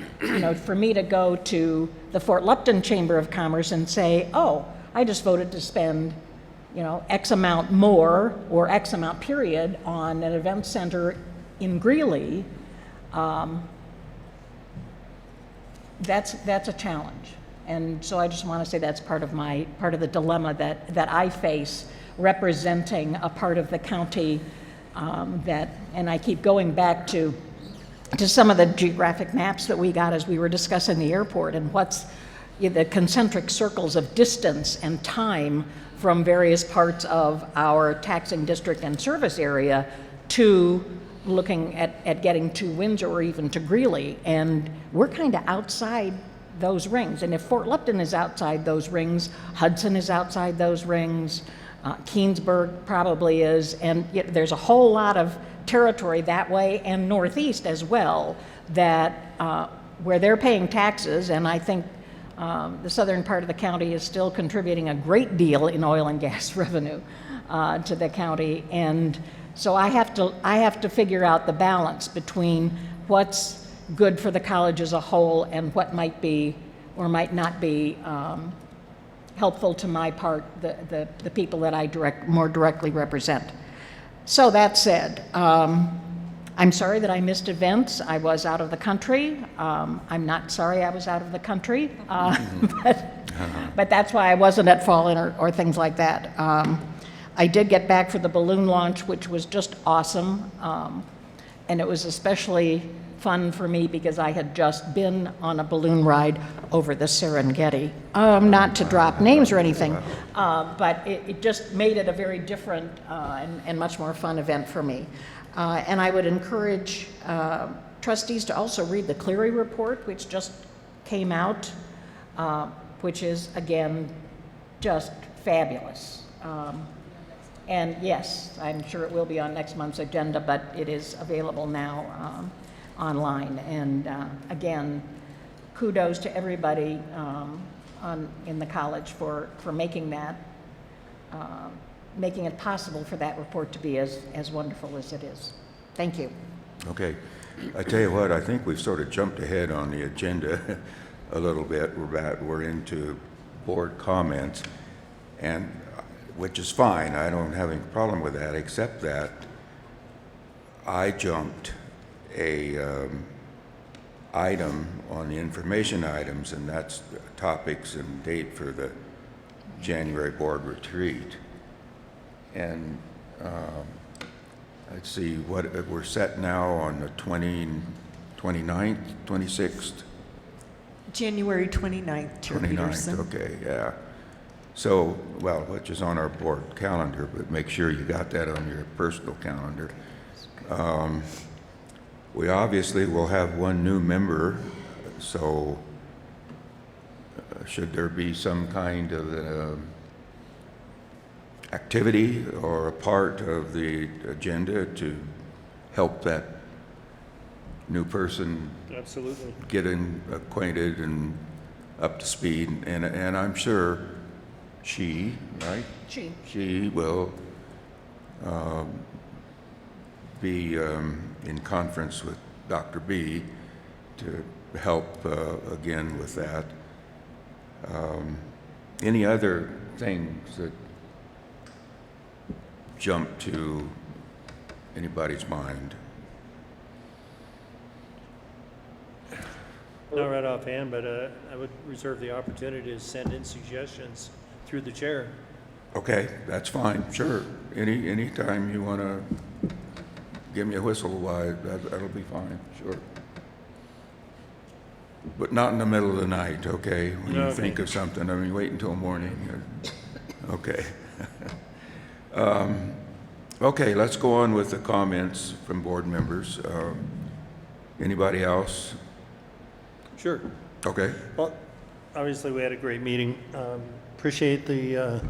S2: for me to go to the Fort Lupton Chamber of Commerce and say, "Oh, I just voted to spend, X amount more or X amount period on an event center in Greeley," that's a challenge. And so I just want to say that's part of the dilemma that I face representing a part of the county. And I keep going back to some of the geographic maps that we got as we were discussing the airport and what's the concentric circles of distance and time from various parts of our taxing district and service area to looking at getting to Windsor or even to Greeley. And we're kind of outside those rings. And if Fort Lupton is outside those rings, Hudson is outside those rings, Keensburg probably is, and there's a whole lot of territory that way and northeast as well that where they're paying taxes, and I think the southern part of the county is still contributing a great deal in oil and gas revenue to the county, and so I have to figure out the balance between what's good for the college as a whole and what might be or might not be helpful to my part, the people that I more directly represent. So that said, I'm sorry that I missed events. I was out of the country. I'm not sorry I was out of the country, but that's why I wasn't at Fall-In or things like that. I did get back for the balloon launch, which was just awesome, and it was especially fun for me because I had just been on a balloon ride over the Serengeti. Not to drop names or anything, but it just made it a very different and much more fun event for me. And I would encourage trustees to also read the Cleary Report, which just came out, which is, again, just fabulous. And yes, I'm sure it will be on next month's agenda, but it is available now online. And again, kudos to everybody in the college for making that, making it possible for that report to be as wonderful as it is. Thank you.
S1: Okay. I tell you what, I think we've sort of jumped ahead on the agenda a little bit. We're into board comments, and which is fine. I don't have any problem with that, except that I jumped a item on the information items, and that's topics and date for the January board retreat. And let's see, what we're set now on the 29th, 26th?
S19: January 29th, Chair
S1: 29th,
S19: Peterson.
S1: okay, yeah. So, well, which is on our board calendar, but make sure you got that on your personal calendar. We obviously will have one new member, so should there be some kind of activity or a part of the agenda to help that new person
S12: Absolutely.
S1: get acquainted and up to speed, and I'm sure she will be in conference with Dr. B to help again with that. Any other things that jump to anybody's mind?
S4: Not right offhand, but I would reserve the opportunity to send in suggestions through the chair.
S1: Okay, that's fine, sure. Any time you want to give me a whistle, why, that'll be fine, sure. But not in the middle of the night, okay? When you think of something, I mean, wait until morning. Okay. Okay, let's go on with the comments from board members. Anybody else?
S4: Sure.
S1: Okay.
S4: Well, obviously we had a great meeting. Appreciate the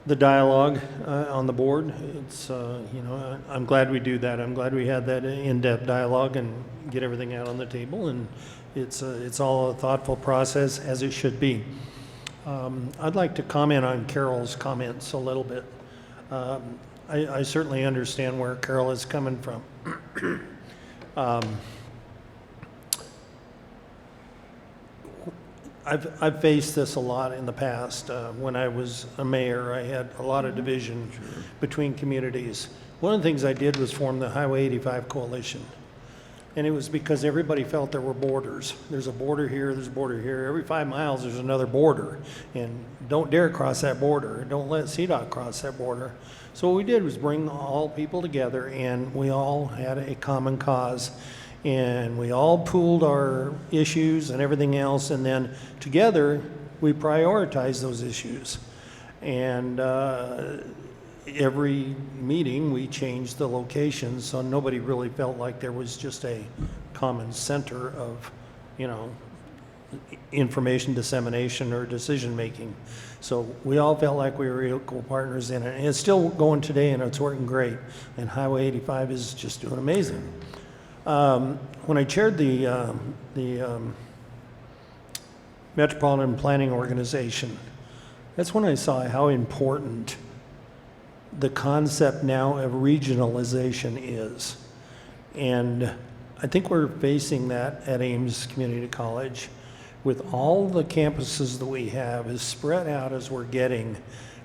S4: the dialogue on the board. It's, you know, I'm glad we do that. I'm glad we had that in-depth dialogue and get everything out on the table, and it's all a thoughtful process, as it should be. I'd like to comment on Carol's comments a little bit. I certainly understand where Carol is coming from. I've faced this a lot in the past. When I was a mayor, I had a lot of division between communities. One of the things I did was form the Highway 85 Coalition. And it was because everybody felt there were borders. There's a border here, there's a border here. Every 5 miles, there's another border. And don't dare cross that border. Don't let CDOT cross that border. So what we did was bring all people together, and we all had a common cause. And we all pooled our issues and everything else, and then together we prioritized those issues. And every meeting we changed the location, so nobody really felt like there was just a common center of, you know, information dissemination or decision making. So we all felt like we were equal partners in it, and it's still going today, and it's working great. And Highway 85 is just doing amazing. When I chaired the Metropolitan Planning Organization, that's when I saw how important the concept now of regionalization is. And I think we're facing that at Ames Community College with all the campuses that we have as spread out as we're getting.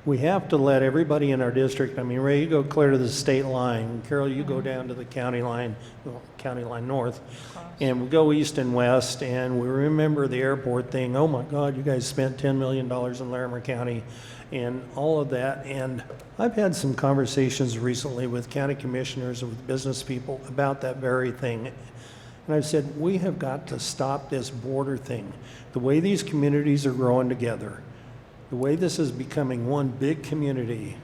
S4: We have to let everybody in our district, I mean, Ray, you go clear to the state line. Carol, you go down to the county line, well, county line north, and we go east and west, and we remember the airport thing. Oh my God, you guys spent $10 million in Larimer County and all of that. And I've had some conversations recently with county commissioners and with business people about that very thing. And I've said, we have got to stop this border thing. The way these communities are growing together, the way this is becoming one big community,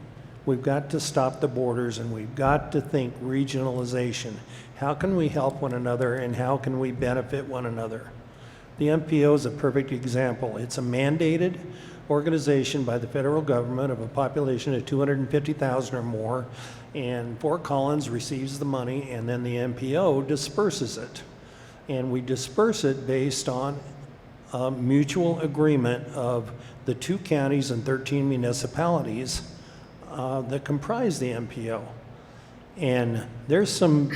S4: we've got to stop the borders, and we've got to think regionalization. How can we help one another, and how can we benefit one another? The MPO is a perfect example. It's a mandated organization by the federal government of a population of 250,000 or more, and Fort Collins receives the money, and then the MPO disperses it. And we disperse it based on a mutual agreement of the 2 counties and 13 municipalities that comprise the MPO. And there's some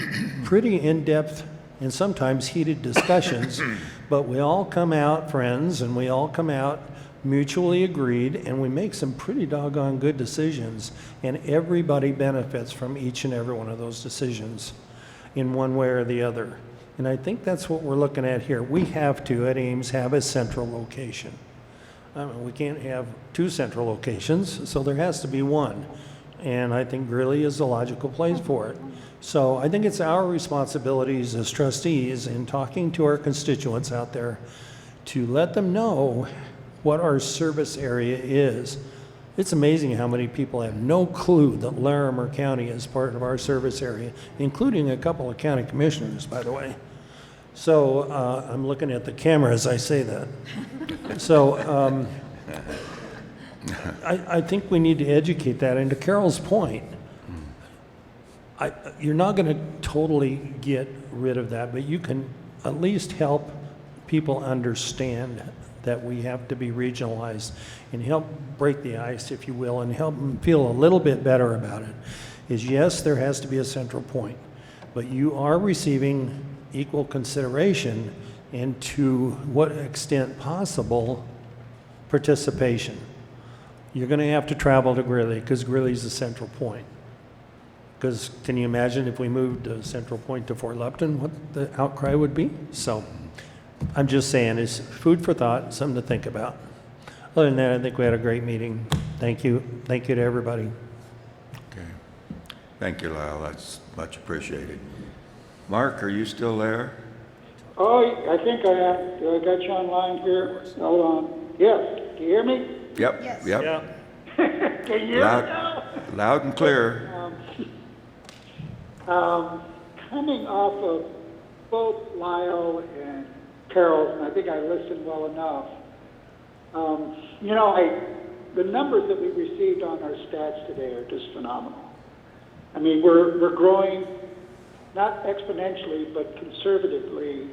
S4: pretty in-depth and sometimes heated discussions, but we all come out friends, and we all come out mutually agreed, and we make some pretty doggone good decisions, and everybody benefits from each and every one of those decisions in one way or the other. And I think that's what we're looking at here. We have to, at Ames, have a central location. I mean, we can't have 2 central locations, so there has to be one. And I think Greeley is the logical place for it. So I think it's our responsibilities as trustees in talking to our constituents out there to let them know what our service area is. It's amazing how many people have no clue that Larimer County is part of our service area, including a couple of county commissioners, by the way. So I'm looking at the camera as I say that. So I think we need to educate that. And to Carol's point, you're not going to totally get rid of that, but you can at least help people understand that we have to be regionalized and help break the ice, if you will, and help them feel a little bit better about it. Is yes, there has to be a central point, but you are receiving equal consideration and to what extent possible participation. You're going to have to travel to Greeley because Greeley's the central point. Because can you imagine if we moved a central point to Fort Lupton, what the outcry would be? So I'm just saying, it's food for thought, something to think about. Other than that, I think we had a great meeting. Thank you. Thank you to everybody.
S1: Okay. Thank you, Lyle. That's much appreciated. Mark, are you still there?
S13: Oh, I think I am. Do I got you online here? Hold on. Yes. Can you hear me?
S1: Yep.
S13: Yes.
S1: Yep.
S13: Yeah. Can you hear me now?
S1: Loud and clear.
S13: Coming off of both Lyle and Carol, and I think I listened well enough. You know, the numbers that we received on our stats today are just phenomenal. I mean, we're growing, not exponentially, but conservatively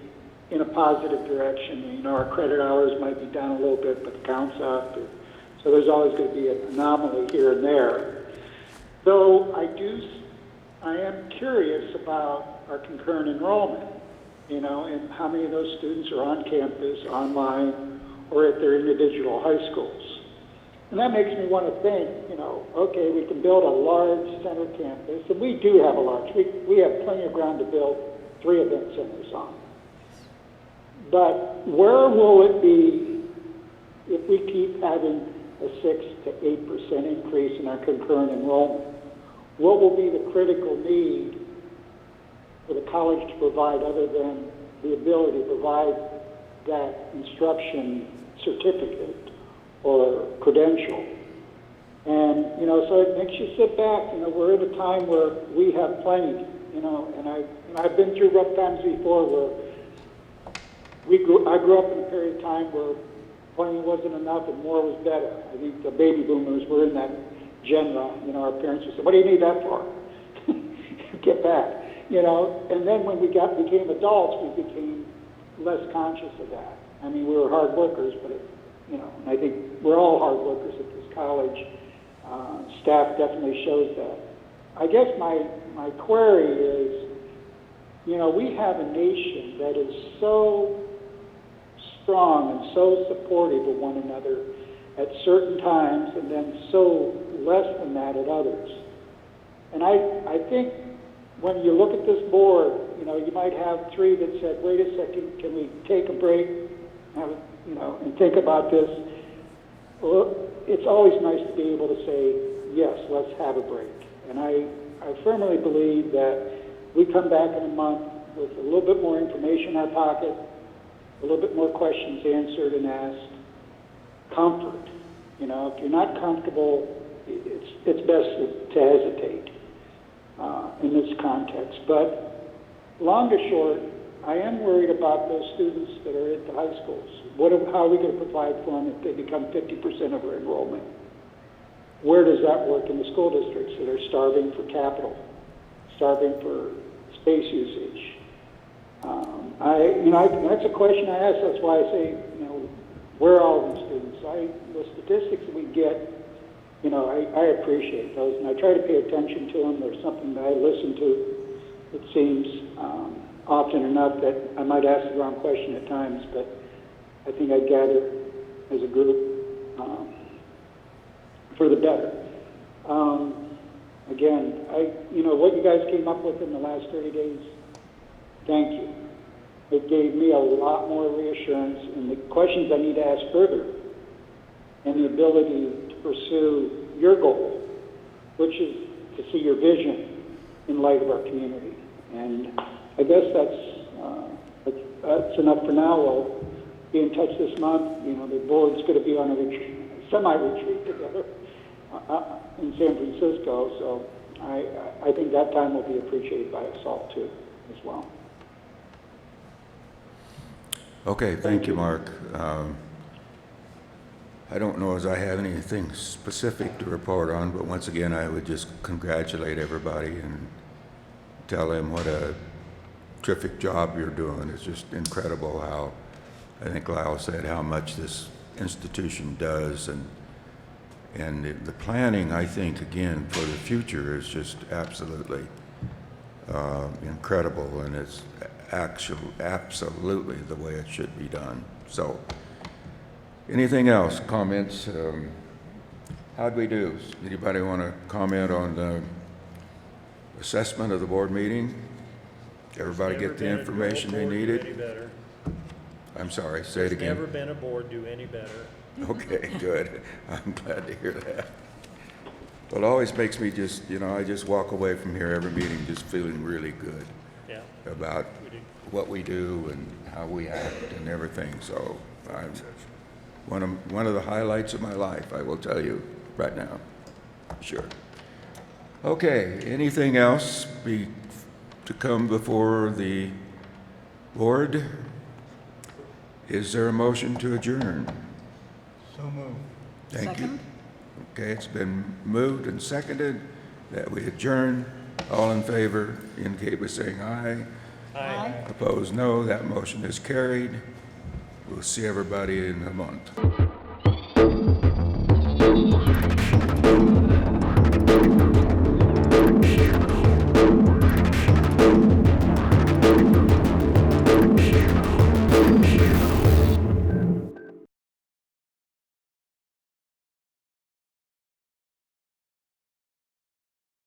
S13: in a positive direction. You know, our credit hours might be down a little bit, but the count's up. So there's always going to be an anomaly here and there. Though I am curious about our concurrent enrollment, you know, and how many of those students are on campus, online, or at their individual high schools. And that makes me want to think, you know, okay, we can build a large center campus, and we do have a large, we have plenty of ground to build 3 event centers on. But where will it be if we keep having a 6 to 8% increase in our concurrent enrollment? What will be the critical need for the college to provide other than the ability to provide that instruction certificate or credential? And, you know, so it makes you sit back. You know, we're at a time where we have plenty, you know, and I've been through rough times before where I grew up in a period of time where plenty wasn't enough and more was better. I think the baby boomers were in that genre. You know, our parents would say, what do you need that for? Get back. You know, and then when we became adults, we became less conscious of that. I mean, we were hard workers, but, you know, and I think we're all hard workers at this college. Staff definitely shows that. I guess my query is, you know, we have a nation that is so strong and so supportive of one another at certain times and then so less than that at others. And I think when you look at this board, you know, you might have 3 that said, wait a second, can we take a break, you know, and think about this? Well, it's always nice to be able to say, yes, let's have a break. And I firmly believe that we come back in a month with a little bit more information in our pocket, a little bit more questions answered and asked, comfort. You know, if you're not comfortable, it's best to hesitate in this context. But long to short, I am worried about those students that are at the high schools. How are we going to provide for them if they become 50% of our enrollment? Where does that work in the school districts that are starving for capital, starving for space usage? That's a question I ask. That's why I say, you know, where are all these students? The statistics that we get, you know, I appreciate those, and I try to pay attention to them. There's something that I listen to. It seems often enough that I might ask the wrong question at times, but I think I gather as a group for the better. Again, you know, what you guys came up with in the last 30 days, thank you. It gave me a lot more reassurance in the questions I need to ask further and the ability to pursue your goal, which is to see your vision in light of our community. And I guess that's enough for now. We'll be in touch this month. You know, the board's going to be on a semi-retreat together in San Francisco, so I think that time will be appreciated by us all too, as well.
S1: Okay, thank you, Mark. I don't know as I have anything specific to report on, but once again, I would just congratulate everybody and tell them what a terrific job you're doing. It's just incredible how, I think Lyle said, how much this institution does, and the planning, I think, again, for the future is just absolutely incredible, and it's absolutely the way it should be done. So, anything else? Comments? How'd we do? Anybody want to comment on the assessment of the board meeting? Everybody get the information they needed? I'm sorry, say it again.
S4: Never been a board do any better.
S1: Okay, good. I'm glad to hear that. Well, it always makes me just, you know, I just walk away from here every meeting just feeling really good about what we do and how we act and everything. So one of the highlights of my life, I will tell you right now. Sure. Okay, anything else to come before the board? Is there a motion to adjourn?
S18: So moved.
S1: Thank you. Okay, it's been moved and seconded that we adjourn. All in favor indicate by saying aye.
S3: Aye.
S1: Opposed, no. That motion is carried. We'll see everybody in a month.